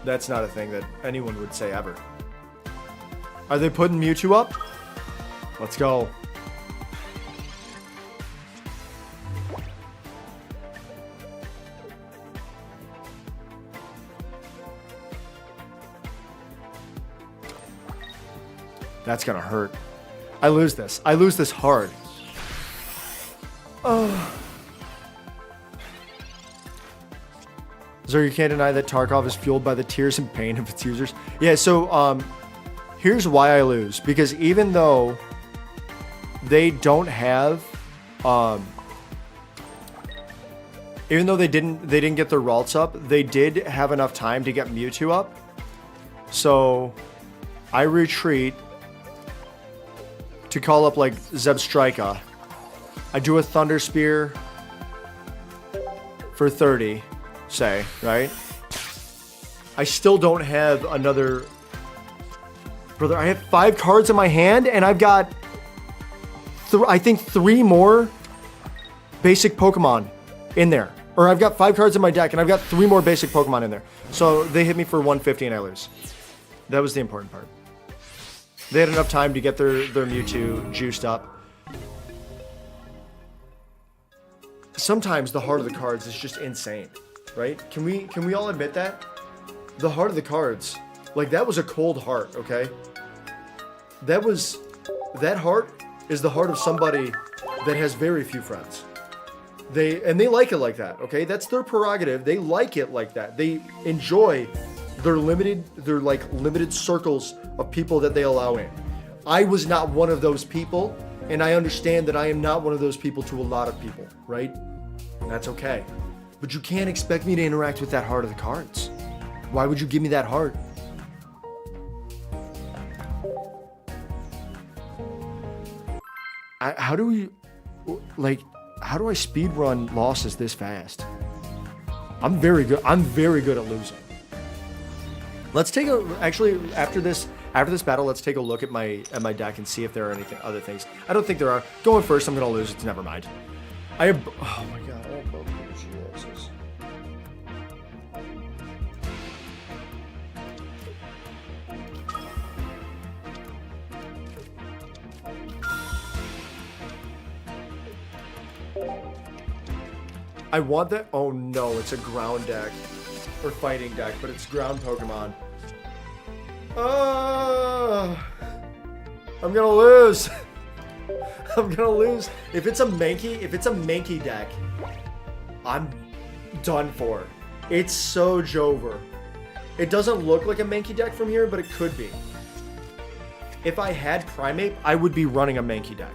That's not a thing that anyone would say ever. Are they putting Mewtwo up? Let's go. That's gonna hurt. I lose this. I lose this hard. Oh. So you can't deny that Tarkov is fueled by the tears and pain of its users. Yeah, so here's why I lose. Because even though they don't have even though they didn't get their Ralts up, they did have enough time to get Mewtwo up. So I retreat to call up like Zebstrika. I do a Thunder Spear for 30, say, right? I still don't have another... Brother, I have 5 cards in my hand, and I've got, I think, 3 more basic Pokemon in there. Or I've got 5 cards in my deck, and I've got 3 more basic Pokemon in there. So they hit me for 150, and I lose. That was the important part. They had enough time to get their Mewtwo juiced up. Sometimes the heart of the cards is just insane, right? Can we all admit that? The heart of the cards, like that was a cold heart, okay? That heart is the heart of somebody that has very few friends. They like it like that, okay? That's their prerogative. They like it like that. They enjoy their limited circles of people that they allow in. I was not one of those people, and I understand that I am not one of those people to a lot of people, right? That's okay. But you can't expect me to interact with that heart of the cards. Why would you give me that heart? How do I speed run losses this fast? I'm very good at losing. Let's take actually after this battle, let's take a look at my deck and see if there are other things. I don't think there are. Going first, I'm gonna lose. It's never mind. Oh my god, I have both Pikachu EXs. I want that. Oh no, it's a ground deck or fighting deck, but it's ground Pokemon. I'm gonna lose. I'm gonna lose. If it's a Mankey deck, I'm done for. It's so Jover. It doesn't look like a Mankey deck from here, but it could be. If I had Primeape, I would be running a Mankey deck.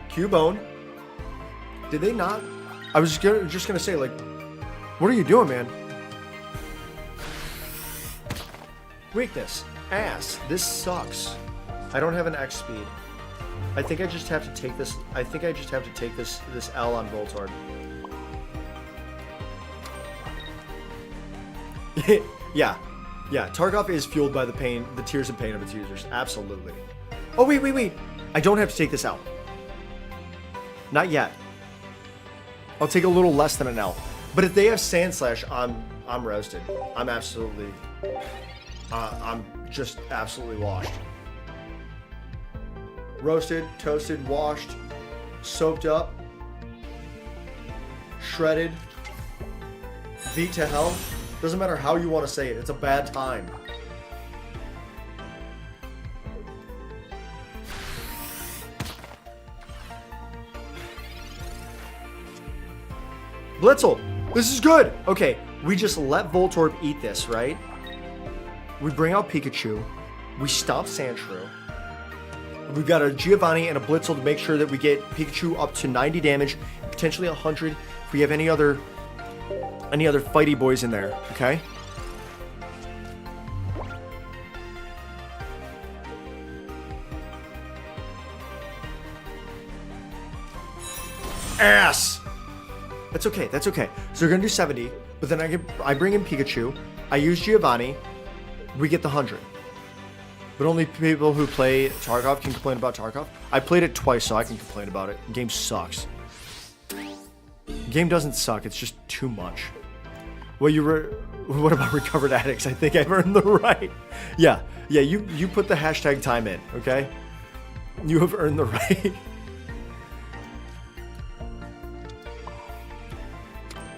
Cubone. Did they not? I was just gonna say, like, what are you doing, man? Weakness. Ass. This sucks. I don't have an X speed. I think I just have to take this. I think I just have to take this L on Voltorb. Yeah. Yeah. Tarkov is fueled by the pain, the tears of pain of its users. Absolutely. Oh, wait. I don't have to take this out. Not yet. I'll take a little less than an L. But if they have Sand Slash, I'm roasted. I'm absolutely... I'm just absolutely washed. Roasted, toasted, washed, soaked up, shredded, beat to hell. Doesn't matter how you want to say it. It's a bad time. Blitzel! This is good! Okay, we just let Voltorb eat this, right? We bring out Pikachu. We stomp Sandshrew. We've got a Giovanni and a Blitzel to make sure that we get Pikachu up to 90 damage, potentially 100 if we have any other fighty boys in there, okay? Ass! That's okay, that's okay. So we're gonna do 70, but then I bring in Pikachu, I use Giovanni, we get the 100. But only people who play Tarkov can complain about Tarkov. I played it twice, so I can complain about it. The game sucks. The game doesn't suck, it's just too much. Well, what about recovered addicts? I think I've earned the right. Yeah, you put the hashtag time in, okay? You have earned the right.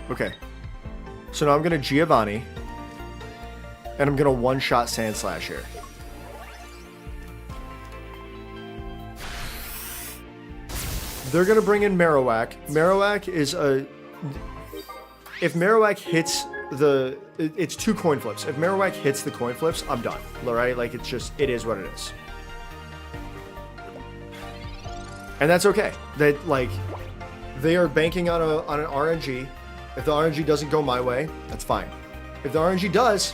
Okay. So now I'm gonna Giovanni. And I'm gonna one-shot Sand Slash here. They're gonna bring in Marowak. Marowak is a... If Marowak hits the... It's 2 coin flips. If Marowak hits the coin flips, I'm done. Alright? Like, it's just... It is what it is. And that's okay. That, like... They are banking on an RNG. If the RNG doesn't go my way, that's fine. If the RNG does...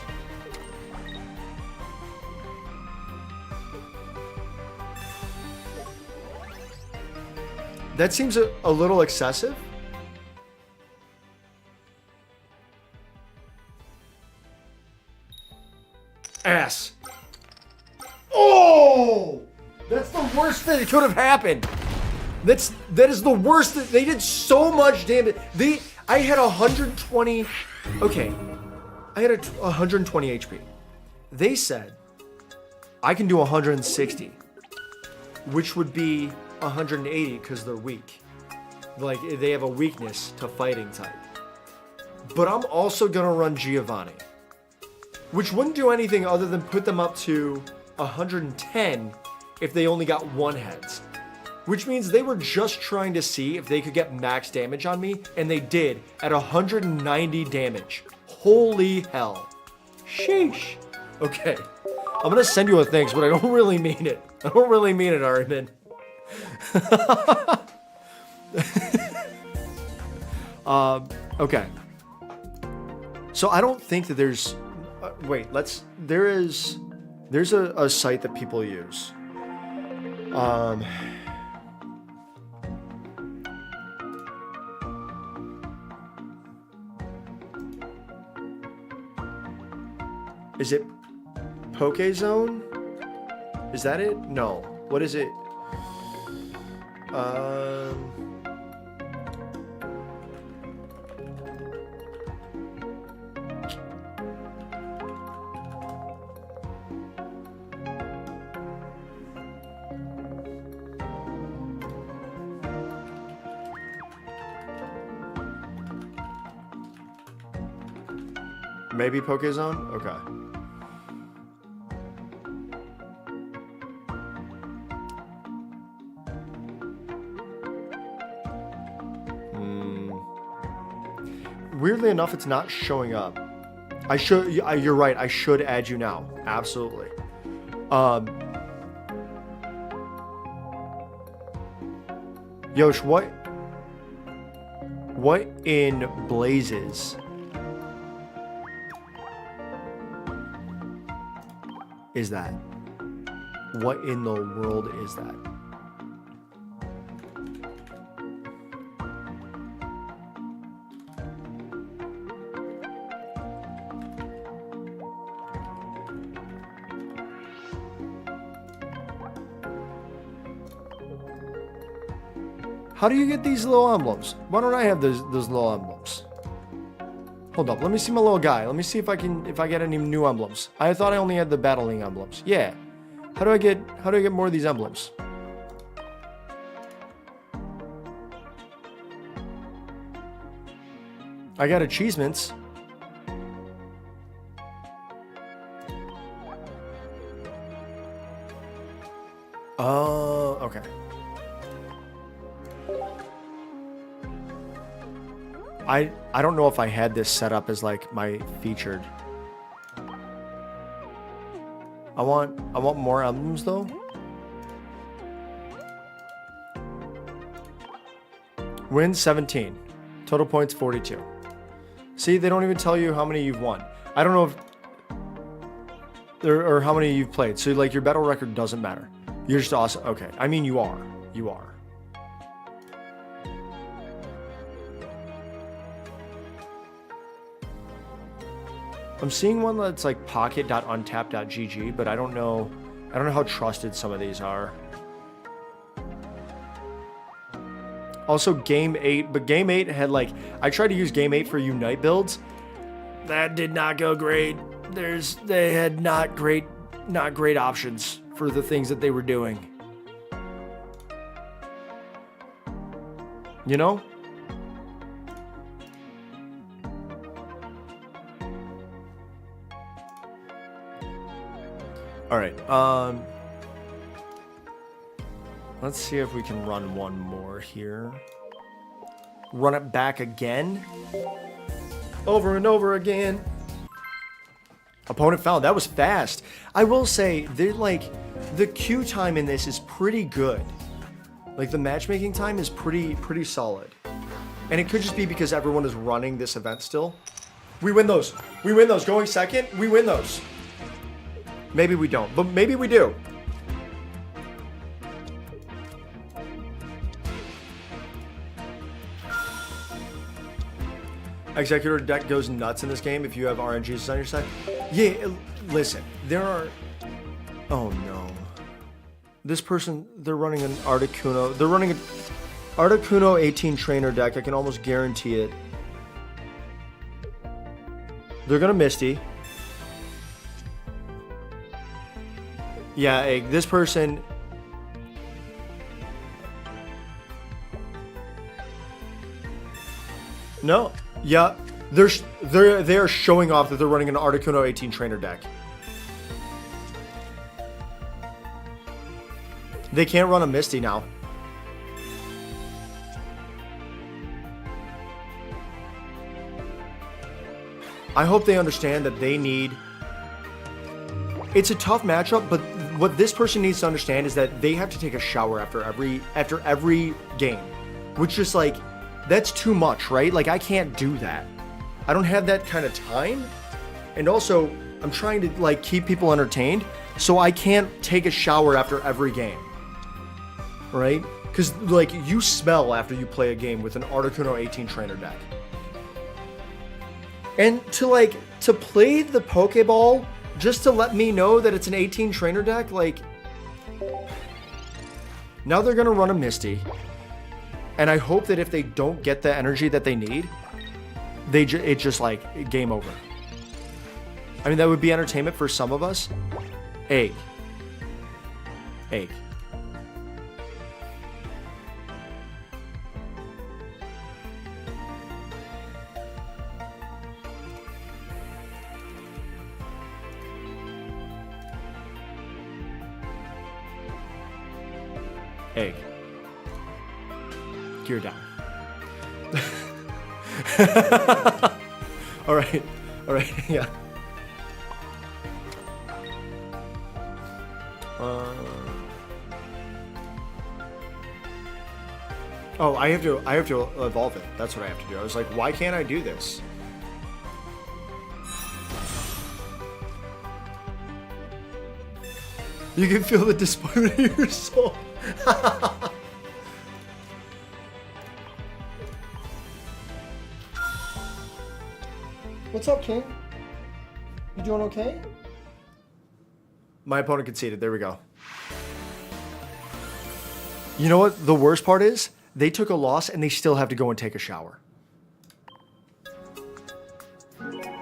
That seems a little excessive. Ass. Oh! That's the worst thing that could have happened. That is the worst. They did so much damage. I had 120. Okay. I had 120 HP. They said I can do 160, which would be 180 because they're weak. Like, they have a weakness to fighting type. But I'm also gonna run Giovanni, which wouldn't do anything other than put them up to 110 if they only got 1 heads. Which means they were just trying to see if they could get max damage on me, and they did at 190 damage. Holy hell. Sheesh. Okay. I'm gonna send you a thanks, but I don't really mean it. I don't really mean it, Armin. Okay. So I don't think that there's... wait, there's a site that people use. Is it Pokezone? Is that it? No. What is it? Maybe Pokezone? Okay. Weirdly enough, it's not showing up. You're right, I should add you now. Absolutely. Yosh, what? What in blazes is that? What in the world is that? How do you get these little emblems? Why don't I have those little emblems? Hold up, let me see my little guy. Let me see if I get any new emblems. I thought I only had the battling emblems. Yeah. How do I get more of these emblems? I got achievements. Oh, okay. I don't know if I had this set up as like my featured. I want more emblems though. Wins 17. Total points 42. See, they don't even tell you how many you've won. I don't know if or how many you've played. So like your battle record doesn't matter. You're just awesome. Okay. I mean you are. You are. I'm seeing one that's like pocket.untap.gg, but I don't know how trusted some of these are. Also Game 8, but Game 8 had like, I tried to use Game 8 for Unite builds. That did not go great. They had not great options for the things that they were doing. You know? All right. Let's see if we can run one more here. Run it back again. Over and over again. Opponent found. That was fast. I will say, the queue time in this is pretty good. Like, the matchmaking time is pretty solid. And it could just be because everyone is running this event still. We win those. We win those. Going second, we win those. Maybe we don't, but maybe we do. Executor deck goes nuts in this game if you have RNGs on your side. Yeah, listen, there are... Oh no. This person, they're running an Articuno. They're running an Articuno 18 trainer deck. I can almost guarantee it. They're gonna Misty. Yeah, this person... No. Yeah, they're showing off that they're running an Articuno 18 trainer deck. They can't run a Misty now. I hope they understand that they need... It's a tough matchup, but what this person needs to understand is that they have to take a shower after every game. Which is like, that's too much, right? Like, I can't do that. I don't have that kind of time. And also, I'm trying to like keep people entertained, so I can't take a shower after every game. Right? Because like, you smell after you play a game with an Articuno 18 trainer deck. And to play the Pokeball just to let me know that it's an 18 trainer deck, like, now they're gonna run a Misty, and I hope that if they don't get the energy that they need, it's just like game over. I mean, that would be entertainment for some of us. Egg. Egg. Gear down. All right, yeah. Oh, I have to evolve it. That's what I have to do. I was like, why can't I do this? You can feel the disappointment in your soul. What's up, King? You doing okay? My opponent conceded. There we go. You know what the worst part is? They took a loss and they still have to go and take a shower.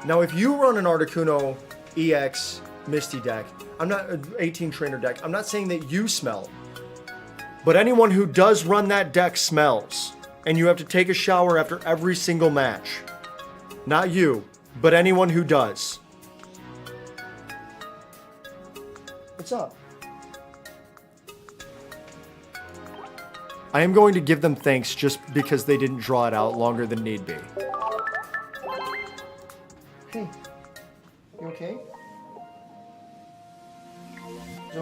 Now, if you run an Articuno EX Misty deck, I'm not an 18 trainer deck. I'm not saying that you smell, but anyone who does run that deck smells, and you have to take a shower after every single match. Not you, but anyone who does. What's up? I am going to give them thanks just because they didn't draw it out longer than need be. Hey, you okay? Do you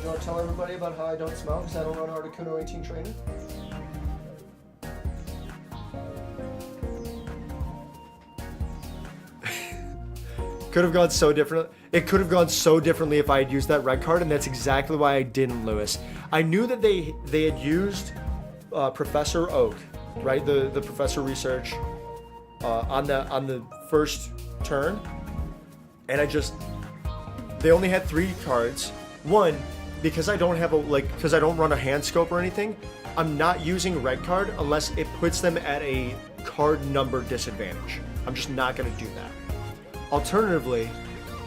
want to tell everybody about how I don't smell because I don't run Articuno 18 trainer? Could have gone so different. It could have gone so differently if I had used that red card, and that's exactly why I didn't, Lewis. I knew that they had used Professor Oak, right? The Professor research on the first turn, and they only had 3 cards. One, because I don't have because I don't run a hand scope or anything, I'm not using red card unless it puts them at a card number disadvantage. I'm just not gonna do that. Alternatively,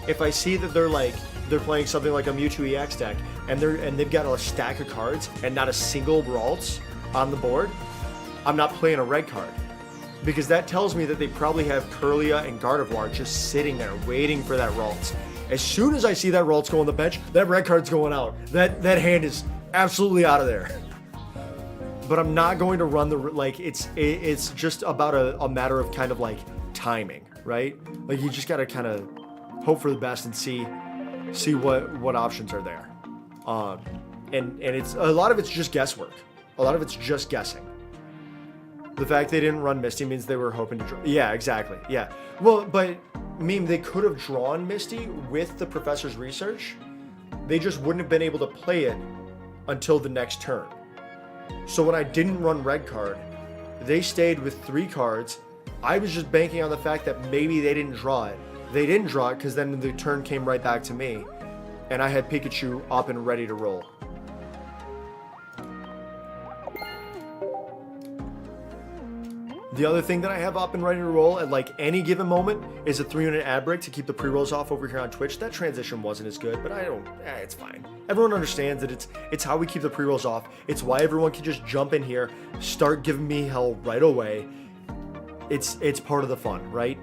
if I see that they're playing something like a Mewtwo EX deck and they've got a stack of cards and not a single Ralts on the board, I'm not playing a red card. Because that tells me that they probably have Kirlia and Gardevoir just sitting there waiting for that Ralts. As soon as I see that Ralts go on the bench, that red card's going out. That hand is absolutely out of there. But I'm not going to run it's just about a matter of kind of like timing, right? Like you just gotta kind of hope for the best and see what options are there. And it's a lot of it's just guesswork. A lot of it's just guessing. The fact they didn't run Misty means they were hoping to draw. Yeah, exactly. Yeah. Well, but they could have drawn Misty with the Professor's research. They just wouldn't have been able to play it until the next turn. So when I didn't run red card, they stayed with 3 cards. I was just banking on the fact that maybe they didn't draw it. They didn't draw it because then the turn came right back to me, and I had Pikachu up and ready to roll. The other thing that I have up and ready to roll at like any given moment is a 3-minute ad break to keep the pre-rolls off over here on Twitch. That transition wasn't as good, but it's fine. Everyone understands that it's how we keep the pre-rolls off. It's why everyone can just jump in here, start giving me hell right away. It's part of the fun, right?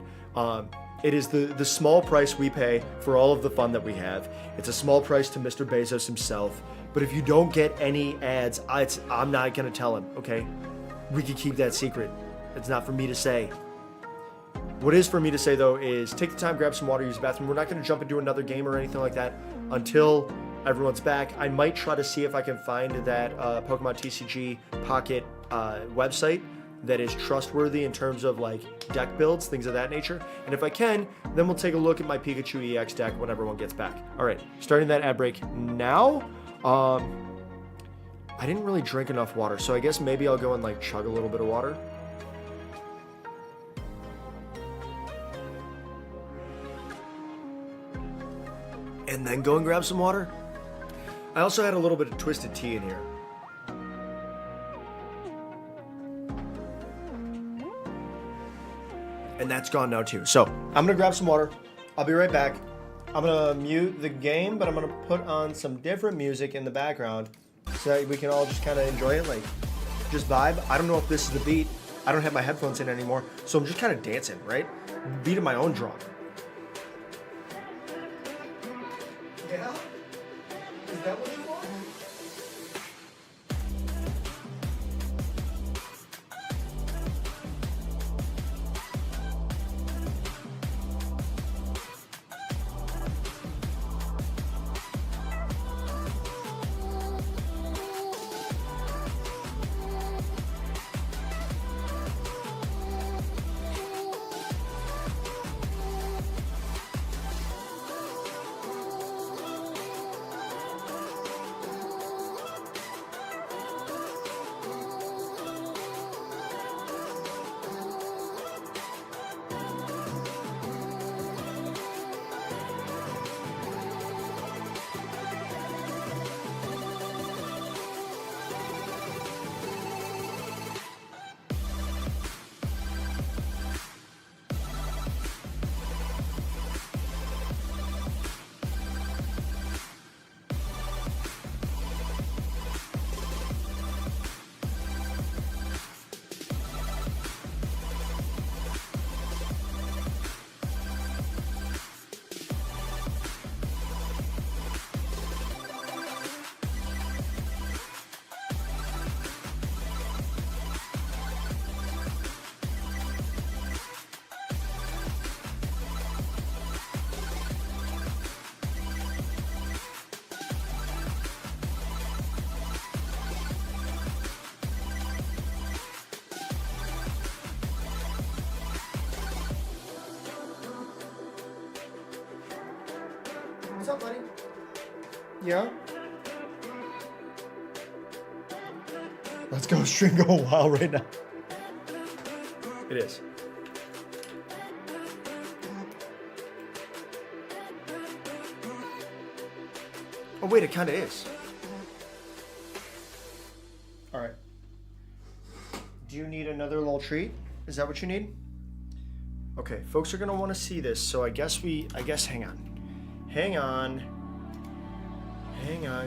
It is the small price we pay for all of the fun that we have. It's a small price to Mr. Bezos himself. But if you don't get any ads, I'm not gonna tell him, okay? We can keep that secret. It's not for me to say. What is for me to say, though, is take the time, grab some water, use the bathroom. We're not going to jump into another game or anything like that until everyone's back. I might try to see if I can find that Pokemon TCG Pocket website that is trustworthy in terms of like deck builds, things of that nature. And if I can, then we'll take a look at my Pikachu EX deck when everyone gets back. All right, starting that ad break now. I didn't really drink enough water, so I guess maybe I'll go and like chug a little bit of water. And then go and grab some water. I also had a little bit of twisted tea in here. And that's gone now too. So I'm gonna grab some water. I'll be right back. I'm gonna mute the game, but I'm gonna put on some different music in the background so that we can all just kind of enjoy it, like just vibe. I don't know if this is the beat. I don't have my headphones in anymore, so I'm just kind of dancing, right? Beating my own drum. Yeah? Is that what you want? up, buddy? Yeah? Let's go. String go wild right now. It is. Oh, wait, it kind of is. All right. Do you need another little treat? Is that what you need? Okay, folks are going to want to see this, so I guess, hang on,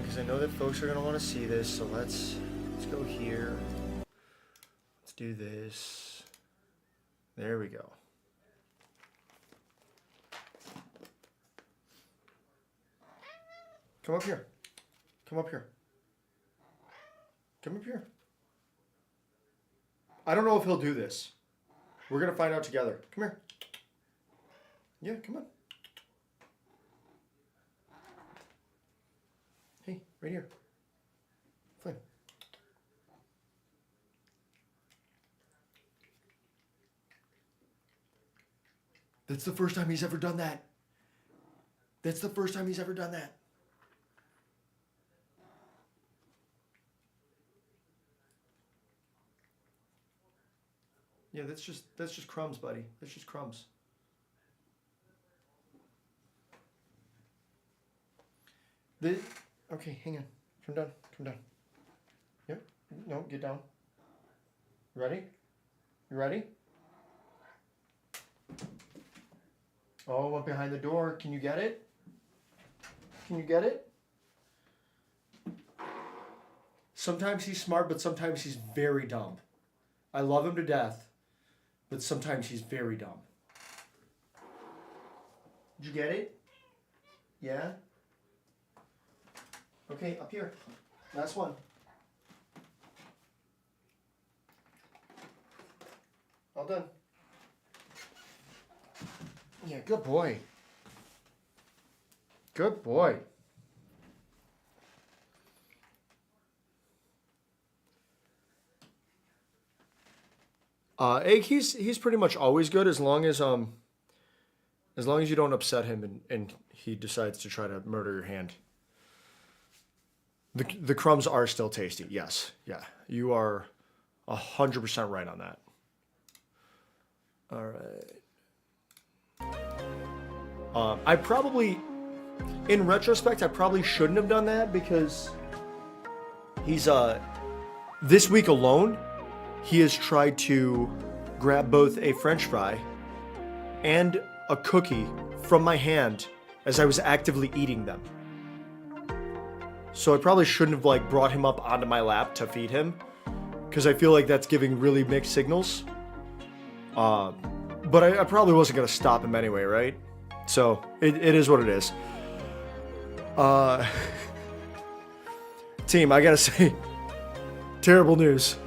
because I know that folks are going to want to see this, so let's go here. Let's do this. There we go. Come up here. Come up here. Come up here. I don't know if he'll do this. We're going to find out together. Come here. Yeah, come on. Hey, right here. Flame. That's the first time he's ever done that. That's the first time he's ever done that. Yeah, that's just crumbs, buddy. That's just crumbs. Okay, hang on. Come down. Come down. Yep. No, get down. You ready? You ready? Oh, went behind the door. Can you get it? Can you get it? Sometimes he's smart, but sometimes he's very dumb. I love him to death, but sometimes he's very dumb. Did you get it? Yeah? Okay, up here. Last one. All done. Yeah, good boy. Good boy. Egg, he's pretty much always good as long as you don't upset him and he decides to try to murder your hand. The crumbs are still tasty. Yes. Yeah. You are 100% right on that. All right. I probably, in retrospect, I probably shouldn't have done that because he's, this week alone, he has tried to grab both a French fry and a cookie from my hand as I was actively eating them. So I probably shouldn't have brought him up onto my lap to feed him because I feel like that's giving really mixed signals. But I probably wasn't going to stop him anyway, right? So it is what it is. Team, I gotta say, terrible news.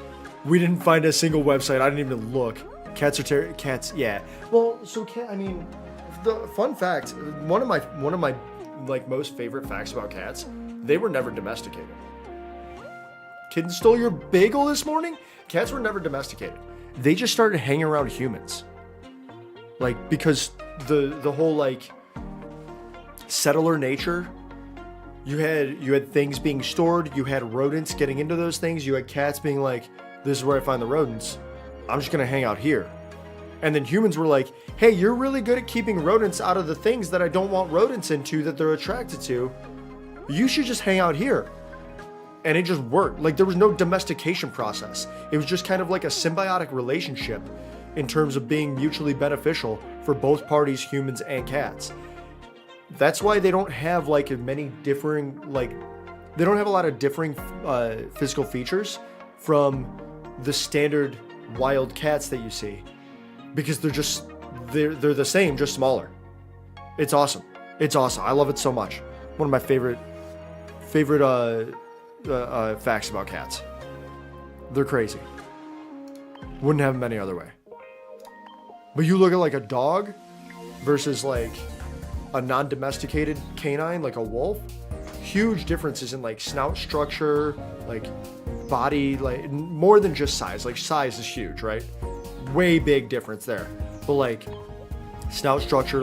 We didn't find a single website. I didn't even look. Cats are cats. Yeah. Well, so the fun fact, one of my most favorite facts about cats, they were never domesticated. Kid stole your bagel this morning? Cats were never domesticated. They just started hanging around humans. Because the whole settler nature. You had things being stored. You had rodents getting into those things. You had cats being like, this is where I find the rodents. I'm just going to hang out here. And then humans were like, hey, you're really good at keeping rodents out of the things that I don't want rodents into that they're attracted to. You should just hang out here. And it just worked. There was no domestication process. It was just kind of like a symbiotic relationship in terms of being mutually beneficial for both parties, humans and cats. That's why they don't have many differing, they don't have a lot of differing physical features from the standard wild cats that you see, because they're the same, just smaller. It's awesome. It's awesome. I love it so much. One of my favorite facts about cats. They're crazy. Wouldn't have them any other way. But you look at a dog versus a non-domesticated canine like a wolf, huge differences in snout structure, body, more than just size. Size is huge, right? Way big difference there. But snout structure,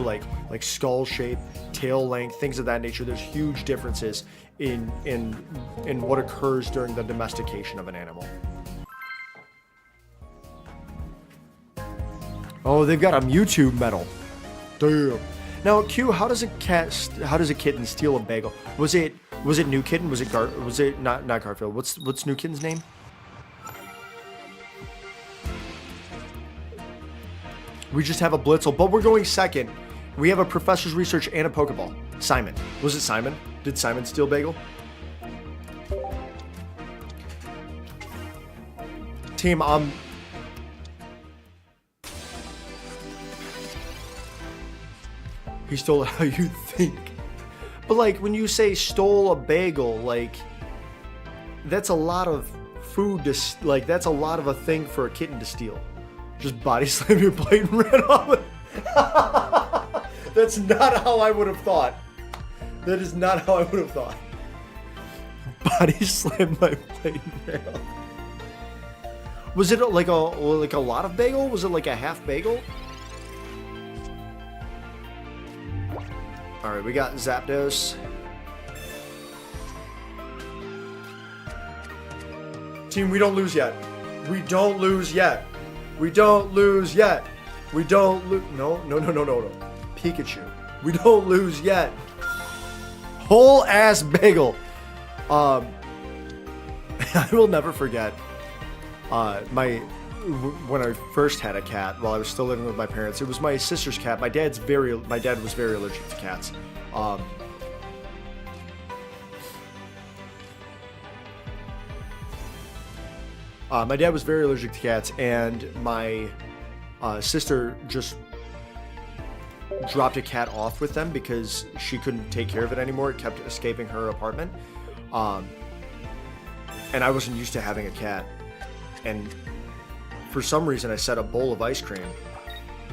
like skull shape, tail length, things of that nature. There's huge differences in what occurs during the domestication of an animal. Oh, they've got a Mewtwo medal. Damn. Now, Q, how does a kitten steal a bagel? Was it New Kitten? Was it not Garfield? What's New Kitten's name? We just have a Blitzel, but we're going second. We have a Professor's Research and a Pokeball. Simon. Was it Simon? Did Simon steal bagel? Team, he stole it how you think. But like when you say stole a bagel, like that's a lot of food to like. That's a lot of a thing for a kitten to steal. Just body slam your plate and ran off. That's not how I would have thought. That is not how I would have thought. Body slam my plate and ran off. Was it like a lot of bagel? Was it like a half bagel? All right, we got Zapdos. Team, we don't lose yet. We don't lose yet. We don't lose yet. We don't lose. No. Pikachu. We don't lose yet. Whole ass bagel. I will never forget. When I first had a cat while I was still living with my parents, it was my sister's cat. My dad was very allergic to cats. My dad was very allergic to cats, and my sister just dropped a cat off with them because she couldn't take care of it anymore. It kept escaping her apartment. And I wasn't used to having a cat. And for some reason, I set a bowl of ice cream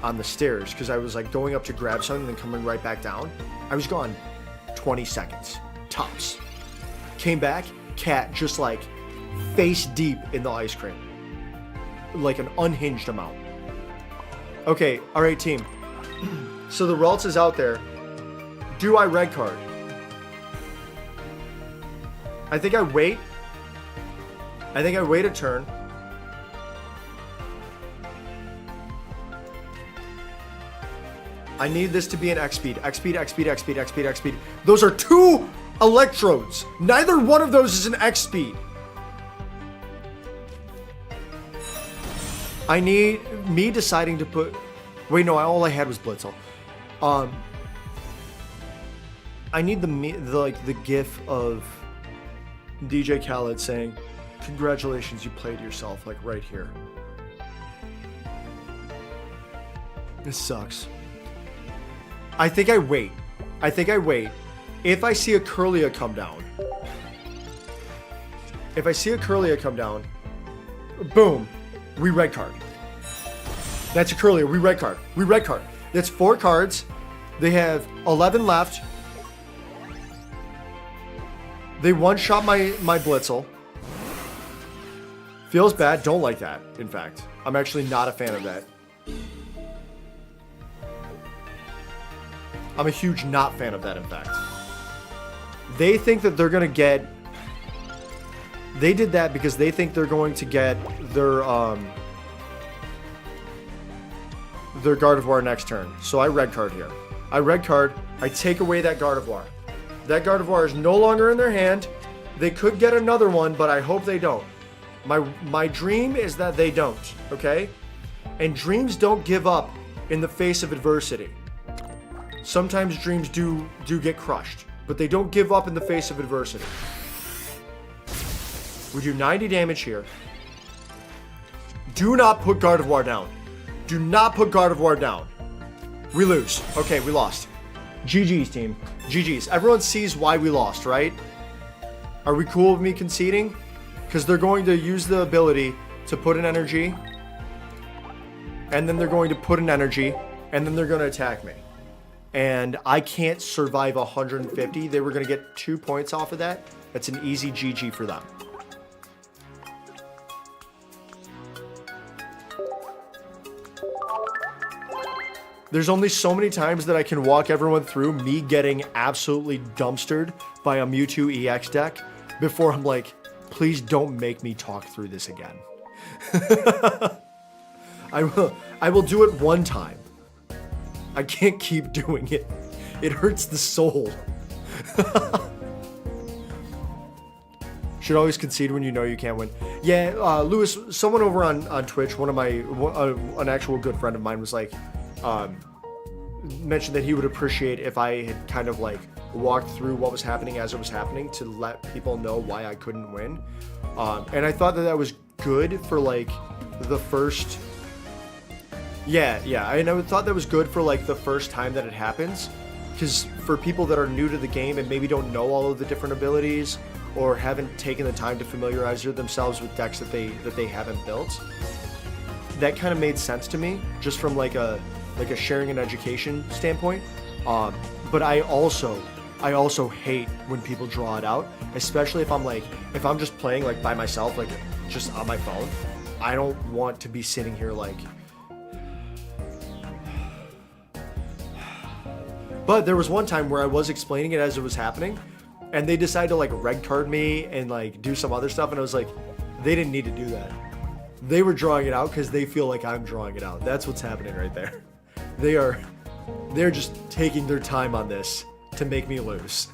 on the stairs because I was like going up to grab something and then coming right back down. I was gone 20 seconds, tops. Came back, cat just like face deep in the ice cream. Like an unhinged amount. Okay, all right, team. So the Ralts is out there. Do I red card? I think I wait. I think I wait a turn. I need this to be an X speed. X speed, X speed, X speed, X speed, X speed. Those are 2 electrodes. Neither one of those is an X speed. I need me deciding to put... Wait, no, all I had was Blitzel. I need the gif of DJ Khaled saying, "Congratulations, you played yourself," like right here. This sucks. I think I wait. If I see a Curlia come down. Boom. We red card. That's a Curlia. We red card. That's 4 cards. They have 11 left. They one-shot my Blitzel. Feels bad. Don't like that, in fact. I'm actually not a fan of that. I'm a huge not fan of that, in fact. They think that they're going to get... They did that because they think they're going to get their Gardevoir next turn. So I red card here. I take away that Gardevoir. That Gardevoir is no longer in their hand. They could get another one, but I hope they don't. My dream is that they don't, okay? And dreams don't give up in the face of adversity. Sometimes dreams do get crushed, but they don't give up in the face of adversity. We do 90 damage here. Do not put Gardevoir down. We lose. Okay, we lost. GG's, team. GG's. Everyone sees why we lost, right? Are we cool with me conceding? Because they're going to use the ability to put an energy, and then they're going to put an energy, and then they're going to attack me. And I can't survive 150. They were going to get 2 points off of that. That's an easy GG for them. There's only so many times that I can walk everyone through me getting absolutely dumpstered by a Mewtwo EX deck before I'm like, please don't make me talk through this again. I will do it one time. I can't keep doing it. It hurts the soul. Should always concede when you know you can't win. Yeah, Lewis, someone over on Twitch, an actual good friend of mine was like, mentioned that he would appreciate if I had kind of like walked through what was happening as it was happening to let people know why I couldn't win. And I thought that was good for like the first... Yeah, and I thought that was good for like the first time that it happens. Because for people that are new to the game and maybe don't know all of the different abilities or haven't taken the time to familiarize themselves with decks that they haven't built, that kind of made sense to me just from like a sharing and education standpoint. But I also hate when people draw it out, especially if I'm just playing like by myself, like just on my phone. I don't want to be sitting here like... But there was one time where I was explaining it as it was happening, and they decided to like red card me and like do some other stuff, and I was like, they didn't need to do that. They were drawing it out because they feel like I'm drawing it out. That's what's happening right there. They're just taking their time on this to make me lose.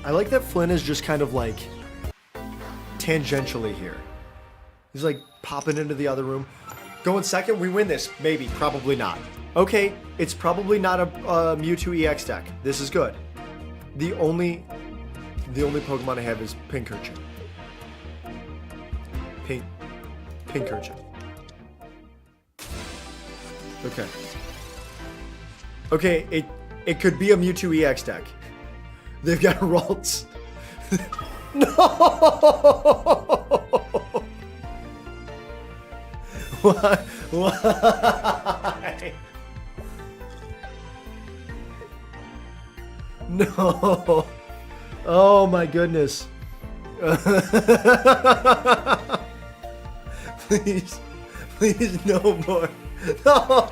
I like that Flynn is just kind of like tangentially here. He's like popping into the other room. Going second, we win this. Maybe, probably not. Okay, it's probably not a Mewtwo EX deck. This is good. The only Pokemon I have is Pincurchin. Pincurchin. Okay. Okay, it could be a Mewtwo EX deck. They've got Ralts. No! Why? No. Oh my goodness. Please no more. No.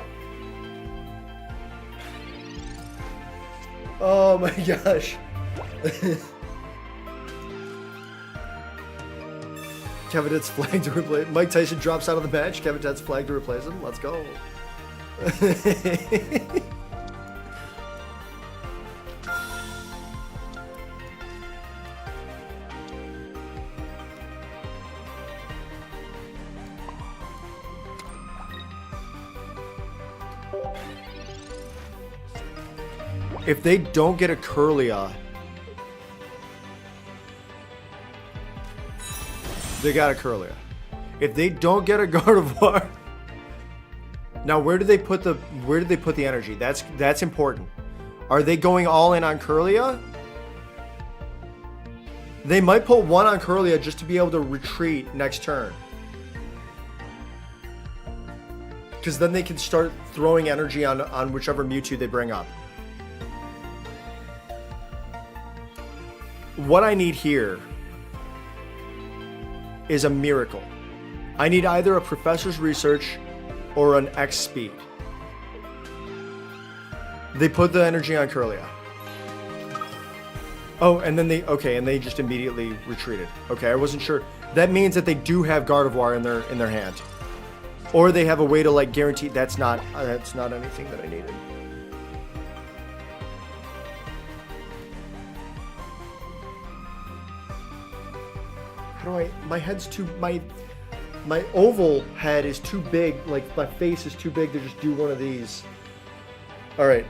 Oh my gosh. Kevin Ted's flag to replace. Mike Tyson drops out of the match. Kevin Ted's flag to replace him. Let's go. If they don't get a Curlia, they got a Curlia. If they don't get a Gardevoir, now where do they put the energy? That's important. Are they going all in on Curlia? They might put one on Curlia just to be able to retreat next turn. Because then they can start throwing energy on whichever Mewtwo they bring up. What I need here is a miracle. I need either a Professor's Research or an X Speed. They put the energy on Curlia. Oh, and then they just immediately retreated. Okay, I wasn't sure. That means that they do have Gardevoir in their hand. Or they have a way to like guarantee that's not anything that I needed. How do my head's too, my oval head is too big, like my face is too big to just do one of these. All right,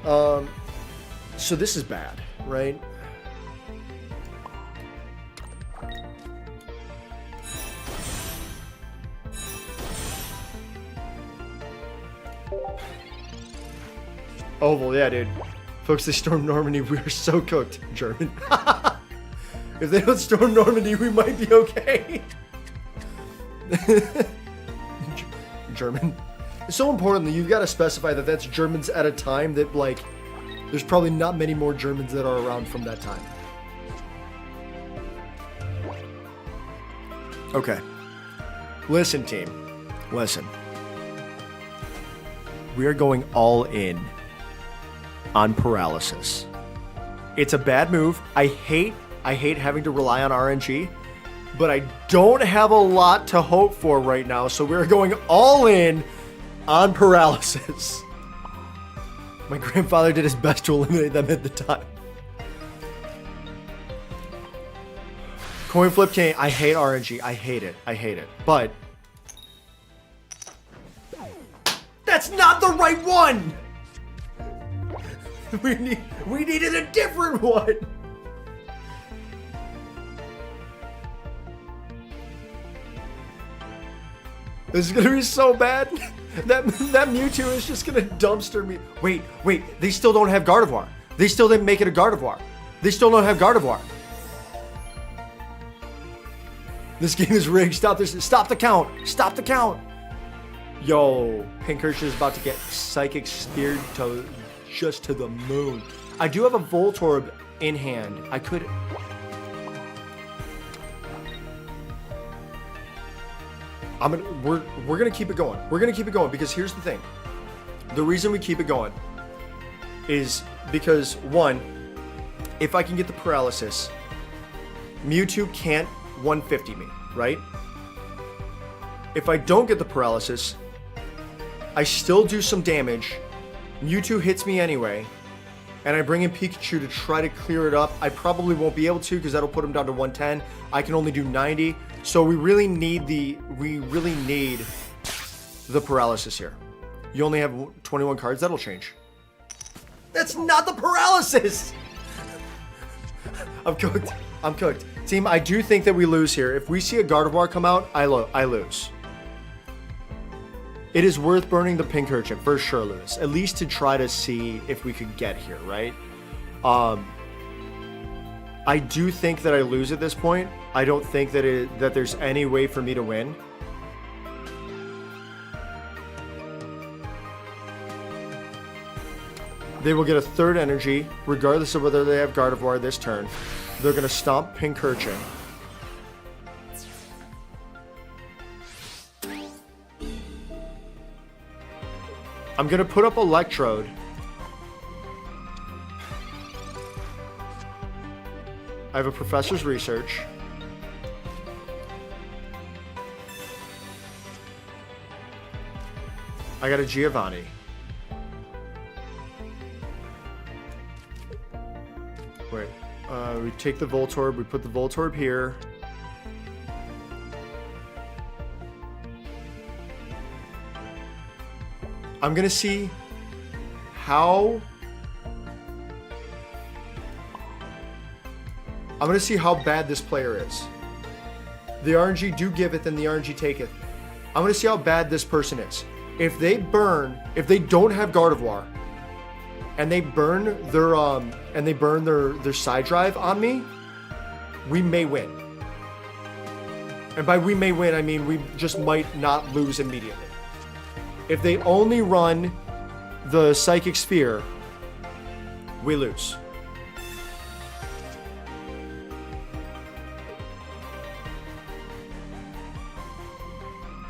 so this is bad, right? Oval, yeah, dude. Folks, they stormed Normandy. We are so cooked. German. If they don't storm Normandy, we might be okay. German. It's so important that you've got to specify that that's Germans at a time that, like, There's probably not many more Germans that are around from that time. Okay. Listen, team. Listen. We are going all in on paralysis. It's a bad move. I hate having to rely on RNG, but I don't have a lot to hope for right now, so we're going all in on paralysis. My grandfather did his best to eliminate them at the time. Coin flip king. I hate RNG. I hate it. I hate it. But that's not the right one. We needed a different one. This is gonna be so bad. That Mewtwo is just gonna dumpster me. Wait, they still don't have Gardevoir. They still didn't make it a Gardevoir. They still don't have Gardevoir. This game is rigged. Stop this. Stop the count. Stop the count. Yo, Pincursion is about to get Psychic Speared to just to the moon. I do have a Voltorb in hand. I could... We're gonna keep it going. We're gonna keep it going because here's the thing. The reason we keep it going is because, one, if I can get the paralysis, Mewtwo can't 150 me, right? If I don't get the paralysis, I still do some damage. Mewtwo hits me anyway, and I bring in Pikachu to try to clear it up. I probably won't be able to because that'll put him down to 110. I can only do 90. So we really need the paralysis here. You only have 21 cards. That'll change. That's not the paralysis. I'm cooked. I'm cooked. Team, I do think that we lose here. If we see a Gardevoir come out, I lose. It is worth burning the Pincurchin for sure, Lewis. At least to try to see if we could get here, right? I do think that I lose at this point. I don't think that there's any way for me to win. They will get a third energy, regardless of whether they have Gardevoir this turn. They're going to stomp Pincurchin. I'm going to put up Electrode. I have a Professor's Research. I got a Giovanni. Wait. We take the Voltorb. We put the Voltorb here. I'm going to see how... I'm going to see how bad this player is. The RNG do give it, then the RNG taketh. I'm going to see how bad this person is. If they don't have Gardevoir, and they burn their side drive on me, we may win. And by we may win, I mean we just might not lose immediately. If they only run the Psychic Sphere, we lose.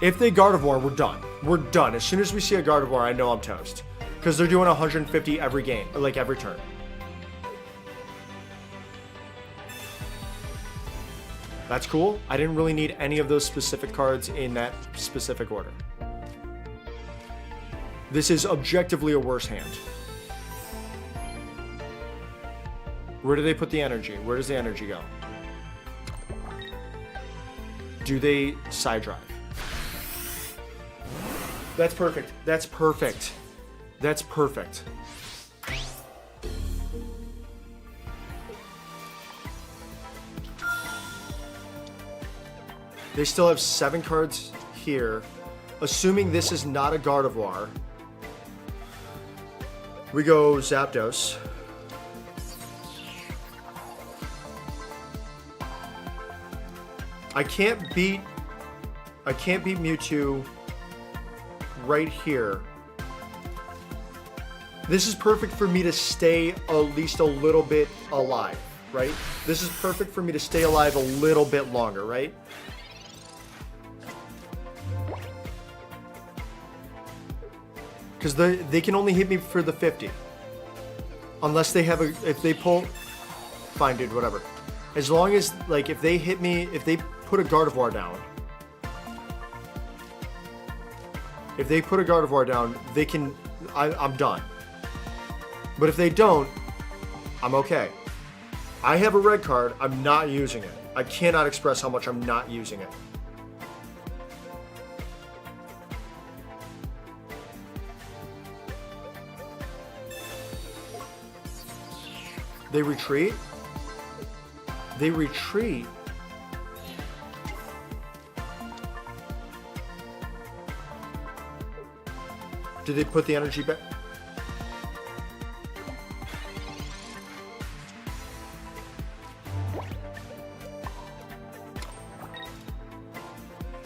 If they Gardevoir, we're done. We're done. As soon as we see a Gardevoir, I know I'm toast. Because they're doing 150 every game, like every turn. That's cool. I didn't really need any of those specific cards in that specific order. This is objectively a worse hand. Where do they put the energy? Where does the energy go? Do they side drive? That's perfect. That's perfect. That's perfect. They still have 7 cards here. Assuming this is not a Gardevoir, we go Zapdos. I can't beat Mewtwo right here. This is perfect for me to stay at least a little bit alive, right? This is perfect for me to stay alive a little bit longer, right? Because they can only hit me for the 50. Unless they have a, if they pull, fine dude, whatever. As long as, like, if they hit me, if they put a Gardevoir down. If they put a Gardevoir down, they can, I'm done. But if they don't, I'm okay. I have a red card, I'm not using it. I cannot express how much I'm not using it. They retreat? They retreat? Did they put the energy back?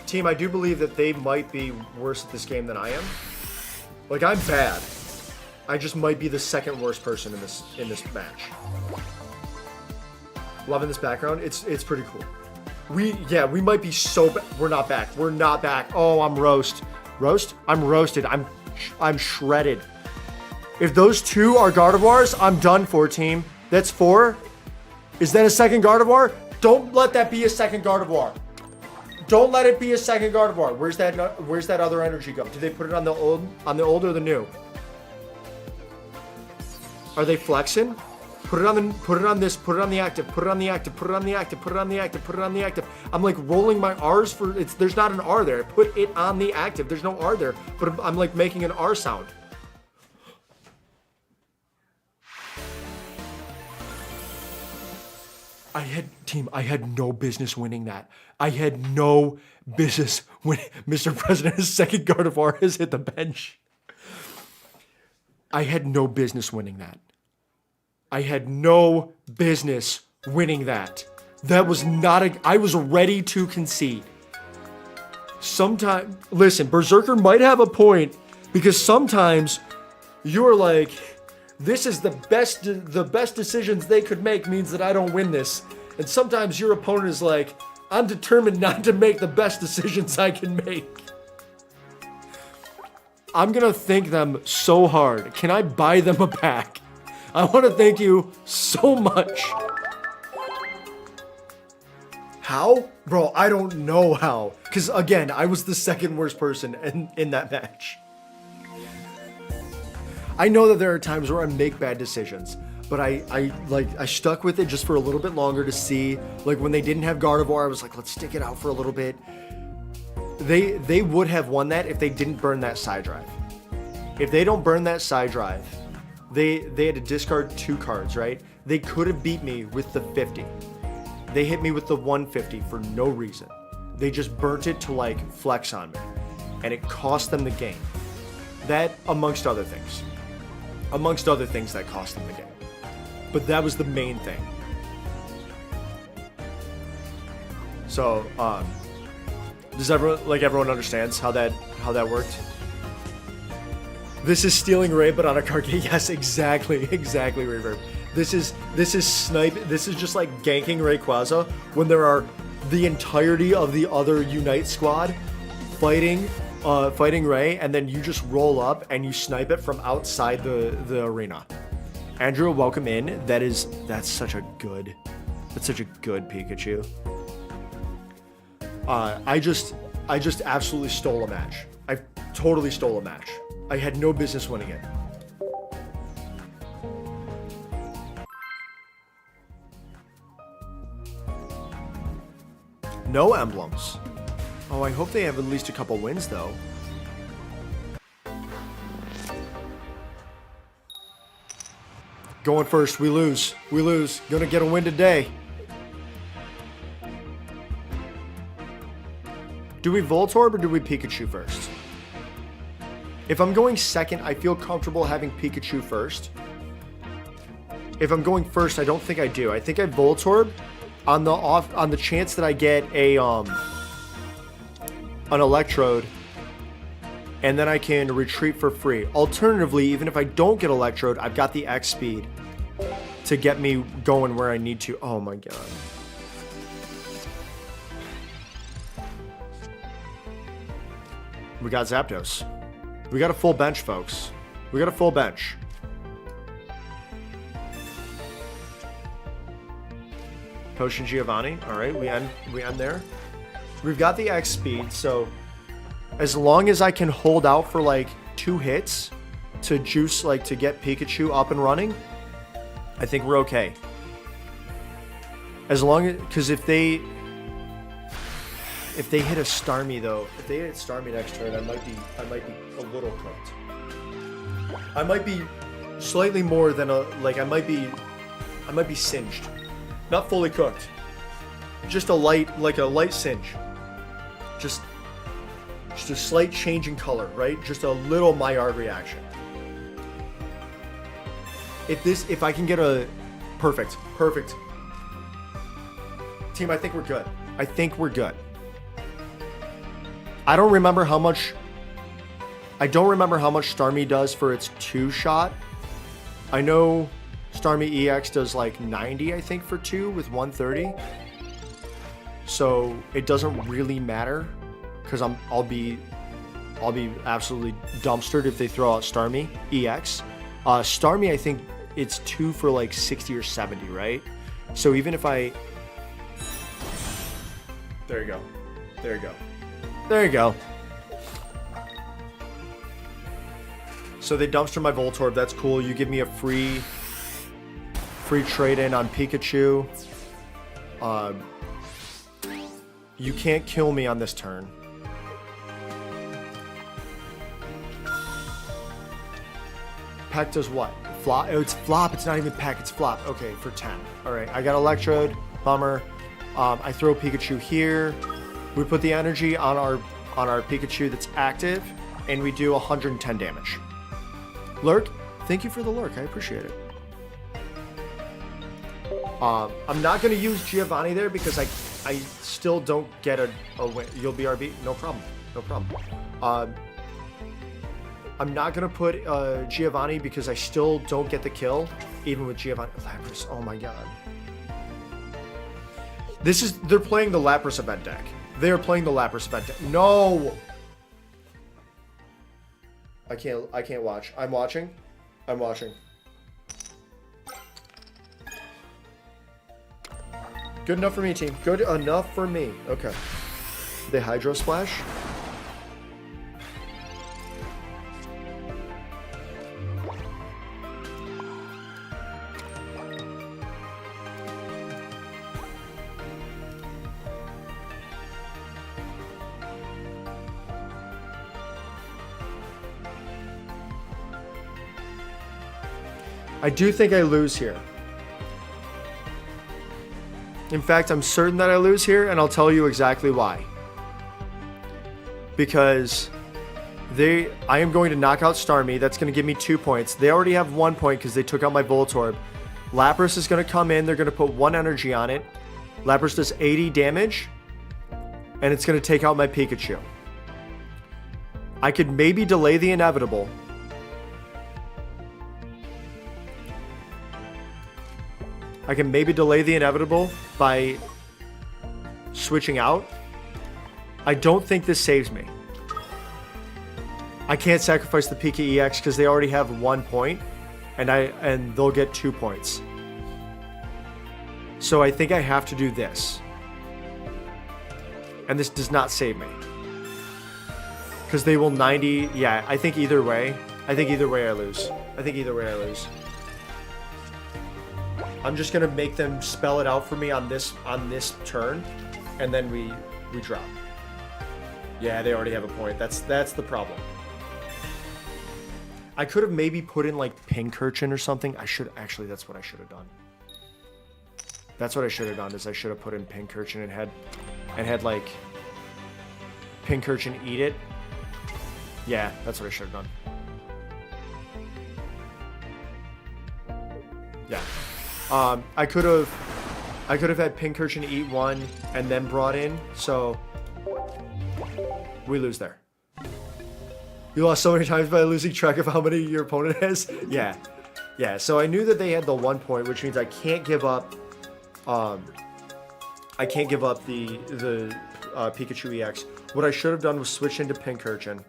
Team, I do believe that they might be worse at this game than I am. Like, I'm bad. I just might be the second worst person in this match. Loving this background. It's pretty cool. We might be so bad. We're not back. We're not back. Oh, I'm roast. Roast? I'm roasted. I'm shredded. If those two are Gardevoirs, I'm done for, team. That's 4. Is that a second Gardevoir? Don't let that be a second Gardevoir. Don't let it be a second Gardevoir. Where's that other energy go? Did they put it on the old or the new? Are they flexing? Put it on this, put it on the active, put it on the active, put it on the active, put it on the active, put it on the active. I'm like rolling my R's for there's not an R there. Put it on the active. There's no R there, but I'm like making an R sound. I had no business winning that. I had no business winning. Mr. President, his second Gardevoir has hit the bench. I had no business winning that. I had no business winning that. That was not I was ready to concede. Sometimes, listen, Berserker might have a point because sometimes you're like, this is the best decisions they could make means that I don't win this. And sometimes your opponent is like, I'm determined not to make the best decisions I can make. I'm gonna thank them so hard. Can I buy them a pack? I want to thank you so much. How? Bro, I don't know how. Because again, I was the second worst person in that match. I know that there are times where I make bad decisions, but I stuck with it just for a little bit longer to see. Like when they didn't have Gardevoir, I was like, let's stick it out for a little bit. They would have won that if they didn't burn that side drive. If they don't burn that side drive, they had to discard 2 cards, right? They could have beat me with the 50. They hit me with the 150 for no reason. They just burnt it to like flex on me. And it cost them the game. That amongst other things. Amongst other things that cost them the game. But that was the main thing. So, does everyone understands how that worked? This is stealing Ray, but on a card game. Yes, exactly, Reverb. This is snipe. This is just like ganking Rayquaza when there are the entirety of the other Unite squad fighting Ray, and then you just roll up and you snipe it from outside the arena. Andrew, welcome in. That's such a good Pikachu. I just absolutely stole a match. I totally stole a match. I had no business winning it. No emblems. Oh, I hope they have at least a couple wins, though. Going first, we lose. We lose. Gonna get a win today. Do we Voltorb or do we Pikachu first? If I'm going second, I feel comfortable having Pikachu first. If I'm going first, I don't think I do. I think I Voltorb on the chance that I get a an Electrode. and then I can retreat for free. Alternatively, even if I don't get Electrode, I've got the X speed to get me going where I need to. Oh my god. We got Zapdos. We got a full bench, folks. We got a full bench. Potion Giovanni. All right, we end there. We've got the X speed, so as long as I can hold out for like 2 hits to juice, like to get Pikachu up and running, I think we're okay. As long as, because if they hit a Starmie though, if they hit Starmie next turn, I might be a little cooked. I might be slightly more than a, like I might be singed. Not fully cooked. Just a light singe. Just a slight change in color, right? Just a little Maillard reaction. If I can get a perfect. Team, I think we're good. I don't remember how much Starmie does for its 2-shot. I know Starmie EX does like 90, I think, for 2 with 130. So it doesn't really matter because I'll be absolutely dumpstered if they throw out Starmie EX. Starmie, I think it's 2 for like 60 or 70, right? So even if I... There you go. So they dumpster my Voltorb. That's cool. You give me a free trade-in on Pikachu. You can't kill me on this turn. Peck does what? Flop? Oh, it's flop. It's not even Peck. It's flop. Okay, for 10. All right, I got Electrode. Bummer. I throw Pikachu here. We put the energy on our Pikachu that's active, and we do 110 damage. Lurk, thank you for the lurk. I appreciate it. I'm not going to use Giovanni there because I still don't get a win. You'll be RB? No problem. I'm not going to put Giovanni because I still don't get the kill, even with Giovanni. Lapras, oh my god. They're playing the Lapras event deck. They're playing the Lapras event deck. No! I can't watch. I'm watching. Good enough for me, team. Good enough for me. Okay. They Hydro Splash. I do think I lose here. In fact, I'm certain that I lose here, and I'll tell you exactly why. Because I am going to knock out Starmie. That's going to give me 2 points. They already have 1 point because they took out my Voltorb. Lapras is going to come in. They're going to put 1 energy on it. Lapras does 80 damage, and it's going to take out my Pikachu. I could maybe delay the inevitable. I can maybe delay the inevitable by switching out. I don't think this saves me. I can't sacrifice the Pika EX because they already have 1 point, and they'll get 2 points. So I think I have to do this. And this does not save me. Because they will 90... Yeah, I think either way I lose. I'm just gonna make them spell it out for me on this turn, and then we drop. Yeah, they already have a point. That's the problem. I could have maybe put in like Pincurchin or something. That's what I should have done. Is I should have put in Pincurchin and had like Pincurchin eat it. Yeah, that's what I should have done. Yeah. I could have had Pincurchin eat 1 and then brought in, so we lose there. You lost so many times by losing track of how many your opponent has. Yeah, yeah. So I knew that they had the 1 point, which means I can't give up. I can't give up the Pikachu EX. What I should have done was switch into Pincurchin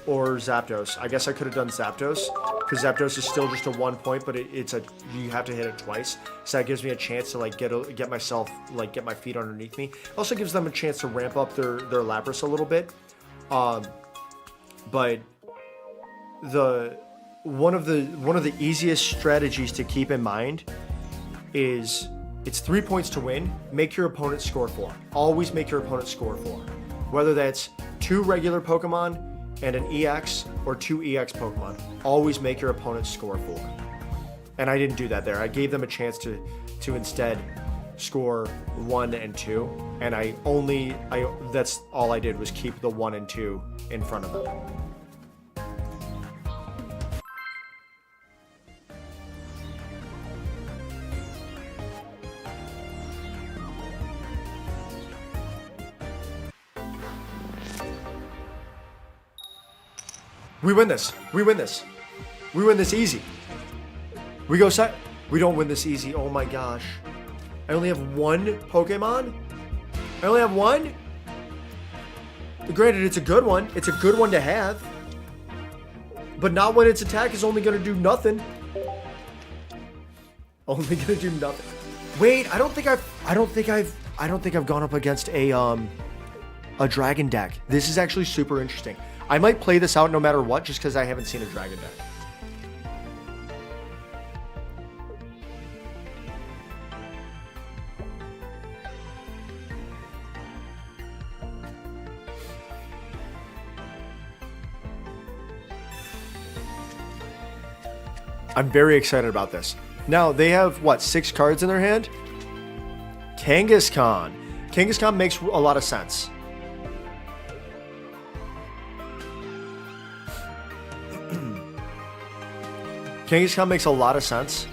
or Zapdos. I guess I could have done Zapdos because Zapdos is still just a 1 point, but it's a you have to hit it twice. So that gives me a chance to like get myself like get my feet underneath me. Also gives them a chance to ramp up their Lapras a little bit. But one of the easiest strategies to keep in mind is it's 3 points to win. Make your opponent score 4. Always make your opponent score 4. Whether that's 2 regular Pokemon and an EX or 2 EX Pokemon, always make your opponent score 4. And I didn't do that there. I gave them a chance to instead score 1 and 2, and that's all I did was keep the 1 and 2 in front of them. We win this. We win this. We win this easy. We go set. We don't win this easy. Oh my gosh. I only have 1 Pokemon? I only have 1? Granted, it's a good one. It's a good one to have. But not when its attack is only going to do nothing. Only going to do nothing. Wait, I don't think I've gone up against a dragon deck. This is actually super interesting. I might play this out no matter what, just because I haven't seen a dragon deck. I'm very excited about this. Now, they have, what, 6 cards in their hand? Kangaskhan. Kangaskhan makes a lot of sense. Kangaskhan makes a lot of sense.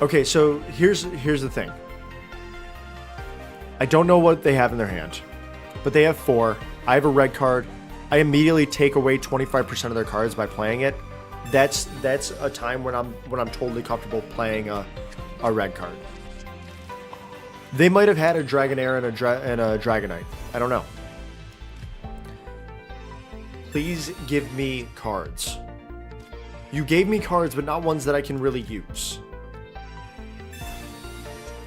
Okay, so here's the thing. I don't know what they have in their hand, but they have 4. I have a red card. I immediately take away 25% of their cards by playing it. That's a time when I'm totally comfortable playing a red card. They might have had a Dragonair and a Dragonite. I don't know. Please give me cards. You gave me cards, but not ones that I can really use.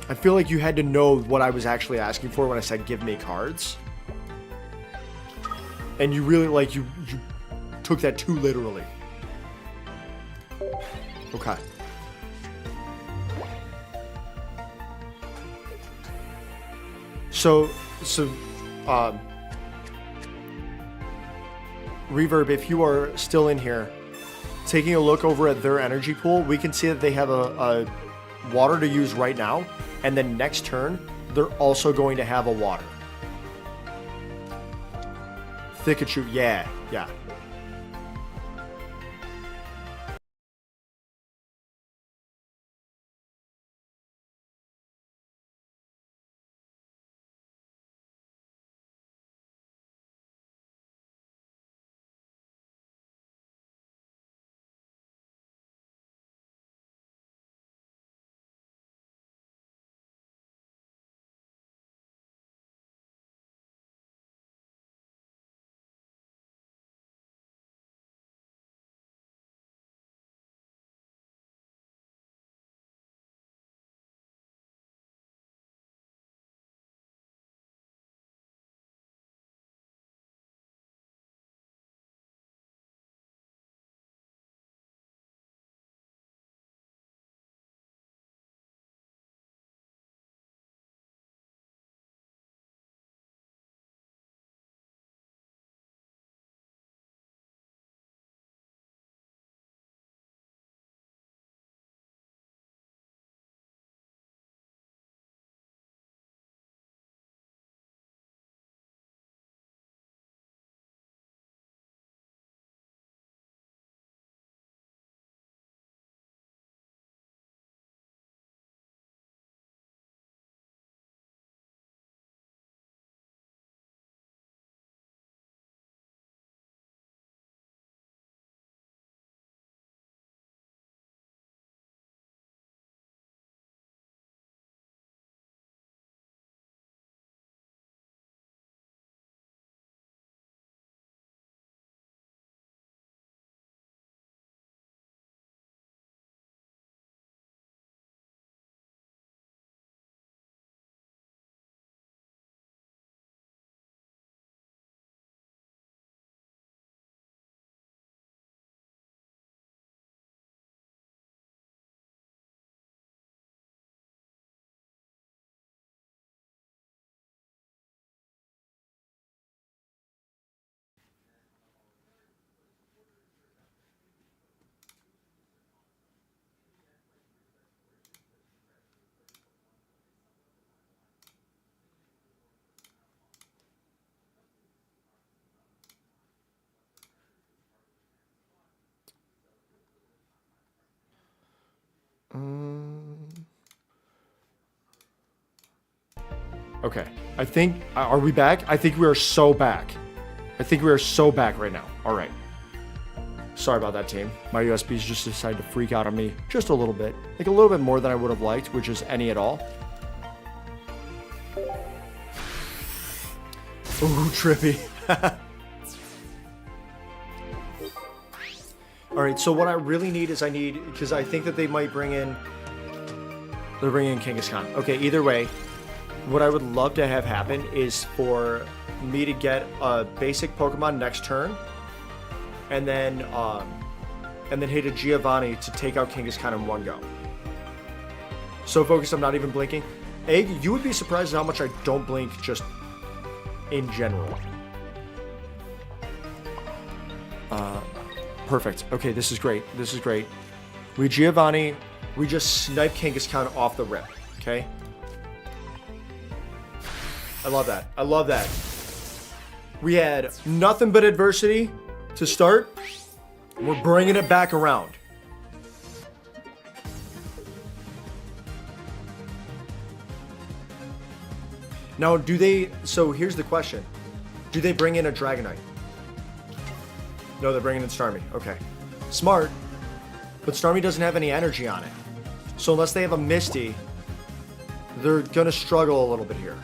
I feel like you had to know what I was actually asking for when I said give me cards. And you really, like, you took that too literally. Okay. So, Reverb, if you are still in here, taking a look over at their energy pool, we can see that they have a water to use right now, and then next turn, they're also going to have a water. Pikachu, yeah. Okay. I think... are we back? I think we are so back. I think we are so back right now. All right. Sorry about that, team. My USBs just decided to freak out on me just a little bit. Like a little bit more than I would have liked, which is any at all. Ooh, trippy. All right, so what I really need is because I think that they might bring in... They're bringing in Kangaskhan. Okay, either way, what I would love to have happen is for me to get a basic Pokemon next turn, and then hit a Giovanni to take out Kangaskhan in one go. So focused, I'm not even blinking. Egg, you would be surprised at how much I don't blink just in general. Perfect. Okay, this is great. This is great. We Giovanni, we just snipe Kangaskhan off the rip. Okay? I love that. I love that. We had nothing but adversity to start. We're bringing it back around. Now, do they... So, here's the question. Do they bring in a Dragonite? No, they're bringing in Starmie. Okay. Smart. But Starmie doesn't have any energy on it. So, unless they have a Misty, they're going to struggle a little bit here.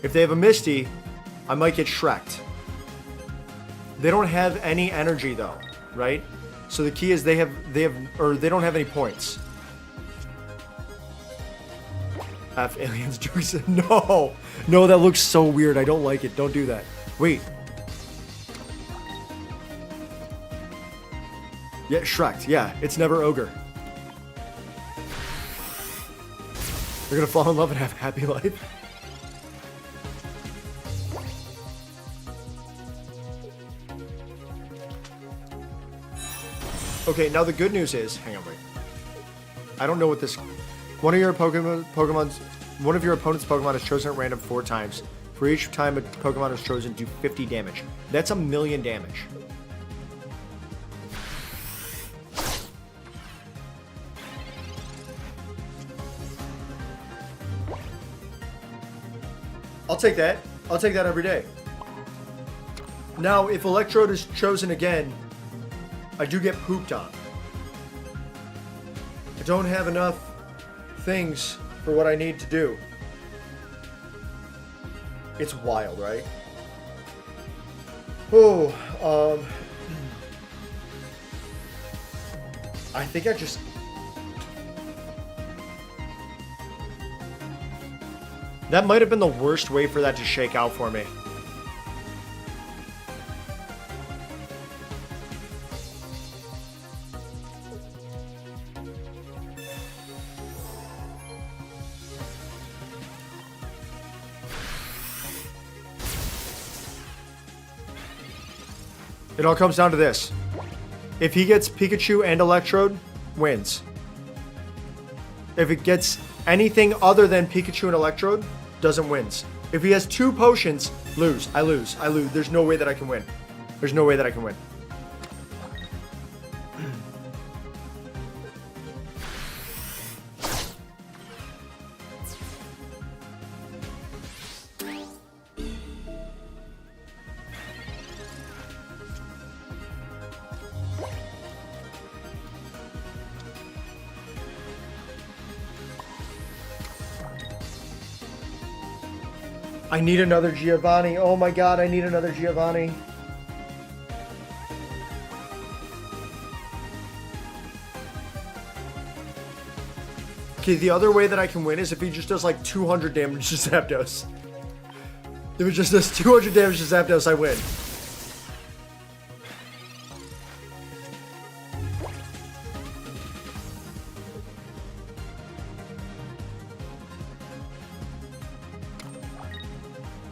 If they have a Misty, I might get Shrek'd. They don't have any energy, though, right? So, the key is they don't have any points. F aliens doing so. No, no, that looks so weird. I don't like it. Don't do that. Wait. Yeah, Shrek'd. Yeah, it's never ogre. They're gonna fall in love and have a happy life. Okay, now the good news is, hang on, wait. I don't know what this. One of your opponent's Pokemon is chosen at random 4 times. For each time a Pokemon is chosen, do 50 damage. That's 1,000,000 damage. I'll take that. I'll take that every day. Now, if Electrode is chosen again, I do get pooped on. I don't have enough things for what I need to do. It's wild, right? Oh, I think I just... That might have been the worst way for that to shake out for me. It all comes down to this. If he gets Pikachu and Electrode, wins. If it gets anything other than Pikachu and Electrode, doesn't wins. If he has 2 potions, lose. I lose. I lose. There's no way that I can win. There's no way that I can win. I need another Giovanni. Oh my god, I need another Giovanni. Okay, the other way that I can win is if he just does like 200 damage to Zapdos. If it just does 200 damage to Zapdos, I win.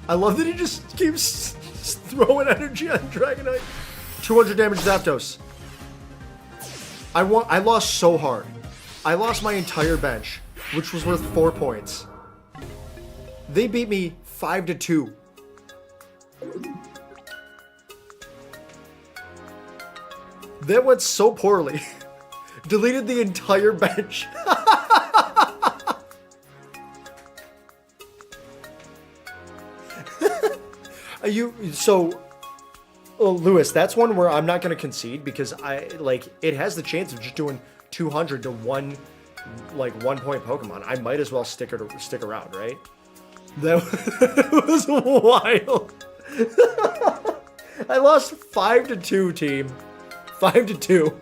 I love that he just keeps throwing energy on Dragonite. 200 damage Zapdos. I lost so hard. I lost my entire bench, which was worth 4 points. They beat me 5-2. That went so poorly. Deleted the entire bench. Lewis, that's one where I'm not going to concede because it has the chance of just doing 200 to one point Pokemon. I might as well stick around, right? That was wild. I lost 5-2, team. 5-2.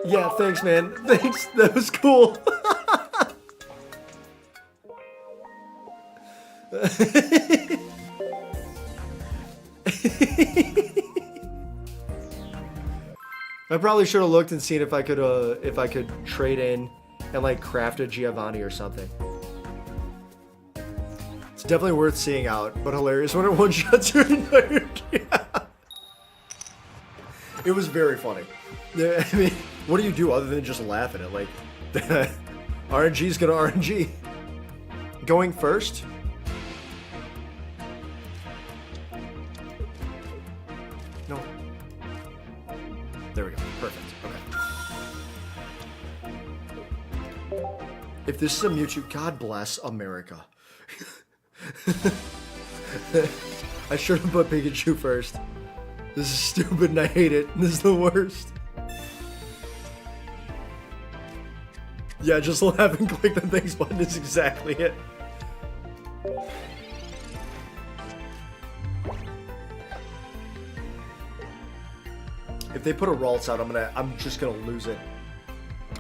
Yeah, thanks, man. Thanks. That was cool. I probably should have looked and seen if I could trade in and like craft a Giovanni or something. It's definitely worth seeing out, but hilarious when it one-shots your entire It was very funny. I mean, what do you do other than just laugh at it? Like, RNG's gonna RNG. Going first? No. There we go. Perfect. Okay. If this is a Mewtwo, God bless America. I should have put Pikachu first. This is stupid and I hate it. This is the worst. Yeah, just laugh and click the thanks button is exactly it. If they put a Ralts out, I'm just gonna lose it.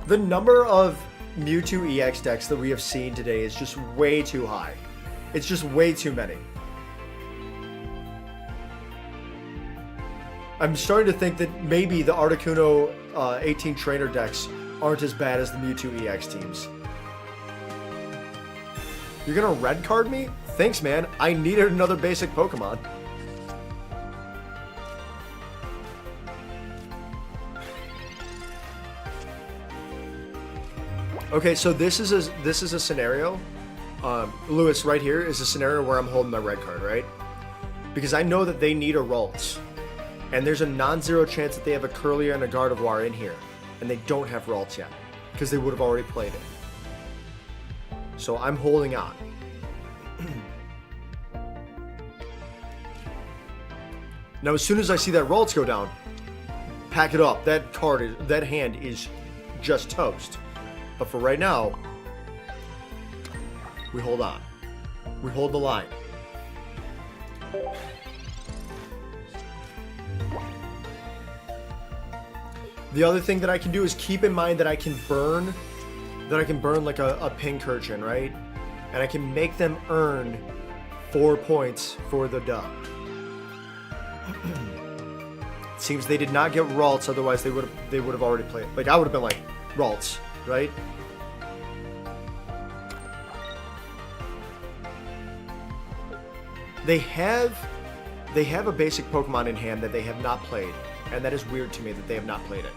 The number of Mewtwo EX decks that we have seen today is just way too high. It's just way too many. I'm starting to think that maybe the Articuno 18 trainer decks aren't as bad as the Mewtwo EX teams. You're gonna red card me? Thanks, man. I needed another basic Pokemon. Okay, so this is a scenario. Lewis, right here is a scenario where I'm holding my red card, right? Because I know that they need a Ralts. And there's a non-zero chance that they have a Curlier and a Gardevoir in here. And they don't have Ralts yet. Because they would have already played it. So I'm holding on. Now as soon as I see that Ralts go down, pack it up. That hand is just toast. But for right now, we hold on. We hold the line. The other thing that I can do is keep in mind that I can burn like a Pincurchin, right? And I can make them earn 4 points for the dub. It seems they did not get Ralts, otherwise they would have already played. Like I would have been like Ralts, right? They have a basic Pokemon in hand that they have not played, and that is weird to me that they have not played it.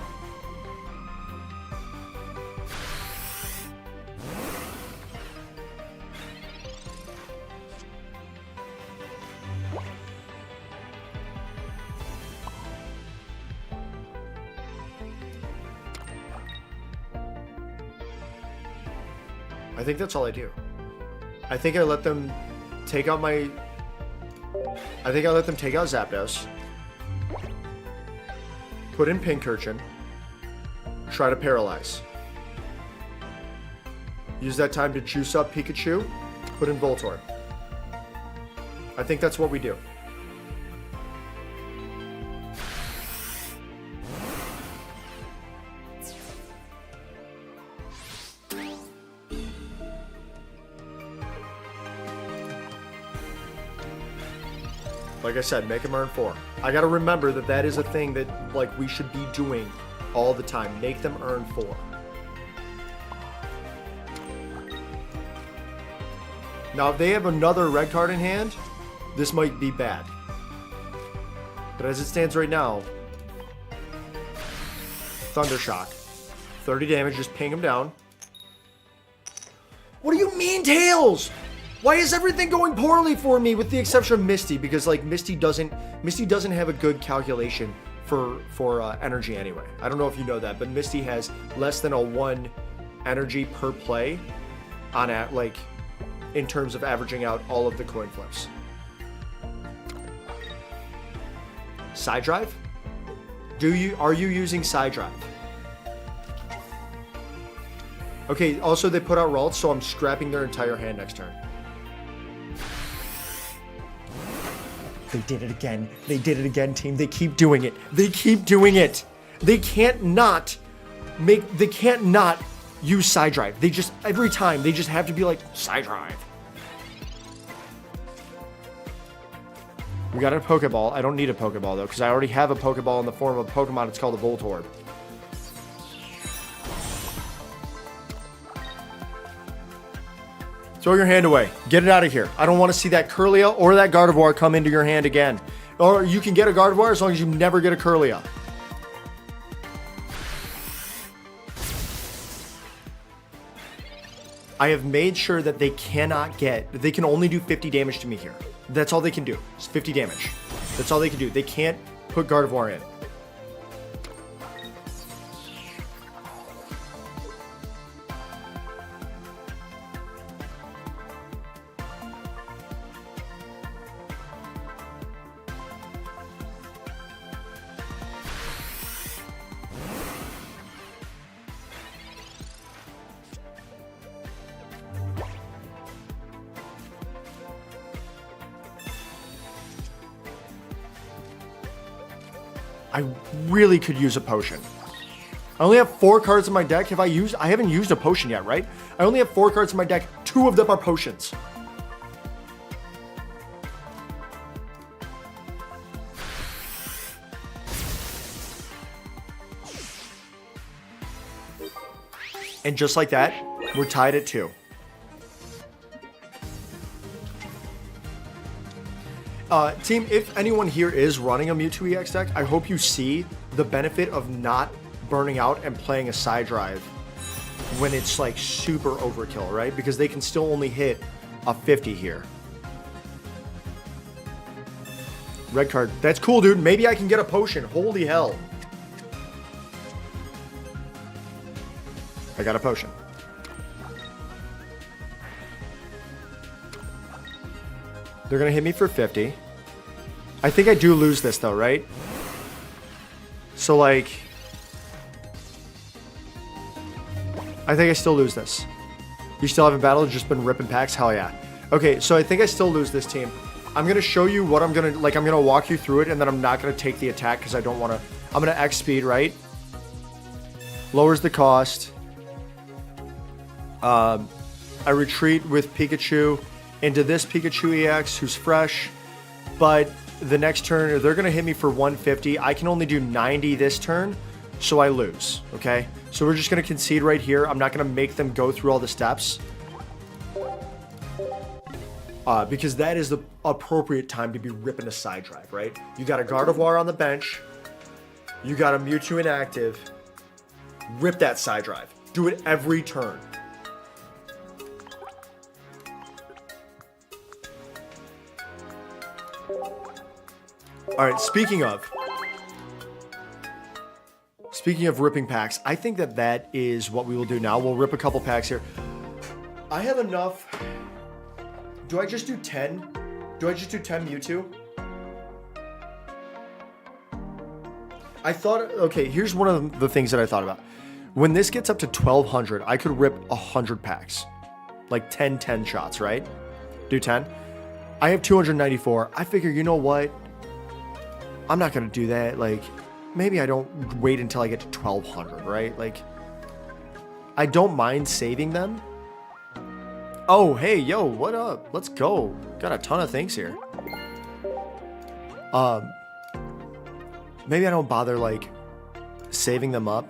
I think that's all I do. I think I let them take out Zapdos, put in Pincurchin, try to paralyze. Use that time to juice up Pikachu, put in Voltorb. I think that's what we do. Like I said, make them earn 4. I gotta remember that is a thing that like we should be doing all the time. Make them earn 4. Now, if they have another red card in hand, this might be bad. But as it stands right now, Thunder Shock. 30 damage, just ping him down. What do you mean, Tails? Why is everything going poorly for me with the exception of Misty? Because like Misty doesn't have a good calculation for energy anyway. I don't know if you know that, but Misty has less than a 1 energy per play on like in terms of averaging out all of the coin flips. Side drive? Are you using side drive? Okay, also they put out Ralts, so I'm scrapping their entire hand next turn. They did it again. They did it again, team. They keep doing it. They keep doing it. They can't not use side drive. They just, every time, they just have to be like, side drive. We got a Pokeball. I don't need a Pokeball, though, because I already have a Pokeball in the form of a Pokemon. It's called a Voltorb. Throw your hand away. Get it out of here. I don't want to see that Kirlia or that Gardevoir come into your hand again. Or you can get a Gardevoir as long as you never get a Kirlia. I have made sure that they can only do 50 damage to me here. That's all they can do. It's 50 damage. That's all they can do. They can't put Gardevoir in. I really could use a potion. I only have 4 cards in my deck. I haven't used a potion yet, right? I only have 4 cards in my deck. 2 of them are potions. And just like that, we're tied at 2. Team, if anyone here is running a Mewtwo EX deck, I hope you see the benefit of not burning out and playing a side drive when it's like super overkill, right? Because they can still only hit a 50 here. Red card. That's cool, dude. Maybe I can get a potion. Holy hell. I got a potion. They're going to hit me for 50. I think I do lose this, though, right? So, like... I think I still lose this. You still haven't battled, just been ripping packs? Hell yeah. Okay, so I think I still lose this, team. I'm going to show you what I'm going to... Like, I'm going to walk you through it, and then I'm not going to take the attack, because I don't want to... I'm going to X speed, right? Lowers the cost. I retreat with Pikachu into this Pikachu EX, who's fresh, but the next turn, they're going to hit me for 150. I can only do 90 this turn, so I lose, okay? So we're just going to concede right here. I'm not going to make them go through all the steps, because that is the appropriate time to be ripping a side drive, right? You got a Gardevoir on the bench. You got a Mewtwo inactive. Rip that side drive. Do it every turn. All right, speaking of ripping packs, I think that is what we will do now. We'll rip a couple packs here. I have enough. Do I just do 10? Do I just do 10 Mewtwo? I thought, okay, here's one of the things that I thought about. When this gets up to 1,200, I could rip 100 packs. Like 10 shots, right? Do 10. I have 294. I figure, you know what? I'm not going to do that. Like, maybe I don't wait until I get to 1,200, right? Like, I don't mind saving them. Oh, hey, yo, what up? Let's go. Got a ton of things here. Maybe I don't bother, like, saving them up.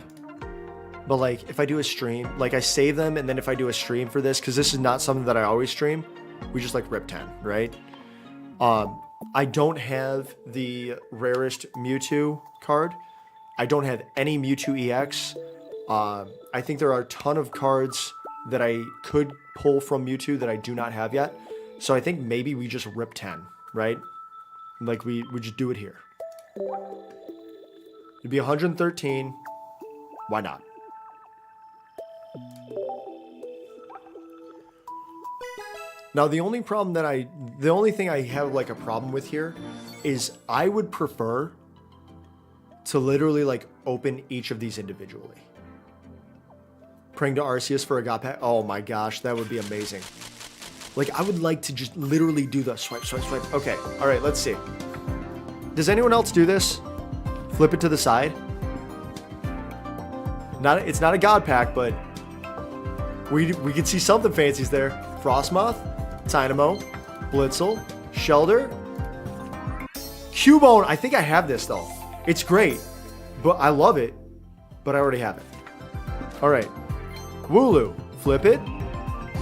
But, like, if I do a stream, like, I save them, and then if I do a stream for this, because this is not something that I always stream, we just, like, rip 10, right? I don't have the rarest Mewtwo card. I don't have any Mewtwo EX. I think there are a ton of cards that I could pull from Mewtwo that I do not have yet. So I think maybe we just rip 10, right? Like we just do it here. It'd be 113. Why not? Now, the only thing I have like a problem with here is I would prefer to literally like open each of these individually. Praying to Arceus for a God Pack. Oh my gosh, that would be amazing. Like, I would like to just literally do the swipe, swipe, swipe. Okay, all right, let's see. Does anyone else do this? Flip it to the side. It's not a God Pack, but we can see something fancies there. Frostmoth, Dynamo, Blitzel, Shelder, Cubone. I think I have this though. It's great, but I love it, but I already have it. All right, Wooloo, flip it.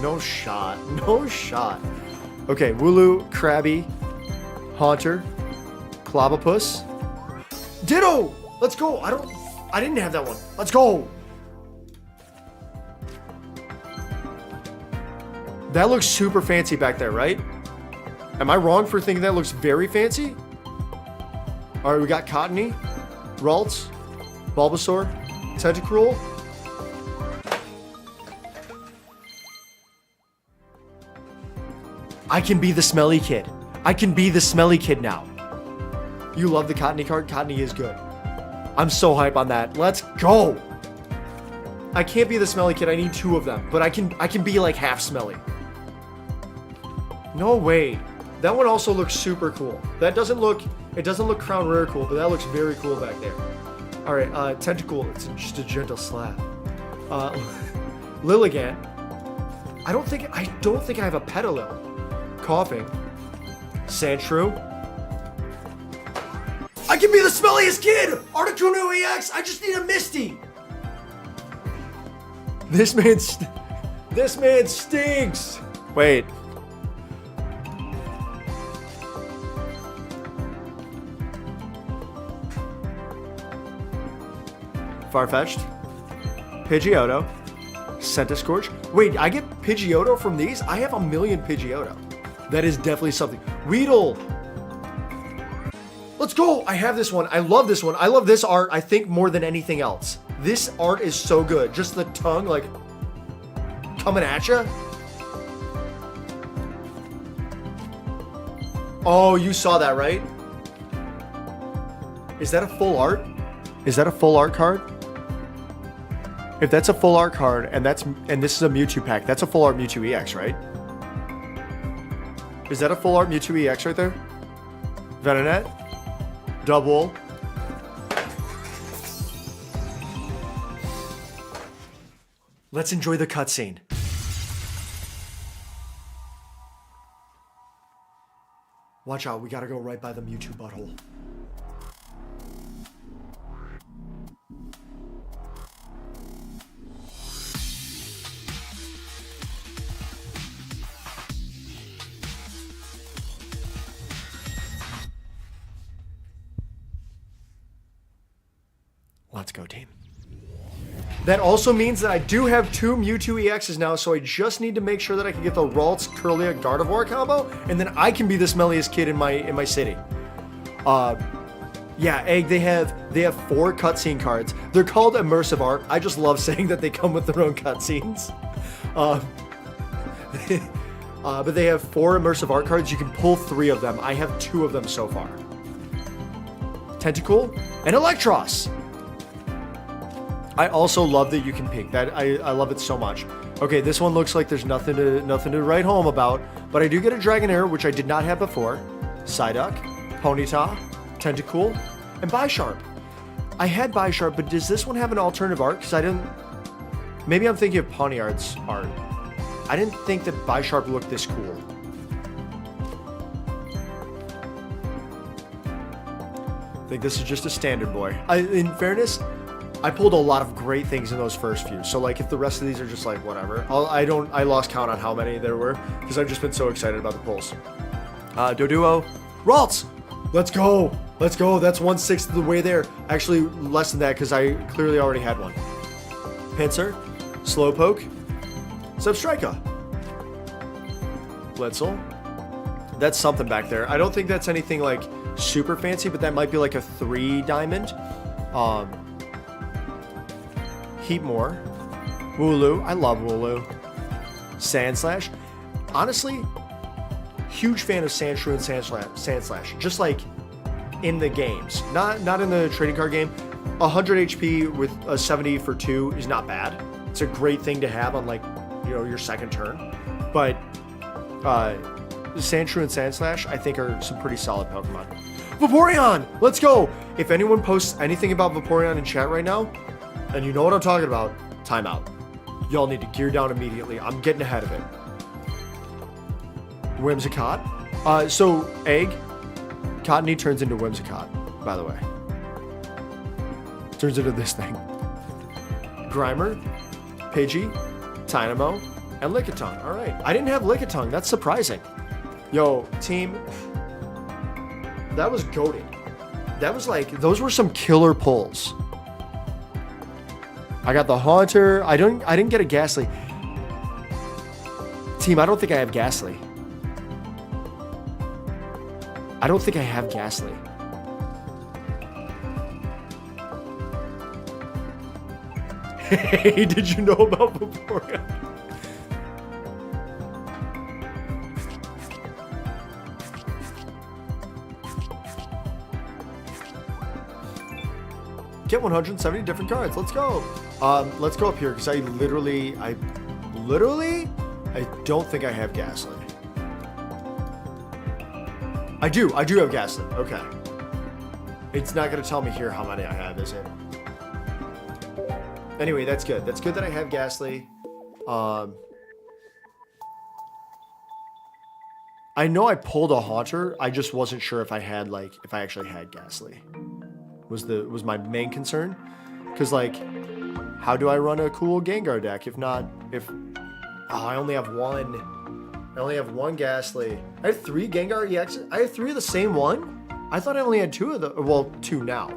No shot, no shot. Okay, Wooloo, Krabby, Haunter, Clobopus, Ditto. Let's go. I didn't have that one. Let's go. That looks super fancy back there, right? Am I wrong for thinking that looks very fancy? All right, we got Cottony, Ralts, Bulbasaur, Tentacruel. I can be the smelly kid. I can be the smelly kid now. You love the Cottony card? Cottony is good. I'm so hype on that. Let's go. I can't be the smelly kid. I need 2 of them, but I can be like half smelly. No way. That one also looks super cool. It doesn't look crown rare cool, but that looks very cool back there. All right, Tentacle. It's just a gentle slap. Lilligant. I don't think I have a Petalil. Coughing. Sandshrew. I can be the smelliest kid! Articuno EX! I just need a Misty! This man stinks! Wait. Farfetch'd. Pidgeotto. Centiskorch. Wait, I get Pidgeotto from these? I have a million Pidgeotto. That is definitely something. Weedle! Let's go! I have this one. I love this one. I love this art, I think, more than anything else. This art is so good. Just the tongue, like, coming at ya. Oh, you saw that, right? Is that a full art? Is that a full art card? If that's a full art card, and this is a Mewtwo pack, that's a full art Mewtwo EX, right? Is that a full art Mewtwo EX right there? Venonat? Double. Let's enjoy the cutscene. Watch out, we gotta go right by the Mewtwo butthole. Let's go, team. That also means that I do have 2 Mewtwo EXs now, so I just need to make sure that I can get the Ralts, Kirlia, Gardevoir combo, and then I can be the smelliest kid in my city. Yeah, Egg, they have 4 cutscene cards. They're called immersive art. I just love saying that they come with their own cutscenes. But they have 4 immersive art cards. You can pull 3 of them. I have 2 of them so far. Tentacool and Electros. I also love that you can pick that. I love it so much. Okay, this one looks like there's nothing to write home about, but I do get a Dragonair, which I did not have before. Psyduck, Ponyta, Tentacool, and Bisharp. I had Bisharp, but does this one have an alternative art? Because I didn't. Maybe I'm thinking of Ponyard's art. I didn't think that Bisharp looked this cool. I think this is just a standard boy. In fairness, I pulled a lot of great things in those first few. So like if the rest of these are just like whatever, I lost count on how many there were because I've just been so excited about the pulls. Doduo, Ralts, let's go. Let's go. That's 1/6 of the way there. Actually less than that because I clearly already had one. Pinsir, Slowpoke, Substrika, Blitzel. That's something back there. I don't think that's anything like super fancy, but that might be like a 3 diamond. Heatmore. Wooloo. I love Wooloo. Sandslash. Honestly, huge fan of Sandshrew and Sandslash. Just like in the games. Not in the trading card game. 100 HP with a 70 for 2 is not bad. It's a great thing to have on like, your second turn. But Sandshrew and Sandslash, I think, are some pretty solid Pokemon. Vaporeon! Let's go! If anyone posts anything about Vaporeon in chat right now, and you know what I'm talking about, timeout. Y'all need to gear down immediately. I'm getting ahead of it. Whimsicott. So, Egg. Cottony turns into Whimsicott, by the way. Turns into this thing. Grimer, Pidgey, Tynamo, and Lickitung. All right. I didn't have Lickitung. That's surprising. Yo, team. That was goated. That was like, those were some killer pulls. I got the Haunter. I didn't get a Ghastly. Team, I don't think I have Ghastly. I don't think I have Ghastly. Hey, did you know about Vaporeon? Get 170 different cards. Let's go. Let's go up here because I don't think I have Ghastly. I do have Ghastly. Okay. It's not going to tell me here how many I have, is it? Anyway, that's good. That's good that I have Ghastly. I know I pulled a Haunter. I just wasn't sure if I actually had Ghastly. Was my main concern. Because, like, how do I run a cool Gengar deck I only have one. I only have one Ghastly. I have 3 Gengar EX. I have 3 of the same one? I thought I only had 2 of the, well, 2 now.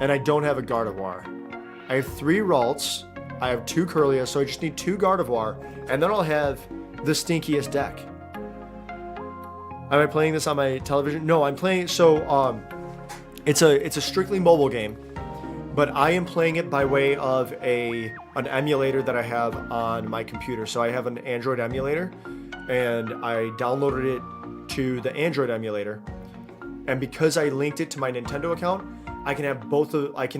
And I don't have a Gardevoir. I have 3 Ralts. I have 2 Curlia, so I just need 2 Gardevoir, and then I'll have the stinkiest deck. Am I playing this on my television? No, I'm playing, so, it's a strictly mobile game, but I am playing it by way of an emulator that I have on my computer. So I have an Android emulator, and I downloaded it to the Android emulator, and because I linked it to my Nintendo account, I can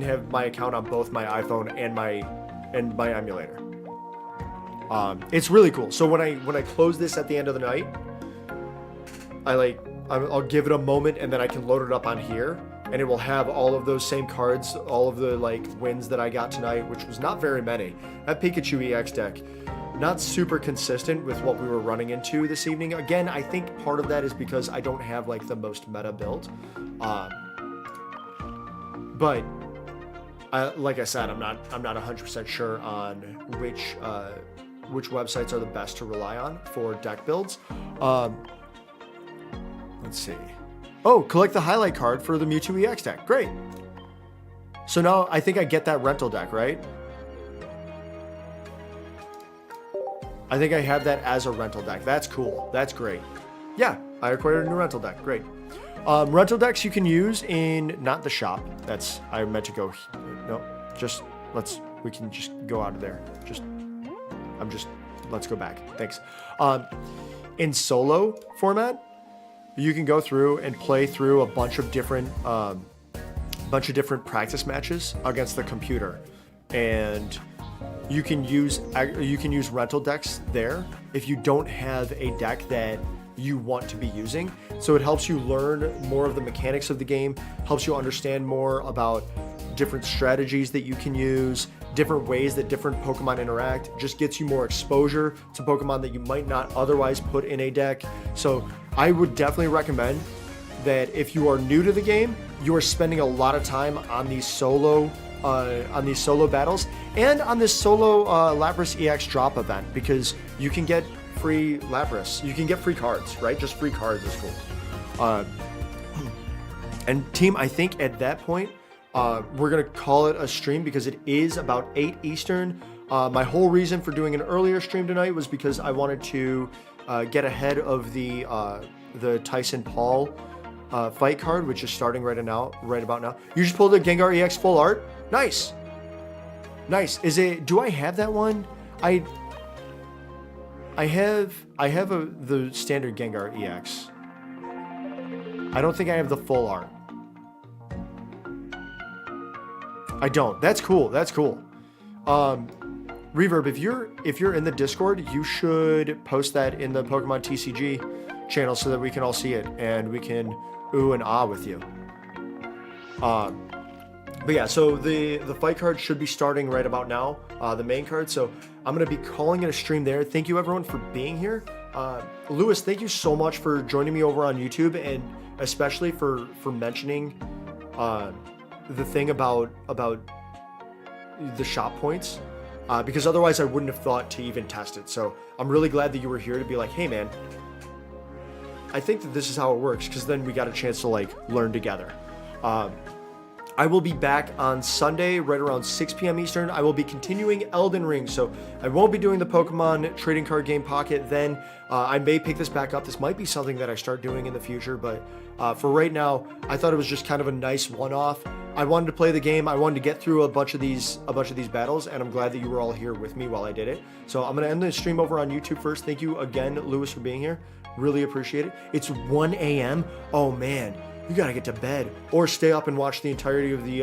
have my account on both my iPhone and my emulator. It's really cool. So when I close this at the end of the night, I'll give it a moment, and then I can load it up on here, and it will have all of those same cards, all of the wins that I got tonight, which was not very many. That Pikachu EX deck, not super consistent with what we were running into this evening. Again, I think part of that is because I don't have the most meta build. But like I said, I'm not 100% sure on which websites are the best to rely on for deck builds. Let's see. Oh, collect the highlight card for the Mewtwo EX deck. Great. So now I think I get that rental deck, right? I think I have that as a rental deck. That's cool. That's great. Yeah, I acquired a new rental deck. Great. Rental decks you can use in, not the shop. I meant to go, no, we can just go out of there. Let's go back. Thanks. In solo format, you can go through and play through a bunch of different practice matches against the computer, and you can use rental decks there if you don't have a deck that you want to be using. So it helps you learn more of the mechanics of the game, helps you understand more about different strategies that you can use, different ways that different Pokemon interact, just gets you more exposure to Pokemon that you might not otherwise put in a deck. So I would definitely recommend that if you are new to the game, you are spending a lot of time on these solo battles and on this solo Lapras EX drop event, because you can get free Lapras. You can get free cards, right? Just free cards is cool. And team, I think at that point, we're going to call it a stream because it is about 8 Eastern. My whole reason for doing an earlier stream tonight was because I wanted to get ahead of the Tyson Paul fight card, which is starting right about now. You just pulled a Gengar EX full art. Nice. Nice. Do I have that one? I have the standard Gengar EX. I don't think I have the full art. I don't. That's cool. That's cool. Reverb, if you're in the Discord, you should post that in the Pokemon TCG channel so that we can all see it and we can ooh and ah with you. But yeah, so the fight card should be starting right about now, the main card. So I'm gonna be calling it a stream there. Thank you everyone for being here. Lewis, thank you so much for joining me over on YouTube, and especially for mentioning the thing about the shop points. Because otherwise I wouldn't have thought to even test it. So I'm really glad that you were here to be like, hey man, I think that this is how it works, because then we got a chance to like learn together. I will be back on Sunday right around 6 p.m. Eastern. I will be continuing Elden Ring, so I won't be doing the Pokemon trading card game Pocket then. I may pick this back up. This might be something that I start doing in the future, but for right now, I thought it was just kind of a nice one-off. I wanted to play the game. I wanted to get through a bunch of these battles, and I'm glad that you were all here with me while I did it. So I'm gonna end the stream over on YouTube first. Thank you again, Lewis, for being here. Really appreciate it. It's 1 a.m. Oh man. You gotta get to bed or stay up and watch the entirety of the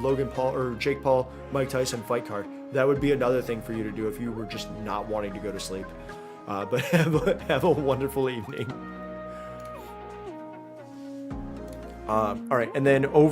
Logan Paul or Jake Paul, Mike Tyson fight card. That would be another thing for you to do if you were just not wanting to go to sleep. But have a wonderful evening. All right, and then over